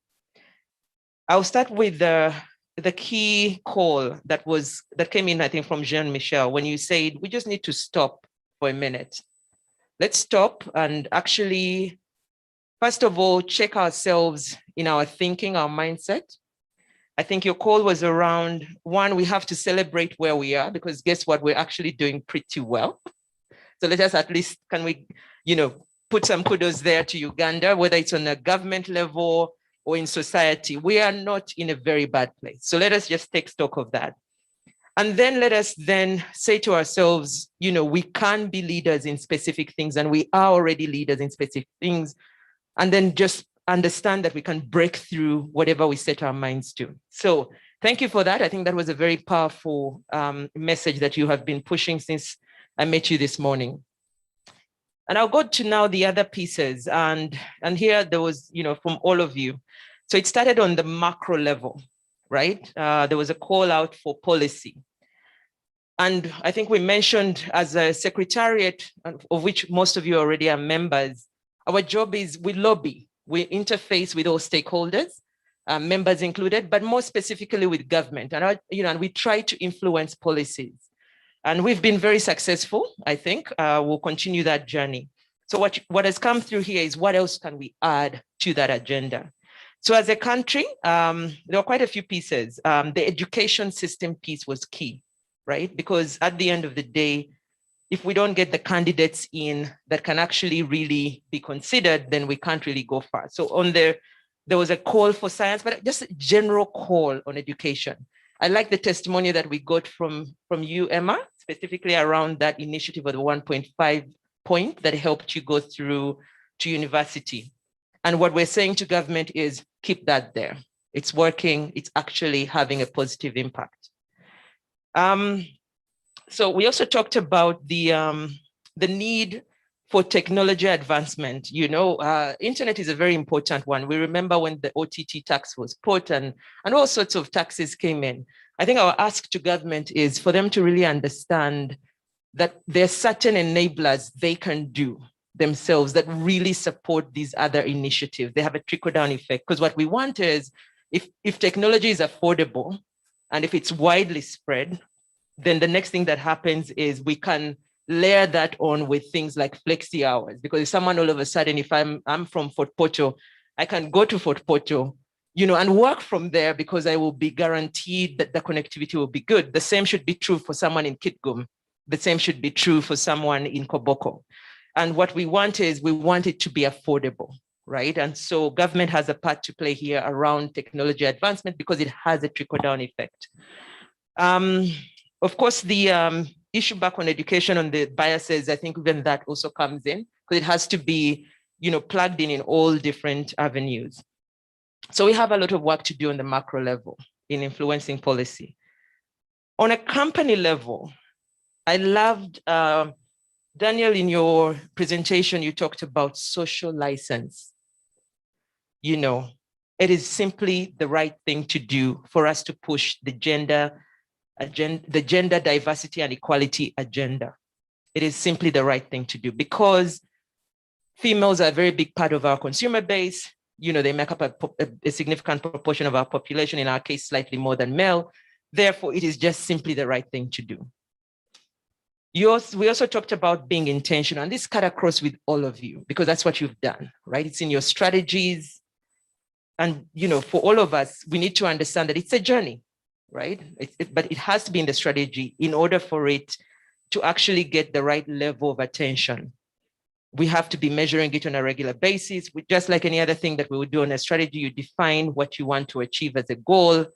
I'll start with the key call that came in, I think, from Jean-Michel, when you said, we just need to stop for a minute. Let's stop and actually, first of all, check ourselves in our thinking, our mindset. I think your call was around, one, we have to celebrate where we are, because guess what? We're actually doing pretty well. So let us at least, can we, you know, put some kudos there to Uganda, whether it's on a government level or in society. We are not in a very bad place. So let us just take stock of that. And then let us then say to ourselves, you know, we can be leaders in specific things, and we are already leaders in specific things. And then just understand that we can break through whatever we set our minds to. So thank you for that. I think that was a very powerful message that you have been pushing since I met you this morning. And I'll go to now the other pieces. And here there was, from all of you. So it started on the macro level, right? There was a call out for policy. And I think we mentioned as a secretariat, of which most of you already are members, our job is we lobby, we interface with all stakeholders, members included, but more specifically with government. And, and we try to influence policies. And we've been very successful, I think. We'll continue that journey. So what has come through here is what else can we add to that agenda? So as a country, there were quite a few pieces. The education system piece was key, right? Because at the end of the day, if we don't get the candidates in that can actually really be considered, then we can't really go far. So there was a call for science, but just a general call on education. I like the testimony that we got from you, Emma, specifically around that initiative of the 1.5 point that helped you go through to university. And what we're saying to government is keep that there. It's working, it's actually having a positive impact. So we also talked about the need for technology advancement. Internet is a very important one. We remember when the OTT tax was put and all sorts of taxes came in. I think our ask to government is for them to really understand that there's certain enablers they can do themselves that really support these other initiatives. They have a trickle-down effect, because what we want is if technology is affordable and if it's widely spread, then the next thing that happens is we can layer that on with things like flexi hours. Because if someone all of a sudden, if I'm from Fort Portal, I can go to Fort Portal, and work from there because I will be guaranteed that the connectivity will be good. The same should be true for someone in Kitgum. The same should be true for someone in Koboko. And what we want is we want it to be affordable, right? And so government has a part to play here around technology advancement because it has a trickle-down effect. Of course, the issue back on education on the biases, I think even that also comes in because it has to be, plugged in all different avenues. So we have a lot of work to do on the macro level in influencing policy. On a company level, I loved, Daniel, in your presentation, you talked about social license. It is simply the right thing to do for us to push the gender diversity and equality agenda. It is simply the right thing to do because females are a very big part of our consumer base. They make up a significant proportion of our population, in our case, slightly more than male. Therefore, it is just simply the right thing to do. We also talked about being intentional, and this cut across with all of you because that's what you've done, right? It's in your strategies. And, for all of us, we need to understand that it's a journey, right? But it has to be in the strategy in order for it to actually get the right level of attention. We have to be measuring it on a regular basis. Just like any other thing that we would do on a strategy, you define what you want to achieve as a goal.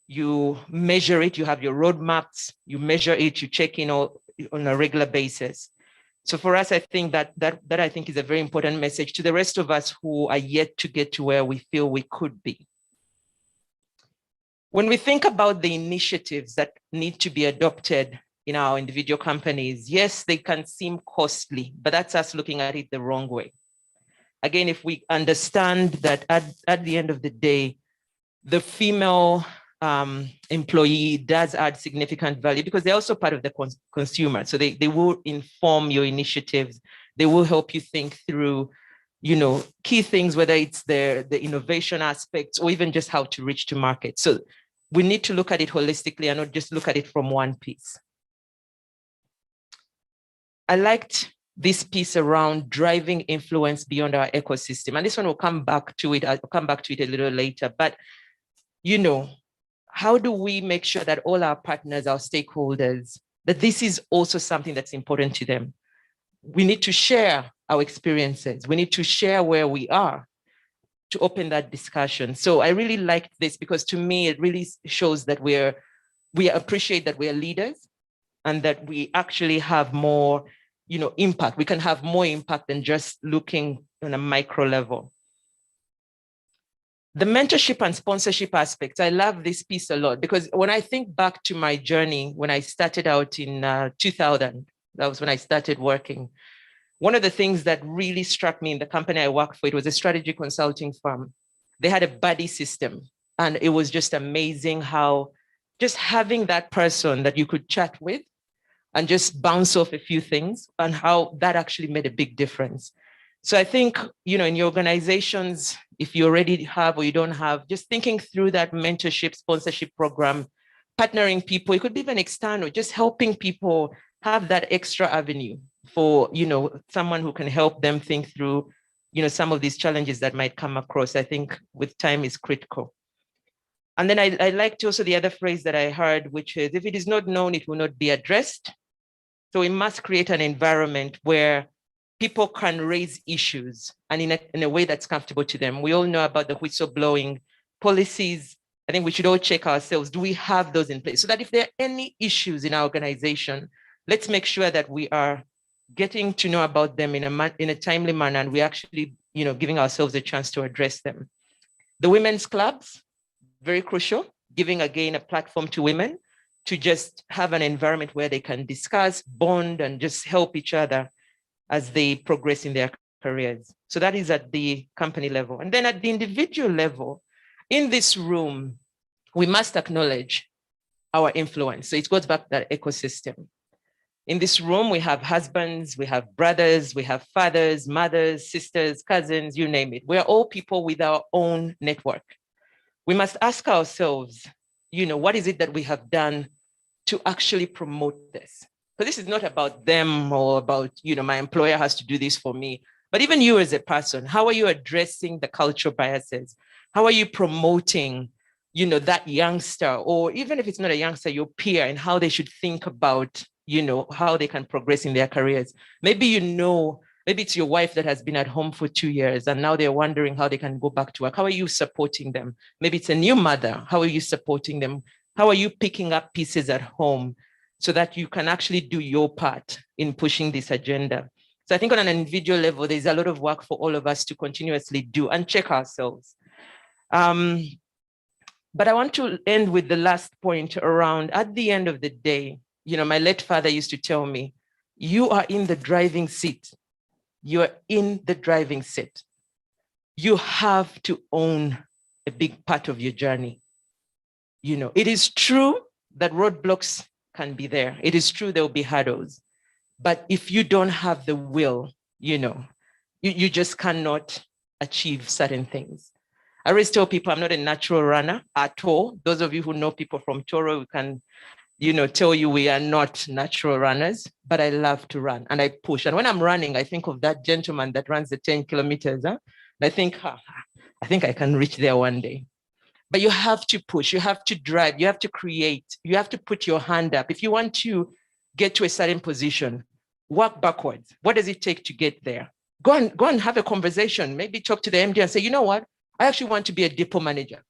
You measure it, you have your roadmaps, you measure it, you check in on a regular basis. So for us, I think that I think is a very important message to the rest of us who are yet to get to where we feel we could be. When we think about the initiatives that need to be adopted in our individual companies, yes, they can seem costly, but that's us looking at it the wrong way. Again, if we understand that at the end of the day, the female employee does add significant value because they're also part of the consumer. So they will inform your initiatives. They will help you think through, key things, whether it's the innovation aspects or even just how to reach to market. So we need to look at it holistically and not just look at it from one piece. I liked this piece around driving influence beyond our ecosystem. And this one will come back to it. I'll come back to it a little later. But, how do we make sure that all our partners, our stakeholders, that this is also something that's important to them? We need to share our experiences. We need to share where we are to open that discussion. So I really liked this because to me, it really shows that we appreciate that we are leaders and that we actually have more, impact. We can have more impact than just looking on a micro level. The mentorship and sponsorship aspects, I love this piece a lot because when I think back to my journey, when I started out in 2000, that was when I started working, one of the things that really struck me in the company I worked for, it was a strategy consulting firm. They had a buddy system, and it was just amazing how just having that person that you could chat with and just bounce off a few things, and how that actually made a big difference. So I think, in your organizations, if you already have or you don't have, just thinking through that mentorship, sponsorship program, partnering people, it could be even external, just helping people have that extra avenue for, someone who can help them think through, some of these challenges that might come across, I think with time is critical. And then I liked also the other phrase that I heard, which is, if it is not known, it will not be addressed. So we must create an environment where people can raise issues and in a way that's comfortable to them. We all know about the whistleblowing policies. I think we should all check ourselves. Do we have those in place? So that if there are any issues in our organization, let's make sure that we are getting to know about them in a timely manner, and we actually, giving ourselves a chance to address them. The women's clubs, very crucial, giving again a platform to women to just have an environment where they can discuss, bond, and just help each other as they progress in their careers. So that is at the company level. And then at the individual level, in this room, we must acknowledge our influence. So it goes back to that ecosystem. In this room, we have husbands, we have brothers, we have fathers, mothers, sisters, cousins, you name it. We're all people with our own network. We must ask ourselves, what is it that we have done to actually promote this? But this is not about them or about, my employer has to do this for me, but even you as a person, how are you addressing the cultural biases? How are you promoting, that youngster, or even if it's not a youngster, your peer, and how they should think about, how they can progress in their careers? Maybe, maybe it's your wife that has been at home for 2 years and now they're wondering how they can go back to work. How are you supporting them? Maybe it's a new mother. How are you supporting them? How are you picking up pieces at home so that you can actually do your part in pushing this agenda? So I think on an individual level, there's a lot of work for all of us to continuously do and check ourselves. But I want to end with the last point around, at the end of the day, my late father used to tell me, you are in the driving seat. You're in the driving seat. You have to own a big part of your journey. It is true that roadblocks can be there. It is true there will be hurdles. But if you don't have the will, you just cannot achieve certain things. I always tell people I'm not a natural runner at all. Those of you who know people from Toro, we can tell you we are not natural runners, but I love to run and I push. And when I'm running, I think of that gentleman that runs the 10 kilometers. And I think I can reach there one day. But you have to push, you have to drive, you have to create, you have to put your hand up. If you want to get to a certain position, work backwards. What does it take to get there? Go and have a conversation. Maybe talk to the MD and say, you know what? I actually want to be a depot manager.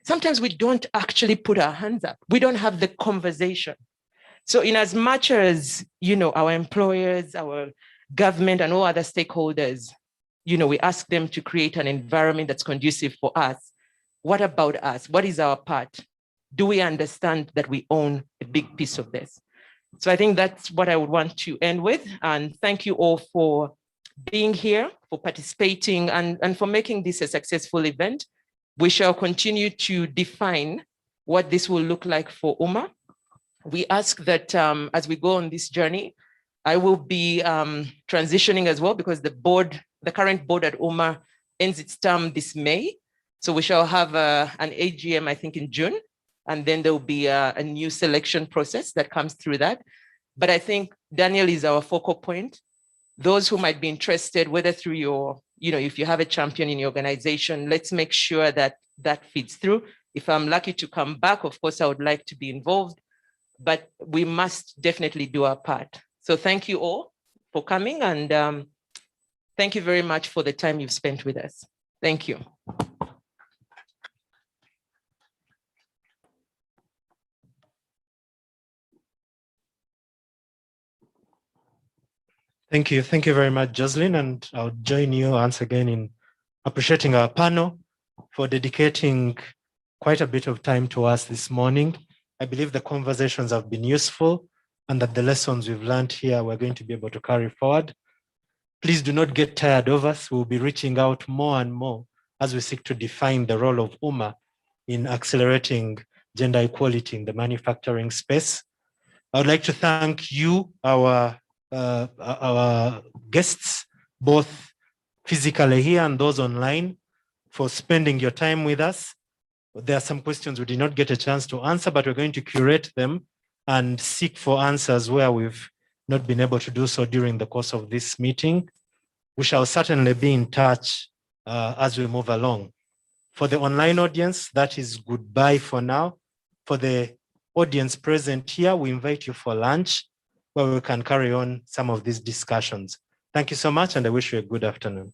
Sometimes we don't actually put our hands up. We don't have the conversation. So in as much as, our employers, our government and all other stakeholders, we ask them to create an environment that's conducive for us. What about us? What is our part? Do we understand that we own a big piece of this? So I think that's what I would want to end with. And thank you all for being here, for participating, and for making this a successful event. We shall continue to define what this will look like for UMA. We ask that as we go on this journey, I will be transitioning as well, because the current board at UMA ends its term this May. So we shall have an AGM, I think, in June, and then there will be a new selection process that comes through that. But I think Daniel is our focal point. Those who might be interested, whether through your, if you have a champion in your organization, let's make sure that that feeds through. If I'm lucky to come back, of course, I would like to be involved, but we must definitely do our part. So thank you all for coming, and thank you very much for the time you've spent with us. Thank you. Thank you. Thank you very much, Jocelyn. And I'll join you once again in appreciating our panel for dedicating quite a bit of time to us this morning. I believe the conversations have been useful and that the lessons we've learned here, we're going to be able to carry forward. Please do not get tired of us. We'll be reaching out more and more as we seek to define the role of UMA in accelerating gender equality in the manufacturing space. I would like to thank you, our guests, both physically here and those online, for spending your time with us. There are some questions we did not get a chance to answer, but we're going to curate them and seek for answers where we've not been able to do so during the course of this meeting. We shall certainly be in touch as we move along. For the online audience, that is goodbye for now. For the audience present here, we invite you for lunch where we can carry on some of these discussions. Thank you so much, and I wish you a good afternoon.